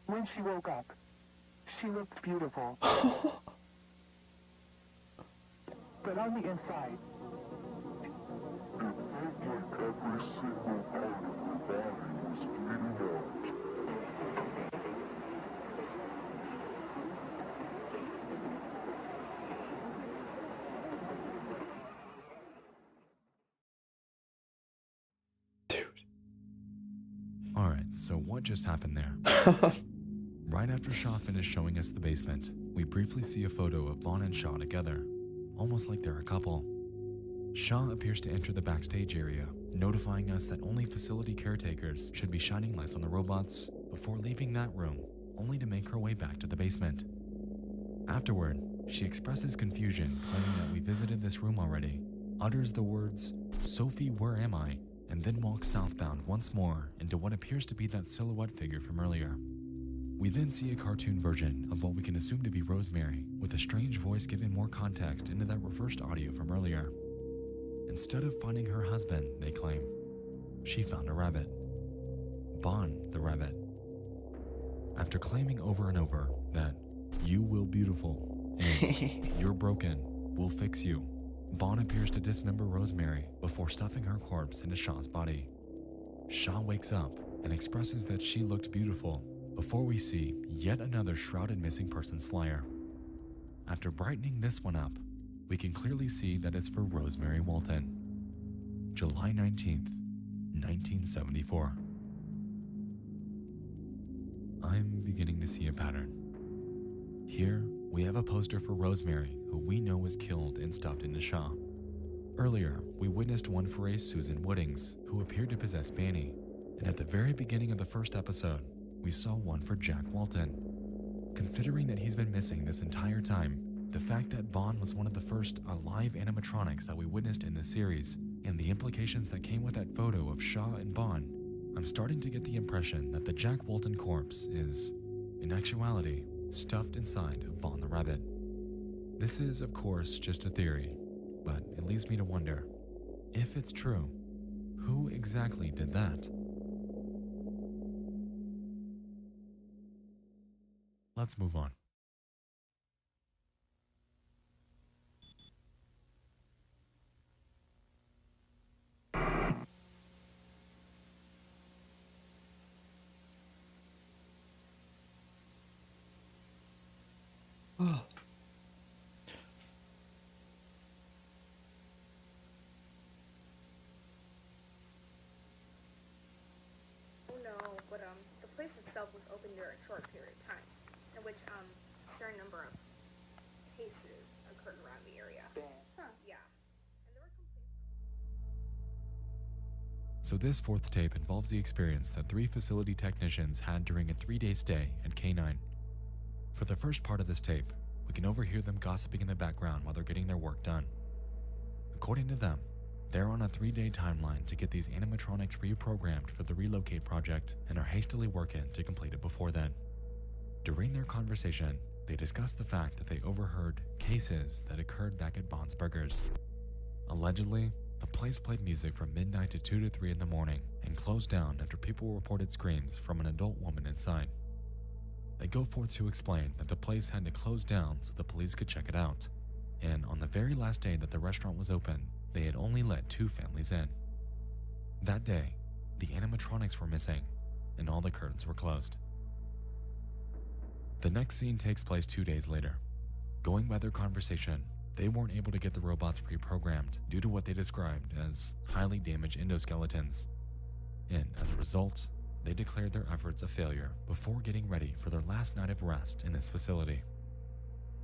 Speaker 18: When she woke up, she looked beautiful. But on the inside,
Speaker 11: Every single part of her body was bleeding out.
Speaker 8: Alright, so what just happened there? Right after Shaw finished showing us the basement, we briefly see a photo of Bond and Shaw together, almost like they're a couple. Shaw appears to enter the backstage area, notifying us that only facility caretakers should be shining lights on the robots before leaving that room, only to make her way back to the basement. Afterward, she expresses confusion, claiming that we visited this room already, utters the words, "Sophie, where am I?" and then walks southbound once more into what appears to be that silhouette figure from earlier. We then see a cartoon version of what we can assume to be Rosemary, with a strange voice giving more context into that reversed audio from earlier. Instead of finding her husband, they claim, she found a rabbit. Bond, the rabbit. After claiming over and over that, "You will beautiful," and "You're broken, we'll fix you," Bond appears to dismember Rosemary before stuffing her corpse into Shaw's body. Shaw wakes up and expresses that she looked beautiful before we see yet another shrouded missing persons flyer. After brightening this one up, we can clearly see that it's for Rosemary Walton. July 19th, 1974. I'm beginning to see a pattern. Here, we have a poster for Rosemary, who we know was killed and stuffed into Shaw. Earlier, we witnessed one for a Susan Woodings, who appeared to possess Banny, and at the very beginning of the first episode, we saw one for Jack Walton. Considering that he's been missing this entire time, the fact that Bond was one of the first alive animatronics that we witnessed in this series, and the implications that came with that photo of Shaw and Bond, I'm starting to get the impression that the Jack Walton corpse is, in actuality, stuffed inside of Bond the Rabbit. This is, of course, just a theory, but it leads me to wonder, if it's true, who exactly did that? Let's move on.
Speaker 19: But the place itself was open during a short period of time, in which a certain number of cases occurred around the area. Yeah. And there were complaints.
Speaker 8: So this fourth tape involves the experience that 3 facility technicians had during a 3-day stay at K9. For the first part of this tape, we can overhear them gossiping in the background while they're getting their work done. According to them, they're on a 3-day timeline to get these animatronics reprogrammed for the Relocate project and are hastily working to complete it before then. During their conversation, they discuss the fact that they overheard cases that occurred back at Bond's Burgers. Allegedly, the place played music from midnight to 2 to 3 in the morning and closed down after people reported screams from an adult woman inside. They go forth to explain that the place had to close down so the police could check it out, and on the very last day that the restaurant was open, they had only let 2 families in. That day, the animatronics were missing, and all the curtains were closed. The next scene takes place 2 days later. Going by their conversation, they weren't able to get the robots reprogrammed due to what they described as highly damaged endoskeletons. And as a result, they declared their efforts a failure before getting ready for their last night of rest in this facility.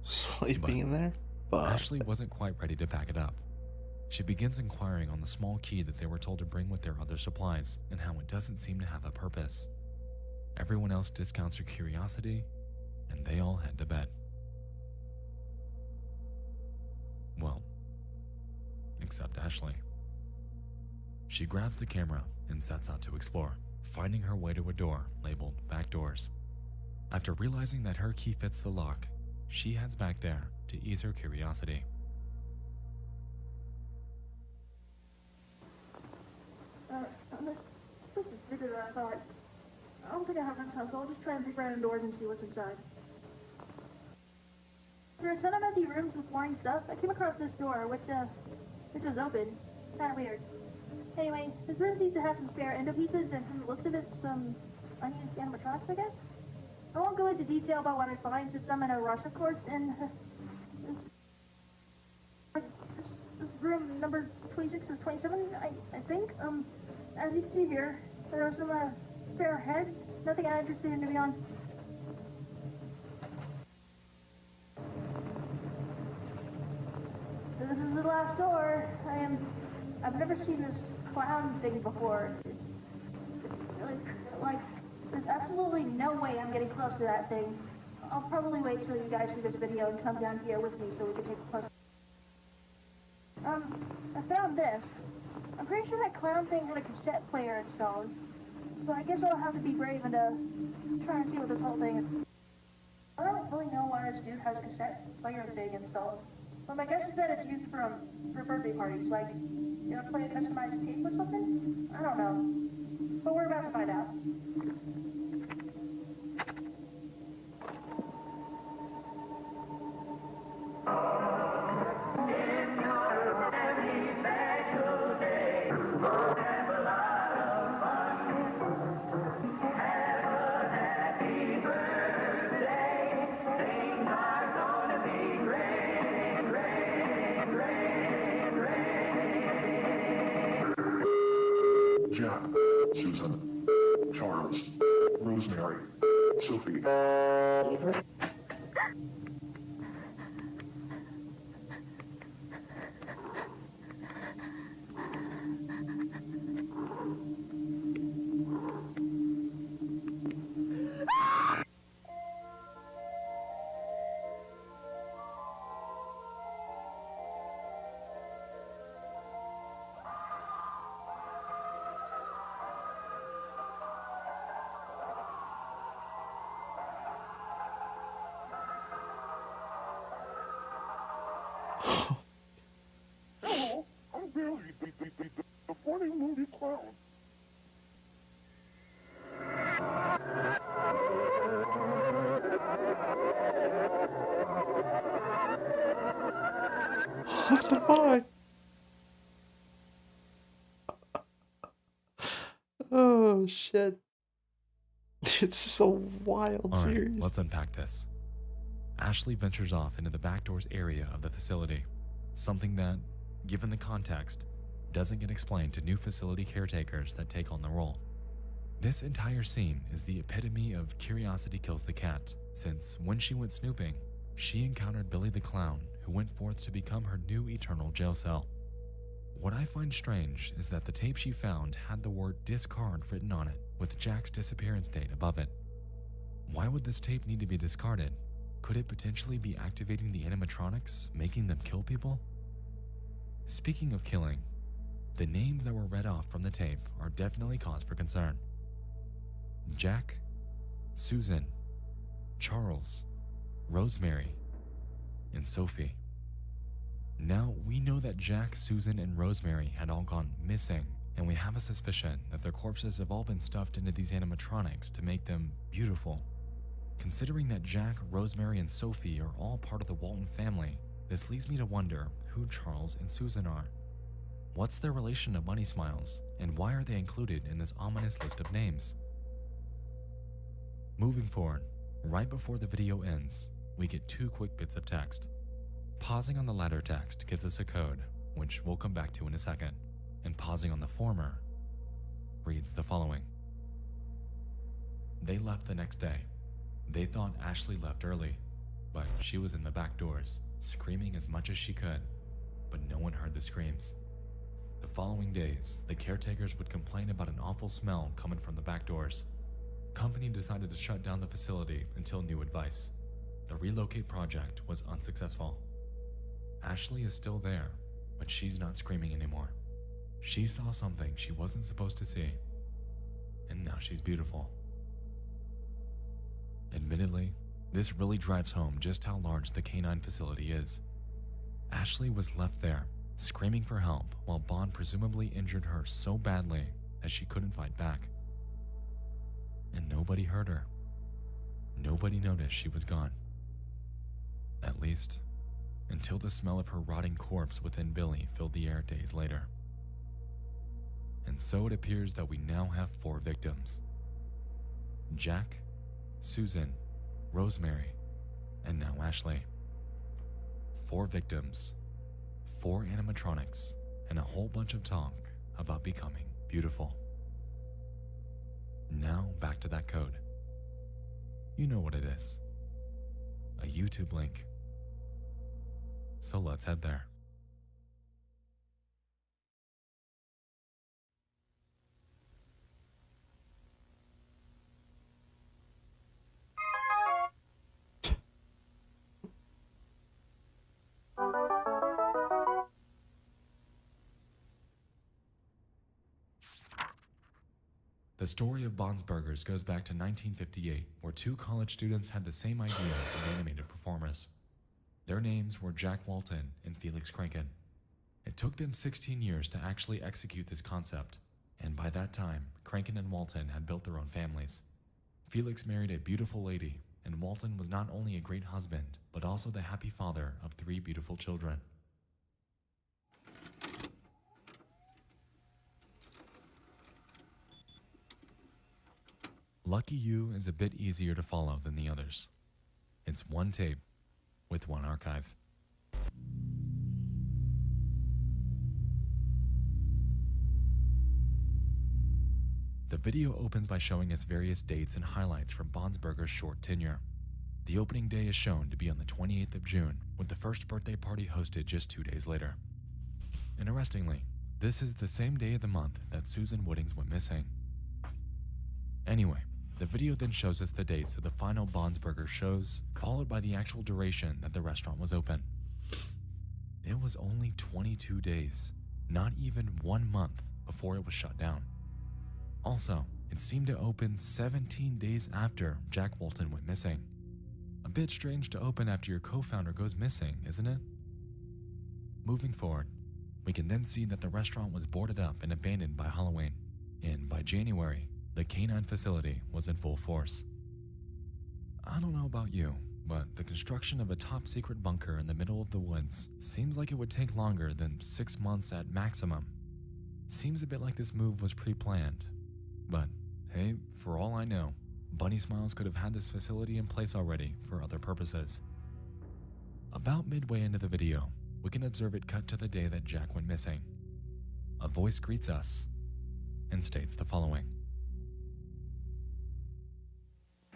Speaker 1: Sleeping in there?
Speaker 8: Ashley wasn't quite ready to pack it up. She begins inquiring on the small key that they were told to bring with their other supplies and how it doesn't seem to have a purpose. Everyone else discounts her curiosity, and they all head to bed. Well, except Ashley. She grabs the camera and sets out to explore, finding her way to a door labeled Back Doors. After realizing that her key fits the lock, she heads back there to ease her curiosity.
Speaker 20: This is bigger than I thought. I don't think I have enough time, so I'll just try and peek around doors and see what's inside. There are a ton of empty rooms with boring stuff. I came across this door, which was open. Kinda weird. Anyway, this room seems to have some spare endo pieces, and from the looks of it, some unused animatronics, I guess? I won't go into detail about what I find, since I'm in a rush, of course, and this room number 26 or 27, I think. As you can see here, there are some spare heads. Nothing I'm interested in, to be honest. glass door. I've never seen this clown thing before. It's really, like, there's absolutely no way I'm getting close to that thing. I'll probably wait till you guys see this video and come down here with me so we can take a close. I found this. I'm pretty sure that clown thing had a cassette player installed. So I guess I'll have to be brave and try and see what this whole thing is. I don't really know why this dude has a cassette player thing installed. But my guess is that it's used for birthday parties, like, you know, play a customized tape or something? I don't know. But we're about to find out.
Speaker 9: Jack, Susan, Charles, Rosemary, Sophie. Hello, I'm Billy, the funny movie clown.
Speaker 1: What the fuck? Oh shit. Dude, this is so wild.
Speaker 8: All right,
Speaker 1: Series.
Speaker 8: let's unpack this. Ashley ventures off into the back doors area of the facility, something that, given the context, doesn't get explained to new facility caretakers that take on the role. This entire scene is the epitome of curiosity kills the cat, since when she went snooping, she encountered Billy the Clown, who went forth to become her new eternal jail cell. What I find strange is that the tape she found had the word discard written on it, with Jack's disappearance date above it. Why would this tape need to be discarded? Could it potentially be activating the animatronics, making them kill people? Speaking of killing, the names that were read off from the tape are definitely cause for concern. Jack, Susan, Charles, Rosemary, and Sophie. Now, we know that Jack, Susan, and Rosemary had all gone missing, and we have a suspicion that their corpses have all been stuffed into these animatronics to make them beautiful. Considering that Jack, Rosemary, and Sophie are all part of the Walton family, this leads me to wonder who Charles and Susan are. What's their relation to Bunny Smiles, and why are they included in this ominous list of names? Moving forward, right before the video ends, we get two quick bits of text. Pausing on the latter text gives us a code, which we'll come back to in a second, and pausing on the former reads the following. They left the next day. They thought Ashley left early, but she was in the back doors, screaming as much as she could, but no one heard the screams. The following days, the caretakers would complain about an awful smell coming from the back doors. Company decided to shut down the facility until new advice. The relocate project was unsuccessful. Ashley is still there, but she's not screaming anymore. She saw something she wasn't supposed to see, and now she's beautiful. Admittedly, this really drives home just how large the canine facility is. Ashley was left there, screaming for help, while Bond presumably injured her so badly that she couldn't fight back. And nobody heard her. Nobody noticed she was gone. At least, until the smell of her rotting corpse within Billy filled the air days later. And so it appears that we now have 4 victims. Jack, Susan, Rosemary, and now Ashley. 4 victims, 4 animatronics, and a whole bunch of talk about becoming beautiful. Now back to that code. You know what it is. A YouTube link. So let's head there. The story of Bond's Burgers goes back to 1958, where two college students had the same idea of animated performers. Their names were Jack Walton and Felix Kranken. It took them 16 years to actually execute this concept, and by that time, Kranken and Walton had built their own families. Felix married a beautiful lady, and Walton was not only a great husband, but also the happy father of 3 beautiful children. Lucky You is a bit easier to follow than the others. It's one tape with one archive. The video opens by showing us various dates and highlights from Bond's Burger's short tenure. The opening day is shown to be on the 28th of June, with the first birthday party hosted just 2 days later. Interestingly, this is the same day of the month that Susan Woodings went missing. Anyway, the video then shows us the dates of the final Bond's Burger shows, followed by the actual duration that the restaurant was open. It was only 22 days, not even 1 month before it was shut down. Also, it seemed to open 17 days after Jack Walton went missing. A bit strange to open after your co-founder goes missing, isn't it? Moving forward, we can then see that the restaurant was boarded up and abandoned by Halloween, and by January, the canine facility was in full force. I don't know about you, but the construction of a top-secret bunker in the middle of the woods seems like it would take longer than 6 months at maximum. Seems a bit like this move was pre-planned. But hey, for all I know, Bunny Smiles could have had this facility in place already for other purposes. About midway into the video, we can observe it cut to the day that Jack went missing. A voice greets us and states the following.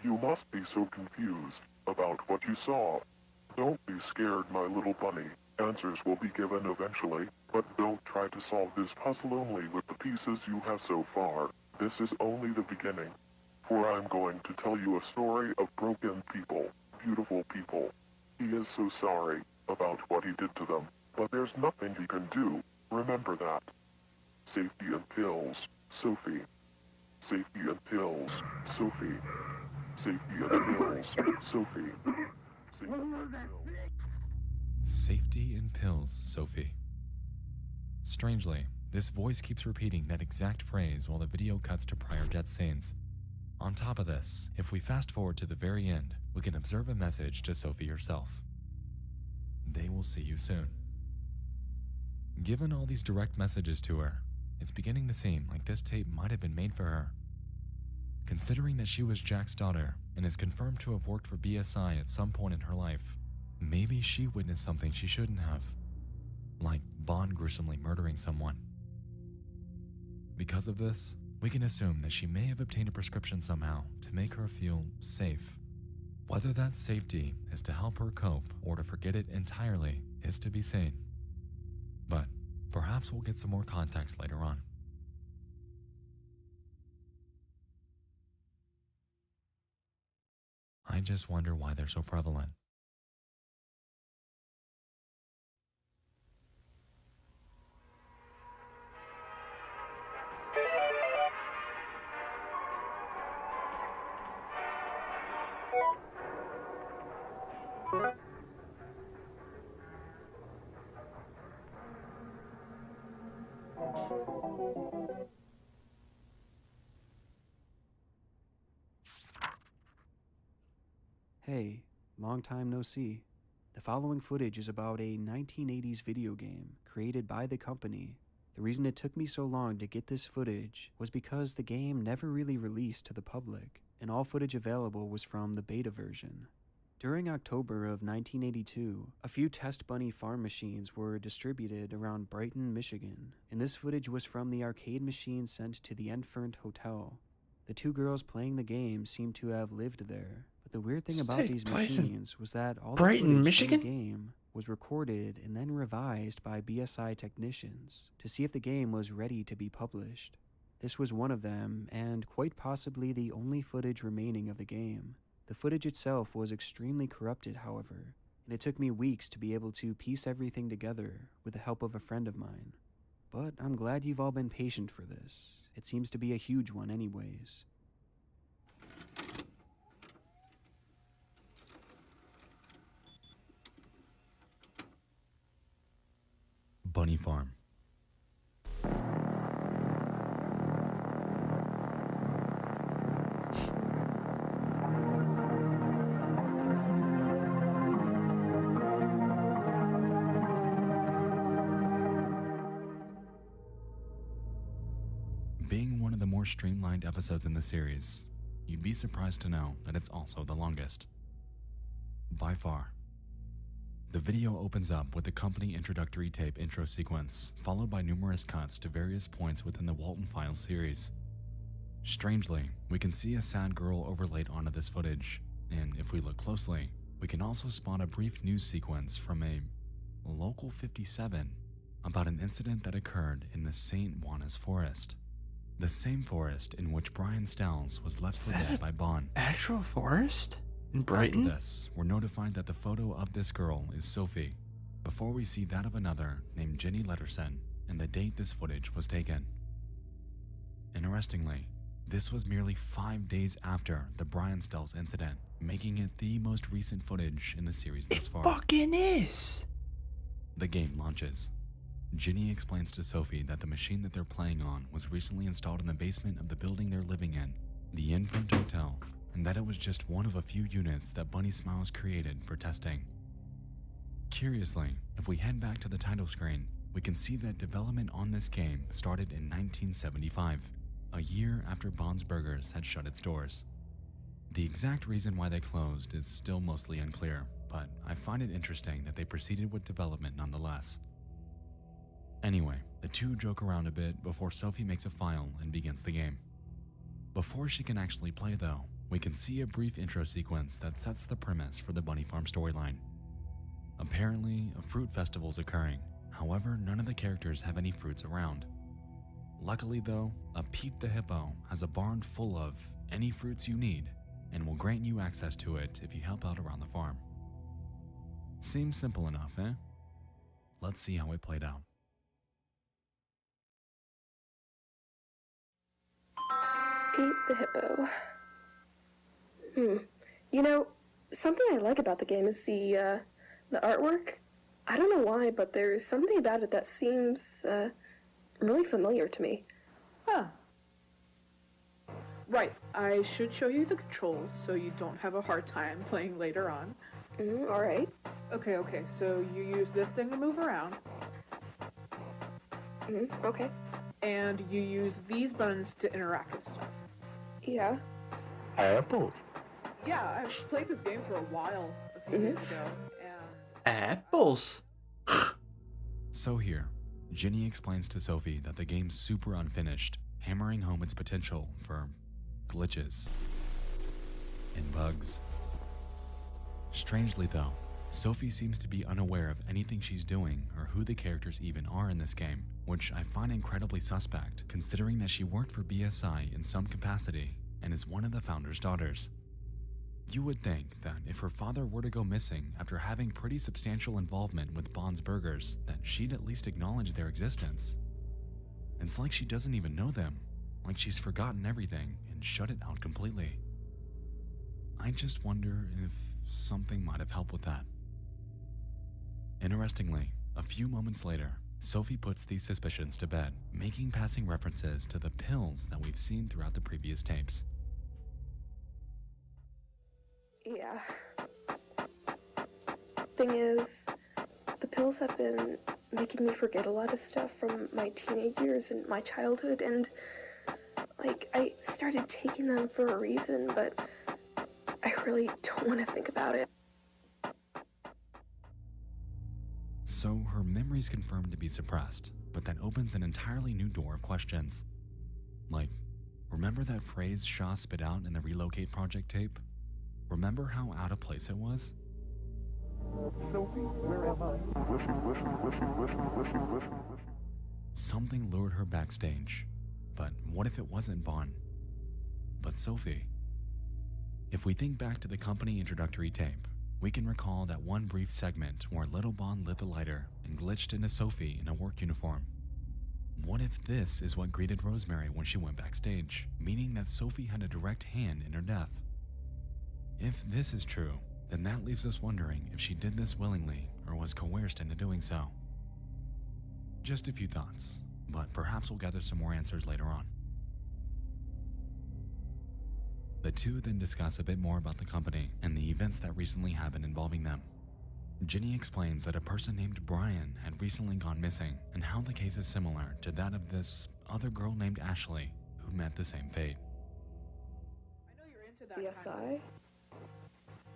Speaker 11: You must be so confused about what you saw. Don't be scared, my little bunny. Answers will be given eventually, but don't try to solve this puzzle only with the pieces you have so far. This is only the beginning, for I'm going to tell you a story of broken people, beautiful people. He is so sorry about what he did to them, but there's nothing he can do. Remember that. Safety and pills, Sophie. Safety and pills, Sophie. Safety and pills, Sophie. Safety and pills.
Speaker 8: Safety and pills, Sophie. Strangely, this voice keeps repeating that exact phrase while the video cuts to prior death scenes. On top of this, if we fast forward to the very end, we can observe a message to Sophie herself. They will see you soon. Given all these direct messages to her, it's beginning to seem like this tape might have been made for her. Considering that she was Jack's daughter and is confirmed to have worked for BSI at some point in her life, maybe she witnessed something she shouldn't have, like Bond gruesomely murdering someone. Because of this, we can assume that she may have obtained a prescription somehow to make her feel safe. Whether that safety is to help her cope or to forget it entirely is to be seen. But perhaps we'll get some more context later on. I just wonder why they're so prevalent.
Speaker 10: Hey, long time no see. The following footage is about a 1980s video game created by the company. The reason it took me so long to get this footage was because the game never really released to the public, and all footage available was from the beta version. During October of 1982, a few Test Bunny farm machines were distributed around Brighton, Michigan, and this footage was from the arcade machine sent to the Enfant Hotel. The 2 girls playing the game seemed to have lived there, but the weird thing about these machines was that all the
Speaker 1: Brighton,
Speaker 10: footage
Speaker 1: Michigan?
Speaker 10: from the game was recorded and then revised by BSI technicians to see if the game was ready to be published. This was one of them, and quite possibly the only footage remaining of the game. The footage itself was extremely corrupted, however, and it took me weeks to be able to piece everything together with the help of a friend of mine. but I'm glad you've all been patient for this. It seems to be a huge one anyways.
Speaker 8: Bunny Farm. Being one of the more streamlined episodes in the series, you'd be surprised to know that it's also the longest. By far. The video opens up with the company introductory tape intro sequence, followed by numerous cuts to various points within the Walton Files series. Strangely, we can see a sad girl overlaid onto this footage, and if we look closely, we can also spot a brief news sequence from a local 57 about an incident that occurred in the St. Juanas forest. The same forest in which Brian Stells was left for dead by Bond.
Speaker 1: Actual forest? In Brighton?
Speaker 8: After this, we're notified that the photo of this girl is Sophie, before we see that of another named Jenny Letterson and the date this footage was taken. Interestingly, this was merely 5 days after the Brian Stells incident, making it the most recent footage in the series thus far.
Speaker 1: Fucking is!
Speaker 8: The game launches. Ginny explains to Sophie that the machine that they're playing on was recently installed in the basement of the building they're living in, the Infant Hotel, and that it was just one of a few units that Bunny Smiles created for testing. Curiously, if we head back to the title screen, we can see that development on this game started in 1975, a year after Bond's Burgers had shut its doors. The exact reason why they closed is still mostly unclear, but I find it interesting that they proceeded with development nonetheless. Anyway, the two joke around a bit before Sophie makes a file and begins the game. Before she can actually play though, we can see a brief intro sequence that sets the premise for the Bunny Farm storyline. Apparently, a fruit festival is occurring, however none of the characters have any fruits around. Luckily though, a Pete the Hippo has a barn full of any fruits you need and will grant you access to it if you help out around the farm. Seems simple enough, eh? Let's see how it played out.
Speaker 21: Pete the Hippo. You know, something I like about the game is the artwork. I don't know why, but there's something about it that seems, really familiar to me.
Speaker 22: Huh. Right, I should show you the controls so you don't have a hard time playing later on.
Speaker 21: Alright.
Speaker 22: Okay, so you use this thing to move around.
Speaker 21: Okay.
Speaker 22: And you use these buttons to interact with stuff.
Speaker 21: Yeah.
Speaker 22: Apples. Yeah, I've played this game for a while, a few days ago, and...
Speaker 1: Apples?
Speaker 8: So here, Ginny explains to Sophie that the game's super unfinished, hammering home its potential for glitches and bugs. Strangely though, Sophie seems to be unaware of anything she's doing or who the characters even are in this game, which I find incredibly suspect considering that she worked for BSI in some capacity and is one of the founder's daughters. You would think that if her father were to go missing after having pretty substantial involvement with Bond's Burgers, that she'd at least acknowledge their existence. It's like she doesn't even know them, like she's forgotten everything and shut it out completely. I just wonder if something might have helped with that. Interestingly, a few moments later, Sophie puts these suspicions to bed, making passing references to the pills that we've seen throughout the previous tapes.
Speaker 21: Yeah. Thing is, the pills have been making me forget a lot of stuff from my teenage years and my childhood, and, like, I started taking them for a reason, but I really don't want to think about it.
Speaker 8: So her memory's confirmed to be suppressed, but that opens an entirely new door of questions. Like, remember that phrase Shaw spit out in the Relocate Project tape? Remember how out of place it was?
Speaker 9: Sophie, where am I?
Speaker 8: Something lured her backstage. But what if it wasn't Bond, but Sophie? If we think back to the company introductory tape, we can recall that one brief segment where little Bond lit the lighter and glitched into Sophie in a work uniform. What if this is what greeted Rosemary when she went backstage, meaning that Sophie had a direct hand in her death? If this is true, then that leaves us wondering if she did this willingly or was coerced into doing so. Just a few thoughts, but perhaps we'll gather some more answers later on. The two then discuss a bit more about the company and the events that recently happened involving them. Ginny explains that a person named Brian had recently gone missing and how the case is similar to that of this other girl named Ashley who met the same fate.
Speaker 22: I know you're into that kind
Speaker 21: BSI?
Speaker 22: of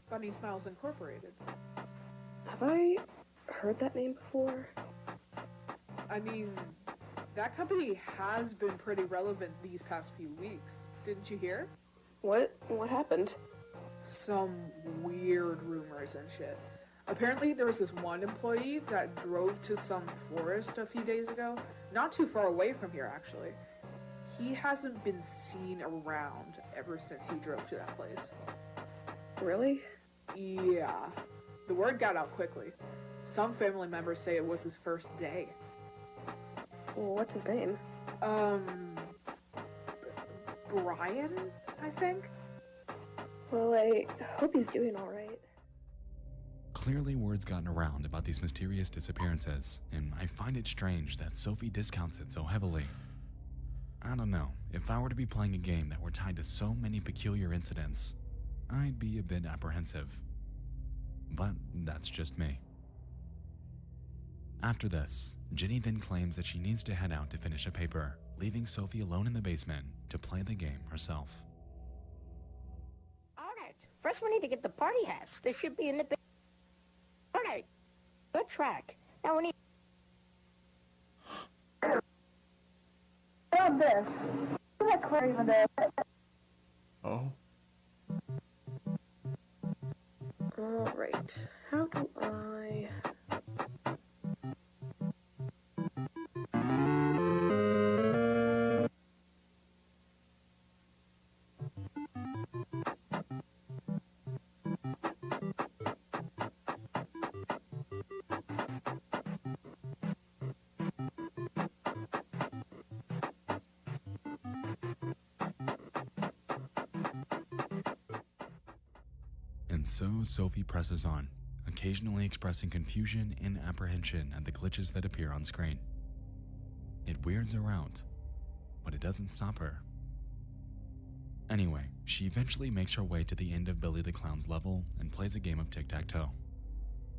Speaker 22: Bunny Smiles Incorporated.
Speaker 21: Have I heard that name before?
Speaker 22: I mean, that company has been pretty relevant these past few weeks. Didn't you hear?
Speaker 21: What happened?
Speaker 22: Some weird rumors and shit. Apparently there was this one employee that drove to some forest a few days ago. Not too far away from here, actually. He hasn't been seen around ever since he drove to that place.
Speaker 21: Really?
Speaker 22: Yeah. The word got out quickly. Some family members say it was his first day.
Speaker 21: Well, what's his name?
Speaker 22: Brian, I think?
Speaker 21: Well, I hope he's doing alright.
Speaker 8: Clearly word's gotten around about these mysterious disappearances, and I find it strange that Sophie discounts it so heavily. I don't know, if I were to be playing a game that were tied to so many peculiar incidents, I'd be a bit apprehensive. But that's just me. After this, Ginny then claims that she needs to head out to finish a paper, leaving Sophie alone in the basement to play the game herself.
Speaker 4: Alright, first we need to get the party hats. They should be in the... Alright, good track. Now we need...
Speaker 20: On this. Isn't that clear even there?
Speaker 1: Oh.
Speaker 21: Alright, how do I...
Speaker 8: And so Sophie presses on, occasionally expressing confusion and apprehension at the glitches that appear on screen. It weirds her out, but it doesn't stop her. Anyway, she eventually makes her way to the end of Billy the Clown's level and plays a game of tic-tac-toe.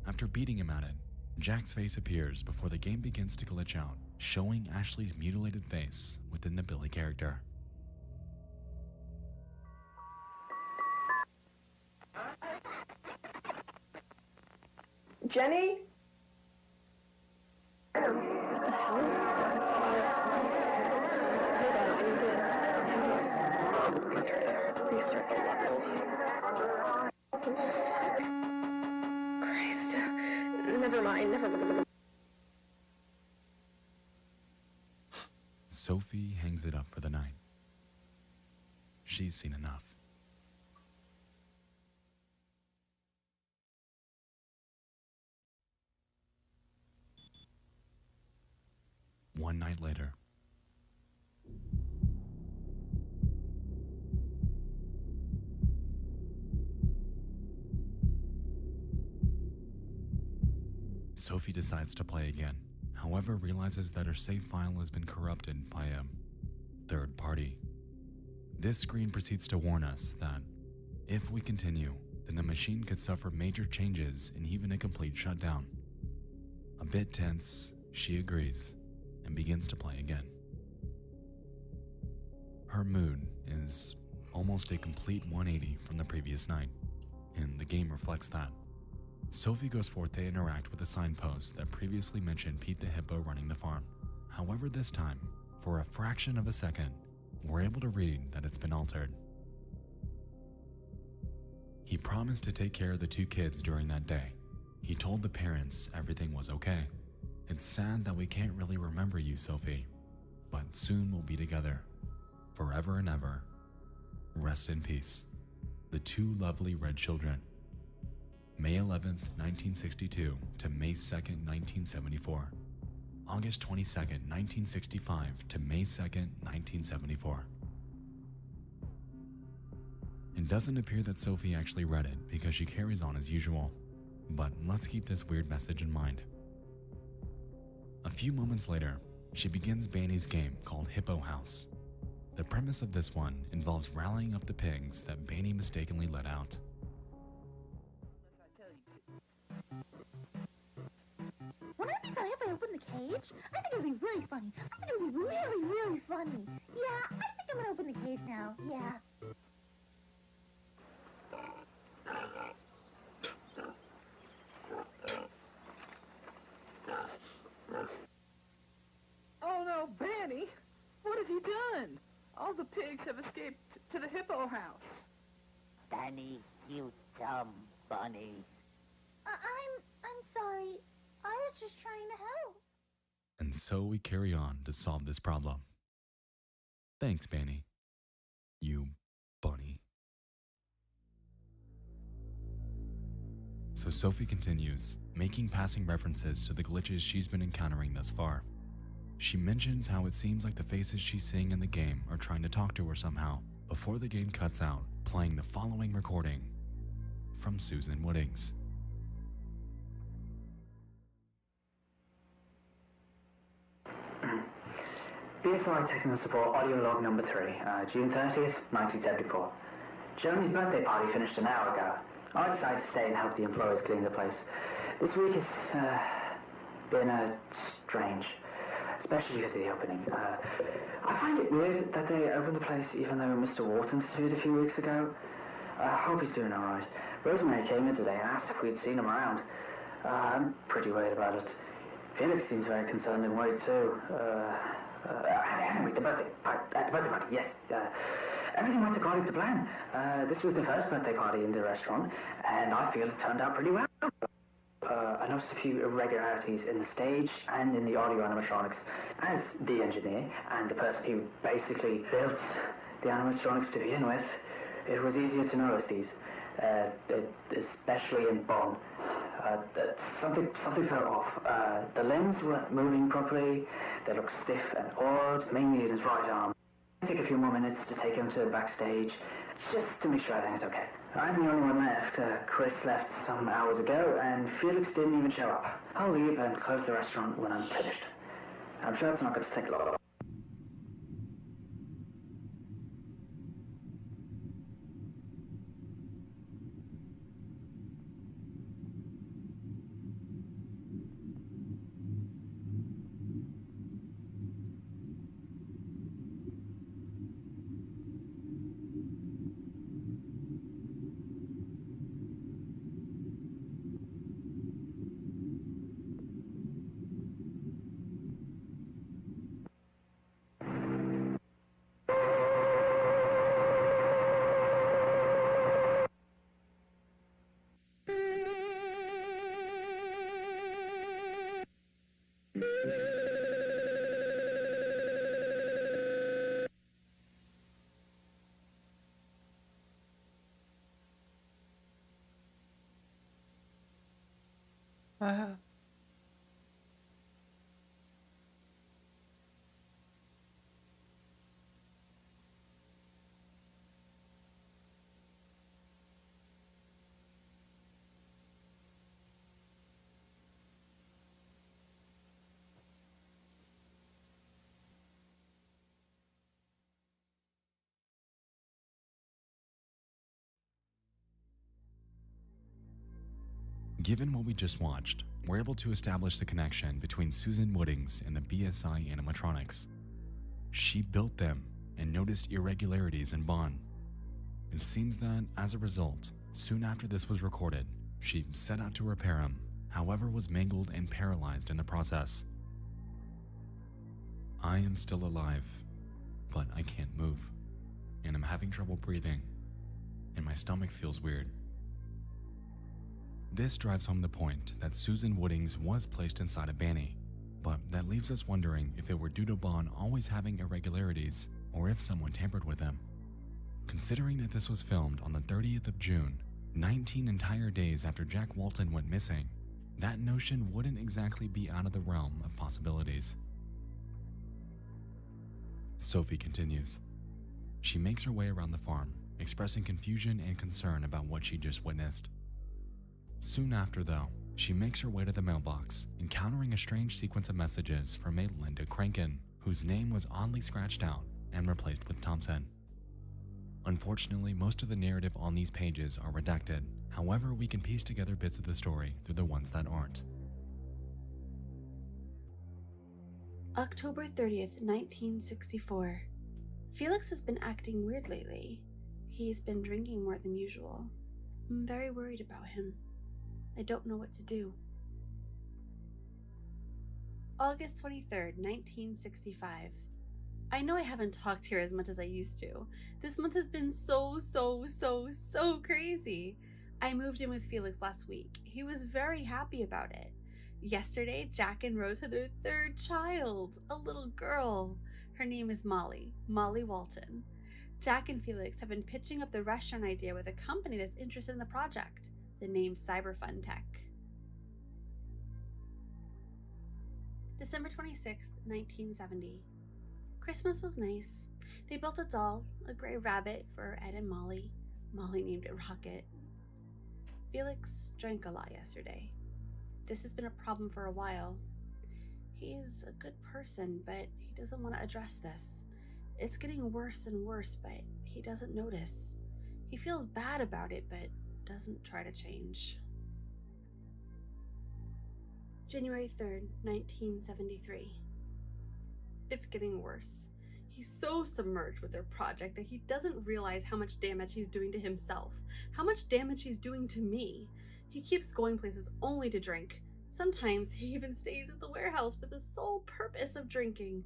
Speaker 8: After beating him at it, Jack's face appears before the game begins to glitch out, showing Ashley's mutilated face within the Billy character.
Speaker 21: Jenny? Restart the level. Christ. Never mind.
Speaker 8: Sophie hangs it up for the night. She's seen enough. One night later. Sophie decides to play again, however realizes that her save file has been corrupted by a third party. This screen proceeds to warn us that if we continue, then the machine could suffer major changes and even a complete shutdown. A bit tense, she agrees and begins to play again. Her mood is almost a complete 180 from the previous night, and the game reflects that. Sophie goes forth to interact with the signpost that previously mentioned Pete the Hippo running the farm. However, this time, for a fraction of a second, we're able to read that it's been altered. He promised to take care of the two kids during that day. He told the parents everything was okay. It's sad that we can't really remember you, Sophie, but soon we'll be together, forever and ever. Rest in peace. The two lovely red children. May 11th, 1962 to May 2nd, 1974. August 22nd, 1965 to May 2nd, 1974. It doesn't appear that Sophie actually read it because she carries on as usual, but let's keep this weird message in mind. A few moments later, she begins Banny's game called Hippo House. The premise of this one involves rallying up the pigs that Banny mistakenly let out.
Speaker 5: Wouldn't it be funny if I opened the cage? I think it would be really funny. I think it would be really, really funny. Yeah, I think I'm gonna open the cage now. Yeah.
Speaker 18: Oh no, Banny! What have you done? All the pigs have escaped to the Hippo House.
Speaker 4: Banny, you dumb bunny.
Speaker 5: I'm sorry. I was just trying to help.
Speaker 8: And so we carry on to solve this problem. Thanks, Banny. You bunny. So Sophie continues, making passing references to the glitches she's been encountering thus far. She mentions how it seems like the faces she's seeing in the game are trying to talk to her somehow, before the game cuts out, playing the following recording from Susan Woodings.
Speaker 3: BSI Technical Support Audio Log Number 3, June 30th, 1974. Jeremy's birthday party finished an hour ago. I decided to stay and help the employees clean the place. This week has been strange, especially because of the opening. I find it weird that they opened the place even though Mr. Wharton disappeared a few weeks ago. I hope he's doing alright. Rosemary came in today and asked if we'd seen him around. I'm pretty worried about it. Felix seems very concerned and worried too. Anyway, the birthday party, yes. Everything went according to plan. This was the first birthday party in the restaurant, and I feel it turned out pretty well. I noticed a few irregularities in the stage and in the audio animatronics. As the engineer and the person who basically built the animatronics to begin with, it was easier to notice these, especially in Bond. Something fell off. The limbs weren't moving properly. They looked stiff and odd, mainly in his right arm. Take a few more minutes to take him to backstage, just to make sure everything's okay. I'm the only one left. Chris left some hours ago, and Felix didn't even show up. I'll leave and close the restaurant when I'm finished. I'm sure it's not going to take long.
Speaker 8: Given what we just watched, we're able to establish the connection between Susan Woodings and the BSI animatronics. She built them and noticed irregularities in Bond. It seems that, as a result, soon after this was recorded, she set out to repair him, however was mangled and paralyzed in the process. I am still alive, but I can't move, and I'm having trouble breathing, and my stomach feels weird. This drives home the point that Susan Woodings was placed inside a Banny, but that leaves us wondering if it were due to Bond always having irregularities or if someone tampered with them. Considering that this was filmed on the 30th of June, 19 entire days after Jack Walton went missing, that notion wouldn't exactly be out of the realm of possibilities. Sophie continues. She makes her way around the farm, expressing confusion and concern about what she just witnessed. Soon after, though, she makes her way to the mailbox, encountering a strange sequence of messages from a Linda Crankin, whose name was oddly scratched out and replaced with Thompson. Unfortunately, most of the narrative on these pages are redacted. However, we can piece together bits of the story through the ones that aren't.
Speaker 7: October 30th, 1964. Felix has been acting weird lately. He's been drinking more than usual. I'm very worried about him. I don't know what to do. August 23rd, 1965. I know I haven't talked here as much as I used to. This month has been so crazy. I moved in with Felix last week. He was very happy about it. Yesterday, Jack and Rose had their third child, a little girl. Her name is Molly Walton. Jack and Felix have been pitching up the restaurant idea with a company that's interested in the project. The name Cyberfun Tech. December 26th, 1970. Christmas was nice. They built a doll, a gray rabbit, for Ed and Molly. Molly named it Rocket. Felix drank a lot yesterday. This has been a problem for a while. He's a good person, but he doesn't want to address this. It's getting worse and worse, but he doesn't notice. He feels bad about it, but doesn't try to change. January 3rd, 1973. It's getting worse. He's so submerged with their project that he doesn't realize how much damage he's doing to himself, how much damage he's doing to me. He keeps going places only to drink. Sometimes he even stays at the warehouse for the sole purpose of drinking.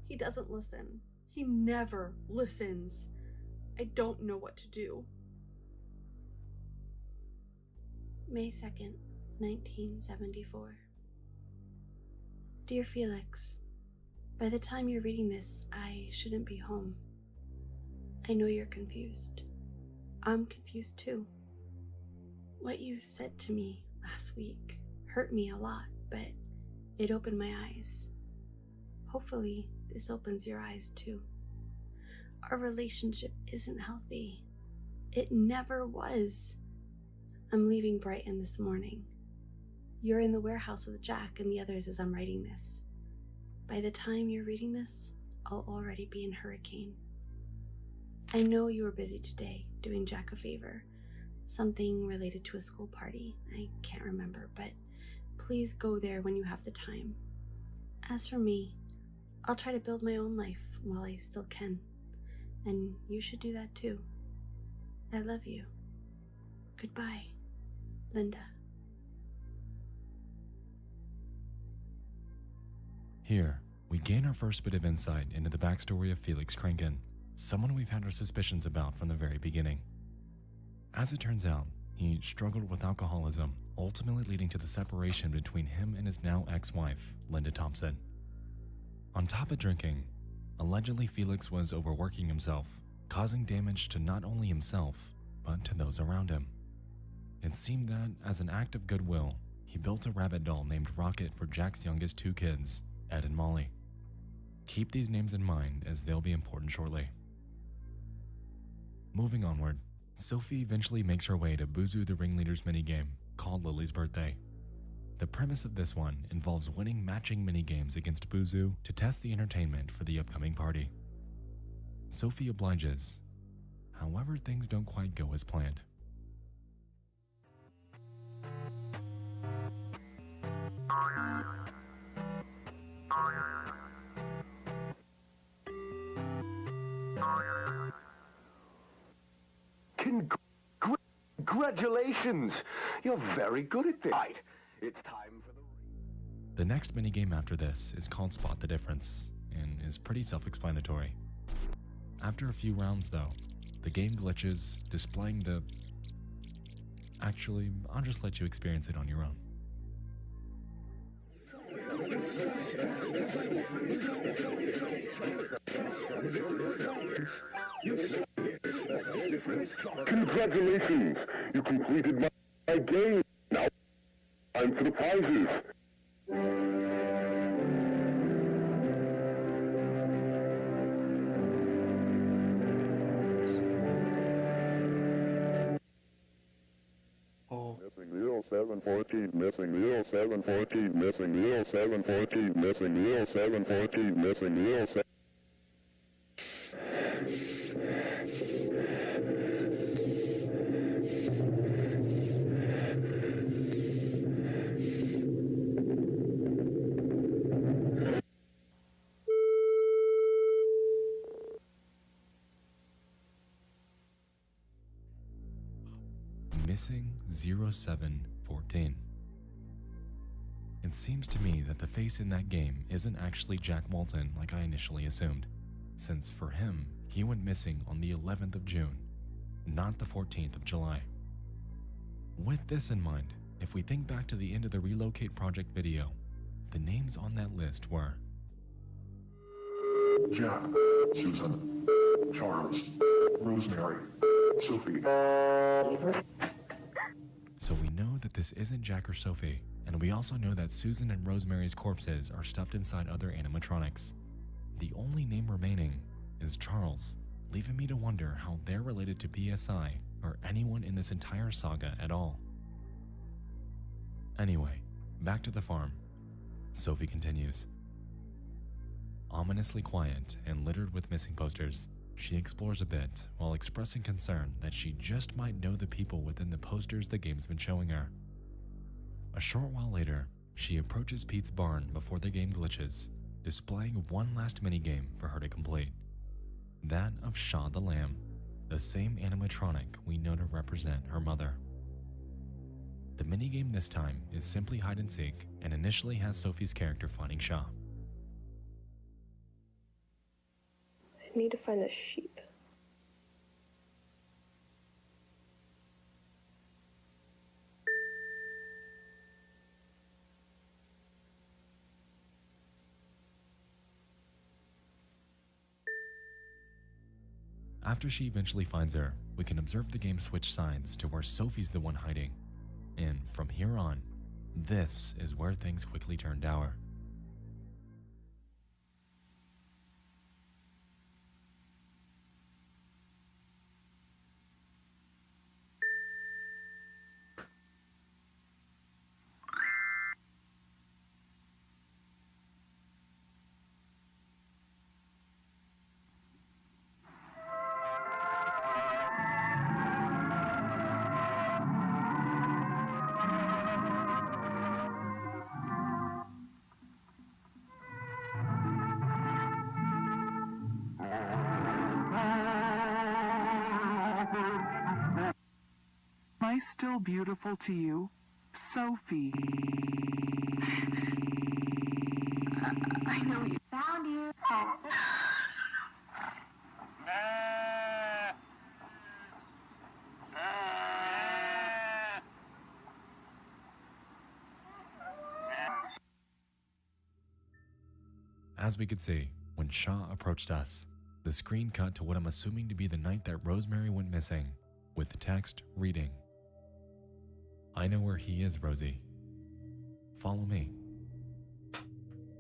Speaker 7: He doesn't listen. He never listens. I don't know what to do. May 2nd, 1974. Dear Felix, by the time you're reading this, I shouldn't be home. I know you're confused. I'm confused too. What you said to me last week hurt me a lot, but it opened my eyes. Hopefully, this opens your eyes too. Our relationship isn't healthy. It never was. I'm leaving Brighton this morning. You're in the warehouse with Jack and the others as I'm writing this. By the time you're reading this, I'll already be in Hurricane. I know you were busy today doing Jack a favor. Something related to a school party. I can't remember, but please go there when you have the time. As for me, I'll try to build my own life while I still can. And you should do that too. I love you. Goodbye, Linda.
Speaker 8: Here, we gain our first bit of insight into the backstory of Felix Crankin, someone we've had our suspicions about from the very beginning. As it turns out, he struggled with alcoholism, ultimately leading to the separation between him and his now ex-wife, Linda Thompson. On top of drinking, allegedly Felix was overworking himself, causing damage to not only himself, but to those around him. It seemed that, as an act of goodwill, he built a rabbit doll named Rocket for Jack's youngest two kids, Ed and Molly. Keep these names in mind as they'll be important shortly. Moving onward, Sophie eventually makes her way to Buzu the Ringleader's minigame, called Lily's Birthday. The premise of this one involves winning matching minigames against Buzu to test the entertainment for the upcoming party. Sophie obliges. However, things don't quite go as planned.
Speaker 13: Congratulations! You're very good at this. Right. It's time for
Speaker 8: The next minigame after this is called Spot the Difference, and is pretty self-explanatory. After a few rounds though, the game glitches, displaying the... Actually, I'll just let you experience it on your own.
Speaker 11: Congratulations! You completed my game. Now, time for the party. surprises. Missing 0714, missing 0714, missing 0714, missing 0714, missing 07.
Speaker 8: Missing 0714. It seems to me that the face in that game isn't actually Jack Walton like I initially assumed, since for him, he went missing on the 11th of June, not the 14th of July. With this in mind, if we think back to the end of the Relocate Project video, the names on that list were
Speaker 9: Jack, Susan, Charles, Rosemary, Sophie.
Speaker 8: So we know that this isn't Jack or Sophie, and we also know that Susan and Rosemary's corpses are stuffed inside other animatronics. The only name remaining is Charles, leaving me to wonder how they're related to PSI or anyone in this entire saga at all. Anyway, back to the farm. Sophie continues. Ominously quiet and littered with missing posters, she explores a bit while expressing concern that she just might know the people within the posters the game's been showing her. A short while later, she approaches Pete's barn before the game glitches, displaying one last minigame for her to complete. That of Shaw the Lamb, the same animatronic we know to represent her mother. The minigame this time is simply hide and seek and initially has Sophie's character finding Shaw.
Speaker 21: I need to find a sheep.
Speaker 8: After she eventually finds her, we can observe the game switch sides to where Sophie's the one hiding. And from here on, this is where things quickly turn dour.
Speaker 18: Am I still beautiful to you? Sophie.
Speaker 5: I know you. Found you. Oh.
Speaker 8: As we could see, when Shaw approached us, the screen cut to what I'm assuming to be the night that Rosemary went missing, with the text reading, "I know where he is, Rosie. Follow me."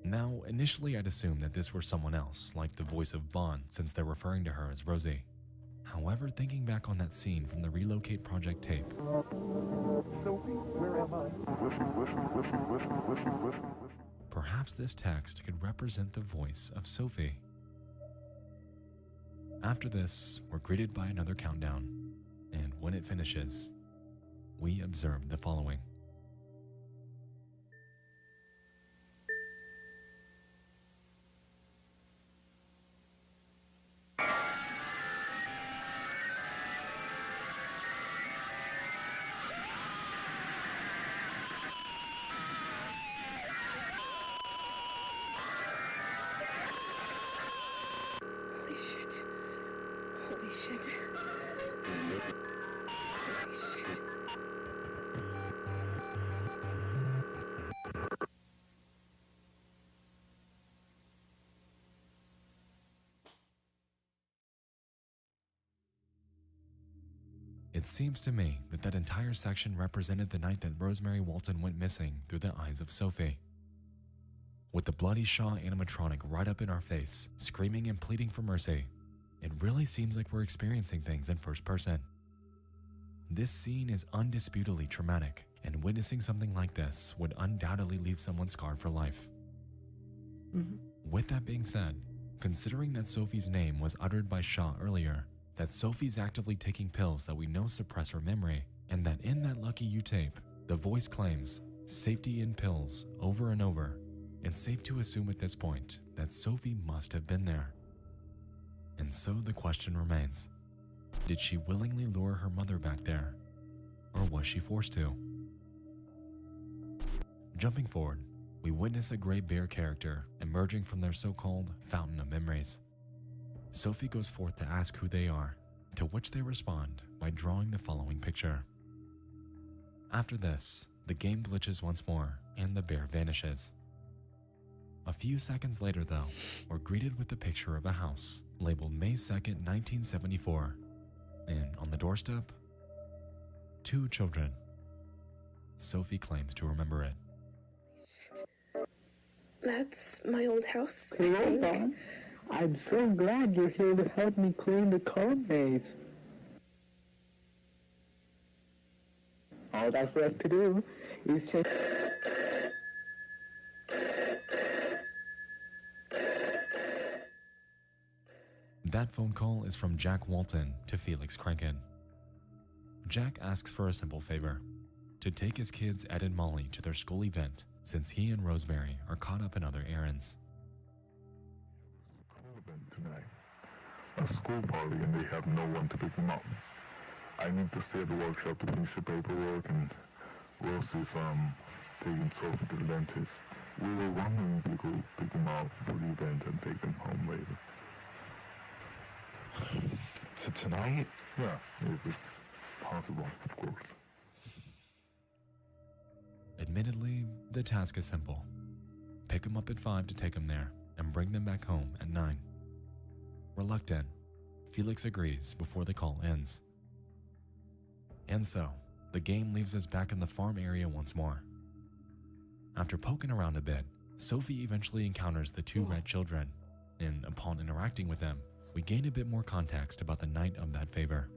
Speaker 8: Now, initially I'd assumed that this were someone else, like the voice of Vaughn, since they're referring to her as Rosie. However, thinking back on that scene from the Relocate Project tape,
Speaker 9: Sophie, where am I?
Speaker 8: perhaps this text could represent the voice of Sophie. After this, we're greeted by another countdown, and when it finishes, we observe the following.
Speaker 21: Holy shit. Holy shit. Holy shit.
Speaker 8: It seems to me that that entire section represented the night that Rosemary Walton went missing through the eyes of Sophie. With the bloody Shaw animatronic right up in our face, screaming and pleading for mercy, it really seems like we're experiencing things in first person. This scene is undisputably traumatic, and witnessing something like this would undoubtedly leave someone scarred for life. With that being said, considering that Sophie's name was uttered by Shaw earlier, that Sophie's actively taking pills that we know suppress her memory, and that in that Lucky You tape, the voice claims safety in pills over and over, it's safe to assume at this point that Sophie must have been there. And so the question remains, did she willingly lure her mother back there, or was she forced to? Jumping forward, we witness a gray bear character emerging from their so-called fountain of memories. Sophie goes forth to ask who they are, to which they respond by drawing the following picture. After this, the game glitches once more and the bear vanishes. A few seconds later though, we're greeted with the picture of a house labeled May 2nd, 1974, and on the doorstep, 2 children. Sophie claims to remember it.
Speaker 21: That's my old house.
Speaker 2: Hey, Opa, I'm so glad you're here to help me clean the code base. All that's left to do is just...
Speaker 8: That phone call is from Jack Walton to Felix Kranken. Jack asks for a simple favor, to take his kids Ed and Molly to their school event since he and Rosemary are caught up in other errands.
Speaker 11: Tonight. A school party and they have no one to pick them up. I need to stay at the workshop to finish the paperwork, and Rose is taking Sophie to the dentist. We were wondering if we could pick them up for the event and take them home later.
Speaker 14: To tonight?
Speaker 11: Yeah, if it's possible, of course.
Speaker 8: Admittedly, the task is simple. Pick them up at 5 to take them there and bring them back home at 9. Reluctant, Felix agrees before the call ends. And so, the game leaves us back in the farm area once more. After poking around a bit, Sophie eventually encounters the 2 red children, and upon interacting with them, we gain a bit more context about the night of that favor.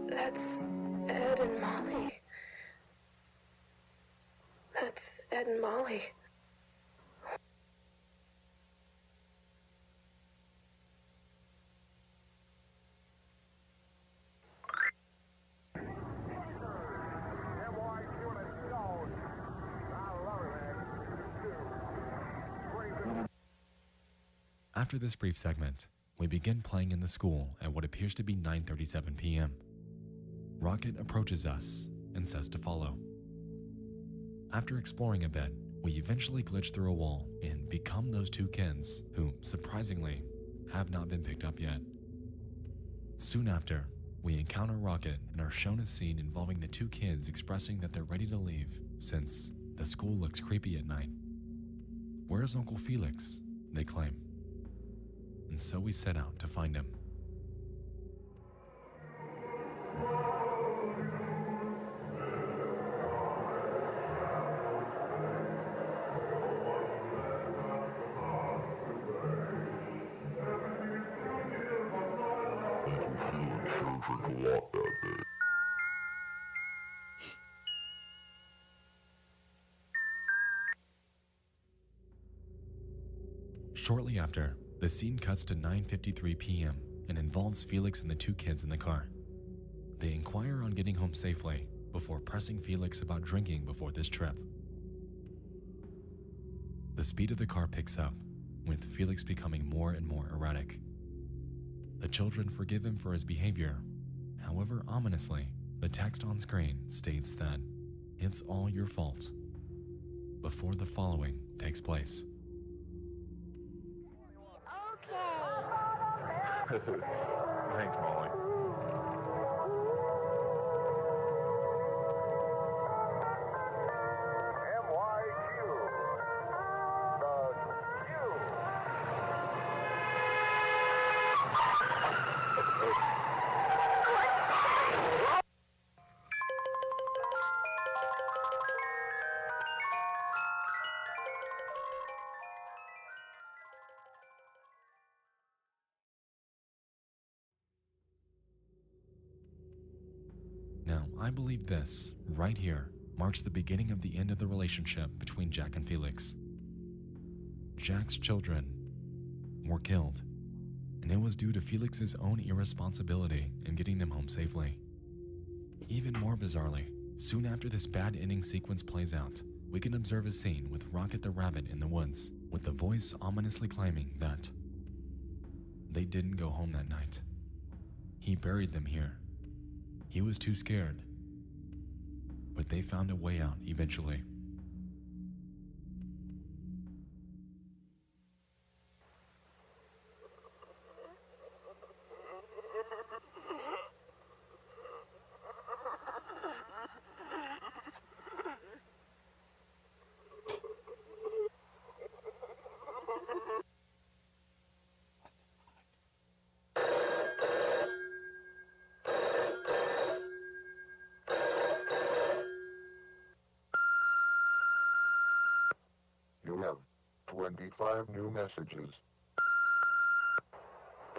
Speaker 21: That's Ed and Molly. That's Ed and Molly.
Speaker 8: After this brief segment, we begin playing in the school at what appears to be 9:37 p.m. Rocket approaches us and says to follow. After exploring a bit, we eventually glitch through a wall and become those 2 kids who, surprisingly, have not been picked up yet. Soon after, we encounter Rocket and are shown a scene involving the 2 kids expressing that they're ready to leave since the school looks creepy at night. "Where's Uncle Felix?" they claim. And so we set out to find him. Shortly after, the scene cuts to 9:53 p.m. and involves Felix and the 2 kids in the car. They inquire on getting home safely before pressing Felix about drinking before this trip. The speed of the car picks up, with Felix becoming more and more erratic. The children forgive him for his behavior, However, ominously, the text on screen states that it's all your fault before the following takes place.
Speaker 14: Thanks, Molly.
Speaker 8: Now, I believe this, right here, marks the beginning of the end of the relationship between Jack and Felix. Jack's children were killed, and it was due to Felix's own irresponsibility in getting them home safely. Even more bizarrely, soon after this bad ending sequence plays out, we can observe a scene with Rocket the Rabbit in the woods, with the voice ominously claiming that they didn't go home that night. He buried them here. He was too scared, but they found a way out eventually.
Speaker 11: You have 25 new messages.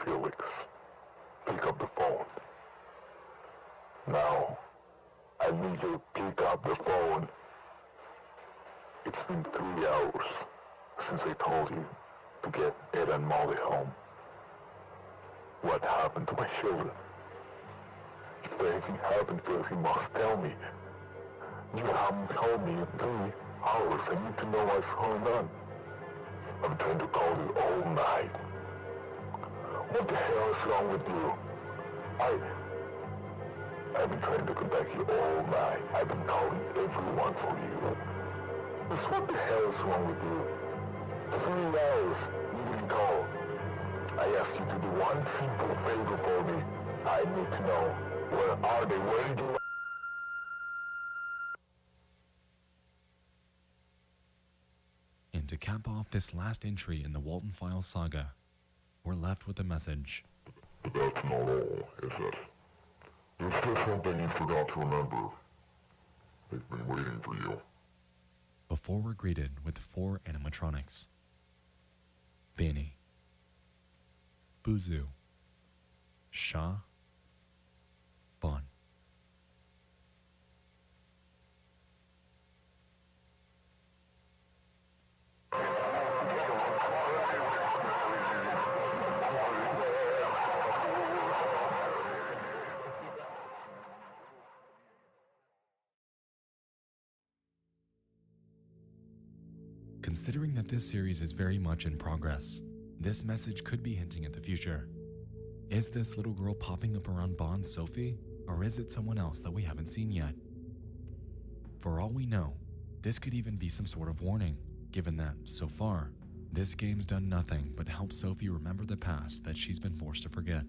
Speaker 11: Felix, pick up the phone. Now, I need you to pick up the phone. It's been 3 hours since I told you to get Ed and Molly home. What happened to my children? If anything happened, Felix, you must tell me. You haven't told me in 3 hours. I need to know what's going on. I've been trying to call you all night. What the hell is wrong with you? I've been trying to contact you all night. I've been calling everyone for you. Just what the hell is wrong with you? 3 hours, you didn't call. I asked you to do one simple favor for me. I need to know, where are they? Where did you...
Speaker 8: And to cap off this last entry in the Walton Files saga, we're left with a message.
Speaker 11: But that's not all, is it? There's still something you forgot to remember. They've been waiting for you.
Speaker 8: Before we're greeted with 4 animatronics. Benny, Buzu, Shah, Bon. Considering that this series is very much in progress, this message could be hinting at the future. Is this little girl popping up around Bond's Sophie, or is it someone else that we haven't seen yet? For all we know, this could even be some sort of warning, given that, so far, this game's done nothing but help Sophie remember the past that she's been forced to forget.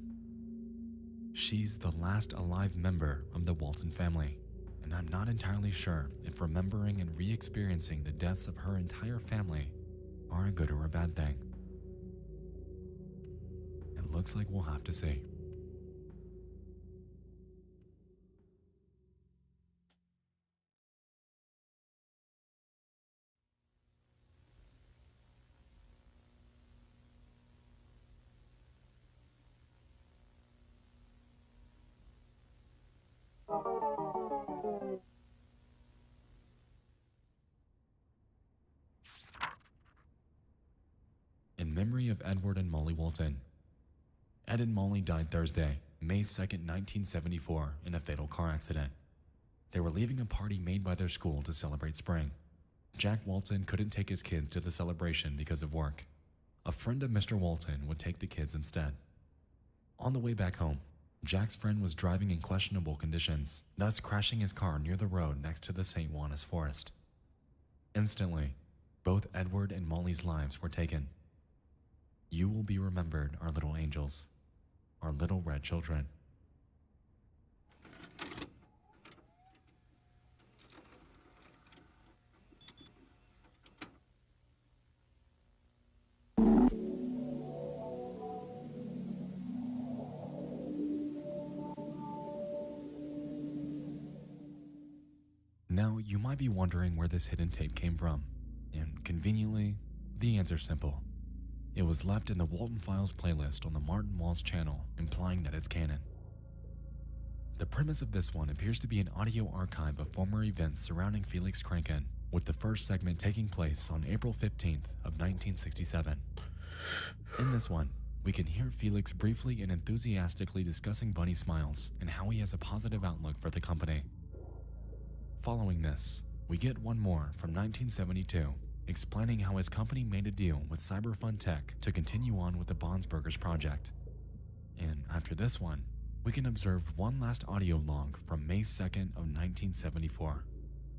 Speaker 8: She's the last alive member of the Walton family, and I'm not entirely sure if remembering and re-experiencing the deaths of her entire family are a good or a bad thing. It looks like we'll have to see. In memory of Edward and Molly Walton. Ed and Molly died Thursday, May 2nd, 1974, in a fatal car accident. They were leaving a party made by their school to celebrate spring. Jack Walton couldn't take his kids to the celebration because of work. A friend of Mr. Walton would take the kids instead. On the way back home, Jack's friend was driving in questionable conditions, thus crashing his car near the road next to the St. Juanas forest. Instantly, both Edward and Molly's lives were taken. You will be remembered, our little angels, our little red children. Now, you might be wondering where this hidden tape came from, and conveniently, the answer's simple. It was left in the Walton Files playlist on the Martin Walls channel, implying that it's canon. The premise of this one appears to be an audio archive of former events surrounding Felix Kranken, with the first segment taking place on April 15th of 1967. In this one, we can hear Felix briefly and enthusiastically discussing Bunny Smiles and how he has a positive outlook for the company. Following this, we get one more from 1972, explaining how his company made a deal with Cyberfund Tech to continue on with the Bonsburgers project. And after this one, we can observe one last audio log from May 2nd of 1974,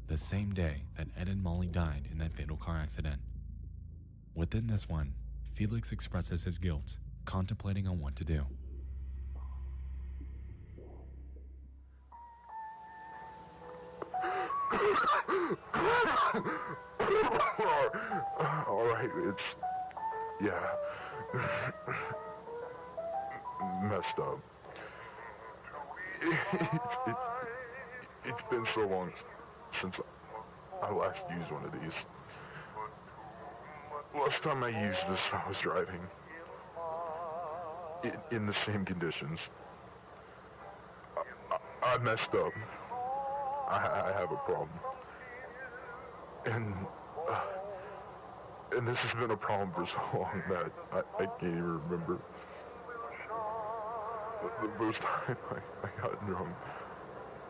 Speaker 8: the same day that Ed and Molly died in that fatal car accident. Within this one, Felix expresses his guilt, contemplating on what to do.
Speaker 11: Alright, yeah, messed up. It's been so long since I last used one of these. Last time I used this, I was driving in the same conditions. I messed up. I have a problem. And this has been a problem for so long that I can't even remember. The first time I got drunk,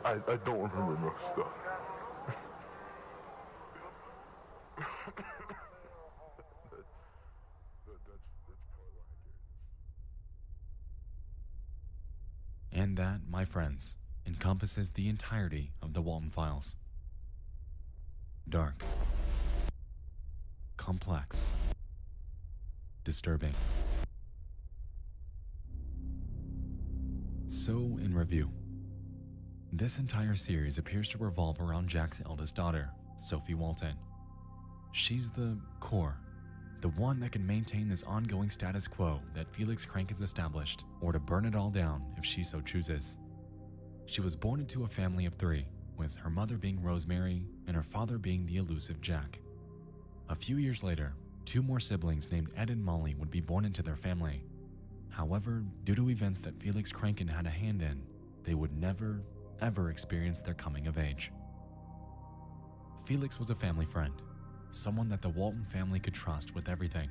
Speaker 11: I don't remember most stuff.
Speaker 8: And that, my friends, encompasses the entirety of the Walton Files. Dark, complex, disturbing. So, in review, this entire series appears to revolve around Jack's eldest daughter, Sophie Walton. She's the core, the one that can maintain this ongoing status quo that Felix Kranken's established, or to burn it all down if she so chooses. She was born into a family of 3, with her mother being Rosemary and her father being the elusive Jack. A few years later, 2 more siblings named Ed and Molly would be born into their family. However, due to events that Felix Kranken had a hand in, they would never, ever experience their coming of age. Felix was a family friend, someone that the Walton family could trust with everything,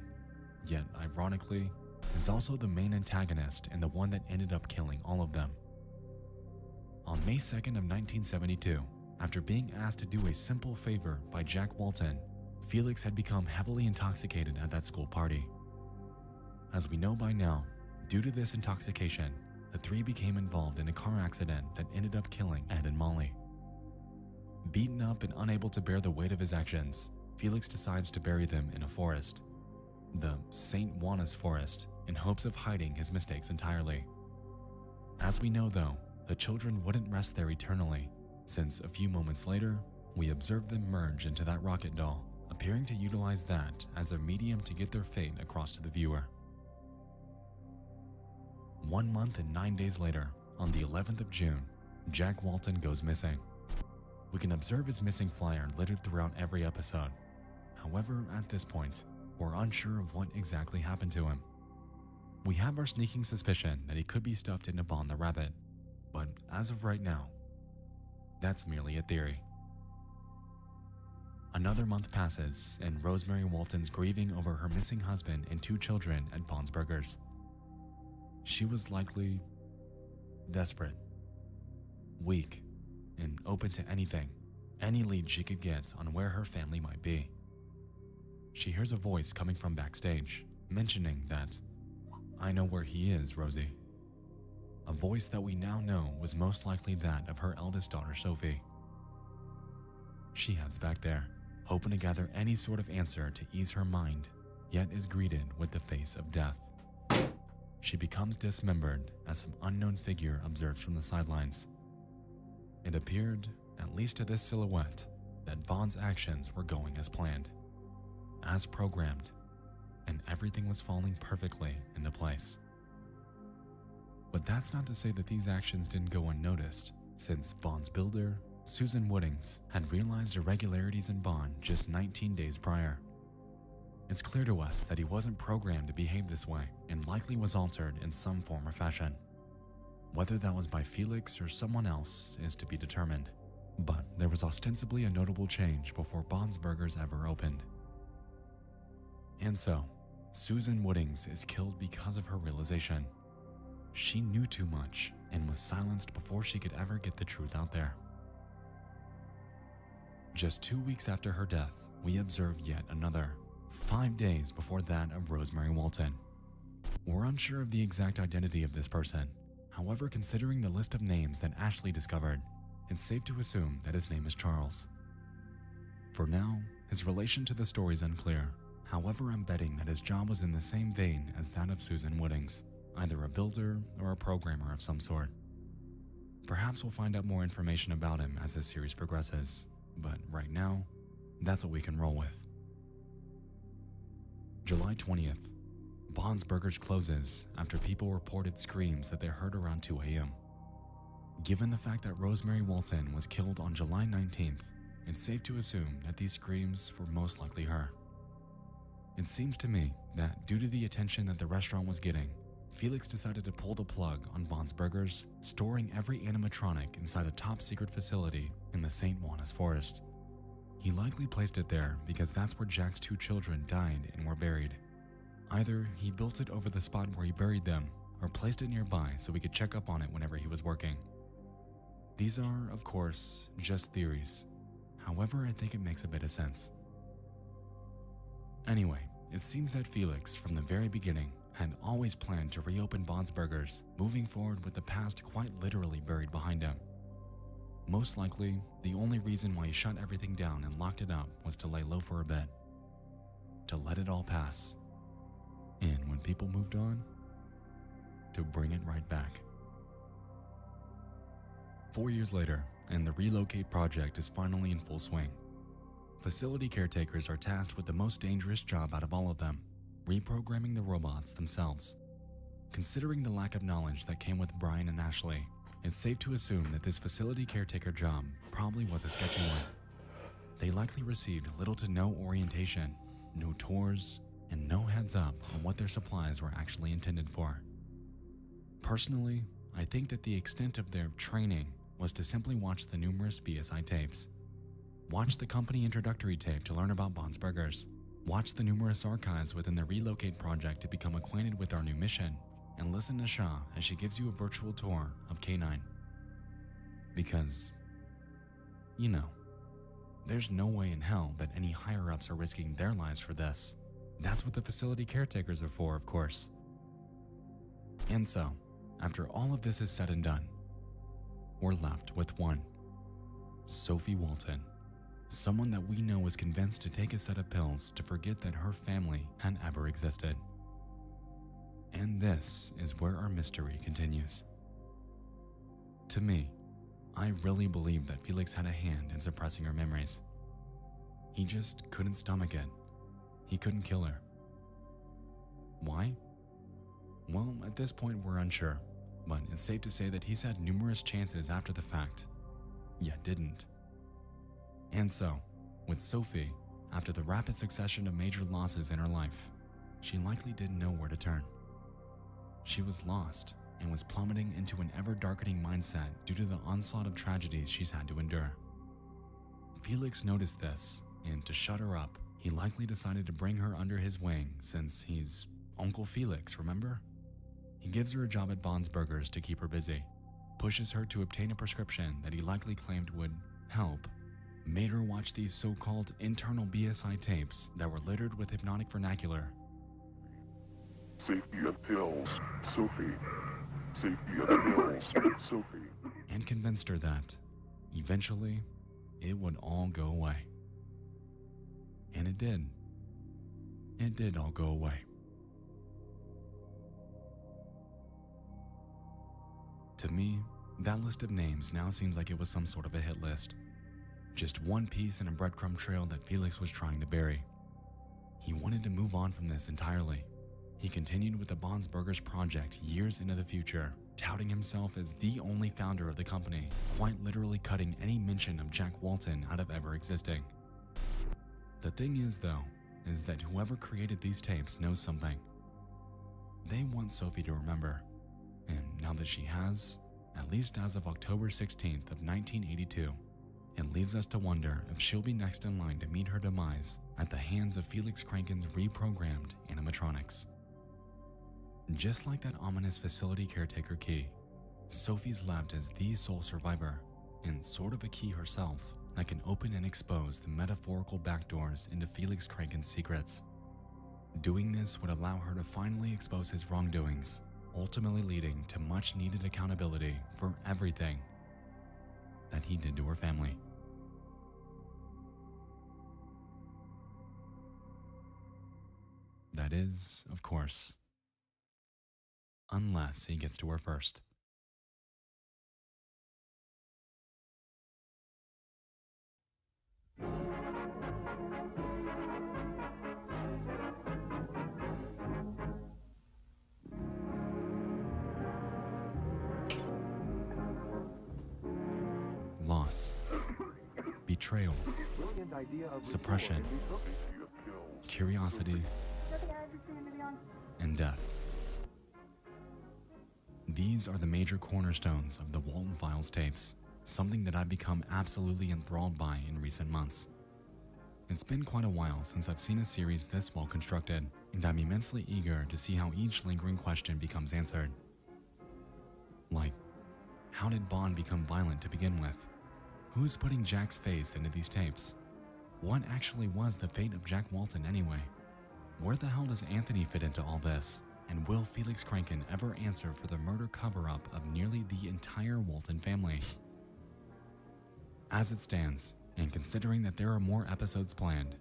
Speaker 8: yet ironically, is also the main antagonist and the one that ended up killing all of them. On May 2nd of 1972, after being asked to do a simple favor by Jack Walton, Felix had become heavily intoxicated at that school party. As we know by now, due to this intoxication, the 3 became involved in a car accident that ended up killing Ed and Molly. Beaten up and unable to bear the weight of his actions, Felix decides to bury them in a forest, the St. Juanas forest, in hopes of hiding his mistakes entirely. As we know though, the children wouldn't rest there eternally, since a few moments later, we observed them merge into that rocket doll, appearing to utilize that as their medium to get their fate across to the viewer. 1 month and 9 days later, on the 11th of June, Jack Walton goes missing. We can observe his missing flyer littered throughout every episode. However, at this point, we're unsure of what exactly happened to him. We have our sneaking suspicion that he could be stuffed into Bon the Rabbit, but as of right now, that's merely a theory. Another month passes, and Rosemary Walton's grieving over her missing husband and 2 children at Bonsburgers. She was likely desperate, weak, and open to anything, any lead she could get on where her family might be. She hears a voice coming from backstage, mentioning that, "I know where he is, Rosie. a voice that we now know was most likely that of her eldest daughter, Sophie. She heads back there, hoping to gather any sort of answer to ease her mind, yet is greeted with the face of death. She becomes dismembered as some unknown figure observes from the sidelines. It appeared, at least to this silhouette, that Bond's actions were going as planned, as programmed, and everything was falling perfectly into place. But that's not to say that these actions didn't go unnoticed, since Bond's builder, Susan Woodings, had realized irregularities in Bond just 19 days prior. It's clear to us that he wasn't programmed to behave this way and likely was altered in some form or fashion. Whether that was by Felix or someone else is to be determined, but there was ostensibly a notable change before Bond's Burgers ever opened. And so, Susan Woodings is killed because of her realization. She knew too much and was silenced before she could ever get the truth out there. Just 2 weeks after her death, we observe yet another, 5 days before that of Rosemary Walton. We're unsure of the exact identity of this person. However, considering the list of names that Ashley discovered, it's safe to assume that his name is Charles. For now, his relation to the story is unclear. However, I'm betting that his job was in the same vein as that of Susan Woodings, either a builder or a programmer of some sort. Perhaps we'll find out more information about him as this series progresses, but right now, that's what we can roll with. July 20th, Bond's Burgers closes after people reported screams that they heard around 2 a.m. Given the fact that Rosemary Walton was killed on July 19th, it's safe to assume that these screams were most likely her. It seems to me that due to the attention that the restaurant was getting, Felix decided to pull the plug on Bond's Burgers, storing every animatronic inside a top-secret facility in the St. Juanas forest. He likely placed it there because that's where Jack's 2 children died and were buried. Either he built it over the spot where he buried them, or placed it nearby so we could check up on it whenever he was working. These are, of course, just theories. However, I think it makes a bit of sense. Anyway, it seems that Felix, from the very beginning, had always planned to reopen Bond's Burgers, moving forward with the past quite literally buried behind him. Most likely, the only reason why he shut everything down and locked it up was to lay low for a bit. To let it all pass. And when people moved on, to bring it right back. 4 years later, and the relocate project is finally in full swing. Facility caretakers are tasked with the most dangerous job out of all of them, reprogramming the robots themselves. Considering the lack of knowledge that came with Brian and Ashley, it's safe to assume that this facility caretaker job probably was a sketchy one. They likely received little to no orientation, no tours, and no heads up on what their supplies were actually intended for. Personally, I think that the extent of their training was to simply watch the numerous BSI tapes. Watch the company introductory tape to learn about Bond's Burgers. Watch the numerous archives within the Relocate project to become acquainted with our new mission, and listen to Shah as she gives you a virtual tour of K9. Because, you know, there's no way in hell that any higher-ups are risking their lives for this. That's what the facility caretakers are for, of course. And so, after all of this is said and done, we're left with one. Sophie Walton. Someone that we know was convinced to take a set of pills to forget that her family had ever existed. And this is where our mystery continues. To me, I really believe that Felix had a hand in suppressing her memories. He just couldn't stomach it. He couldn't kill her. Why? Well, at this point we're unsure, but it's safe to say that he's had numerous chances after the fact, yet didn't. And so, with Sophie, after the rapid succession of major losses in her life, she likely didn't know where to turn. She was lost and was plummeting into an ever-darkening mindset due to the onslaught of tragedies she's had to endure. Felix noticed this, and to shut her up, he likely decided to bring her under his wing since he's Uncle Felix, remember? He gives her a job at Bond's Burgers to keep her busy, pushes her to obtain a prescription that he likely claimed would help, made her watch these so-called internal BSI tapes that were littered with hypnotic vernacular.
Speaker 11: Safety and pills. Sophie. safety of Mills, Sophie.
Speaker 8: And convinced her that, eventually, it would all go away. And it did. It did all go away. To me, that list of names now seems like it was some sort of a hit list. Just one piece in a breadcrumb trail that Felix was trying to bury. He wanted to move on from this entirely. He continued with the Bonsburgers project years into the future, touting himself as the only founder of the company, quite literally cutting any mention of Jack Walton out of ever existing. The thing is, though, is that whoever created these tapes knows something. They want Sophie to remember, and now that she has, at least as of October 16th of 1982, it leaves us to wonder if she'll be next in line to meet her demise at the hands of Felix Kranken's reprogrammed animatronics. Just like that ominous facility caretaker Key, Sophie's left as the sole survivor, and sort of a key herself that can open and expose the metaphorical backdoors into Felix Kranken's secrets. Doing this would allow her to finally expose his wrongdoings, ultimately leading to much needed accountability for everything that he did to her family. That is, of course, unless he gets to her first. Loss, betrayal, suppression, curiosity, and death. These are the major cornerstones of the Walton Files tapes, something that I've become absolutely enthralled by in recent months. It's been quite a while since I've seen a series this well constructed, and I'm immensely eager to see how each lingering question becomes answered. Like, how did Bond become violent to begin with? Who's putting Jack's face into these tapes? What actually was the fate of Jack Walton anyway? Where the hell does Anthony fit into all this? And will Felix Kranken ever answer for the murder cover-up of nearly the entire Walton family? As it stands, and considering that there are more episodes planned,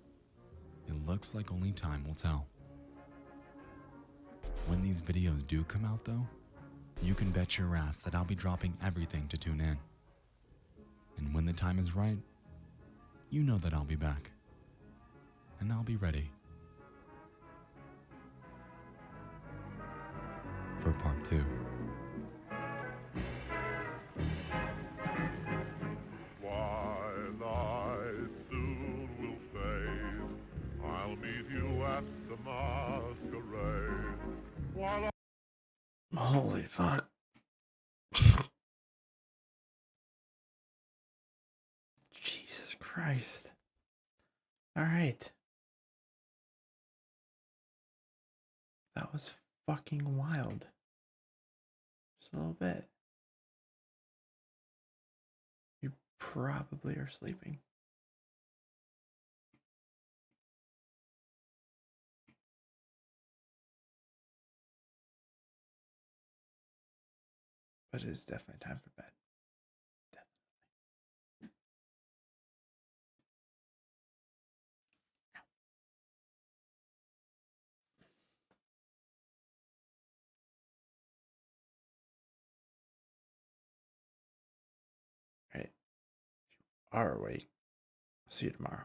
Speaker 8: it looks like only time will tell. When these videos do come out though, you can bet your ass that I'll be dropping everything to tune in. And when the time is right, you know that I'll be back. And I'll be ready for part 2.
Speaker 11: Twilight soon will fade. I'll meet you at the masquerade. While
Speaker 1: Holy fuck. Jesus Christ. Alright. That was fucking wild. Just a little bit. You probably are sleeping. But it is definitely time for bed. Right. If you are awake, I'll see you tomorrow.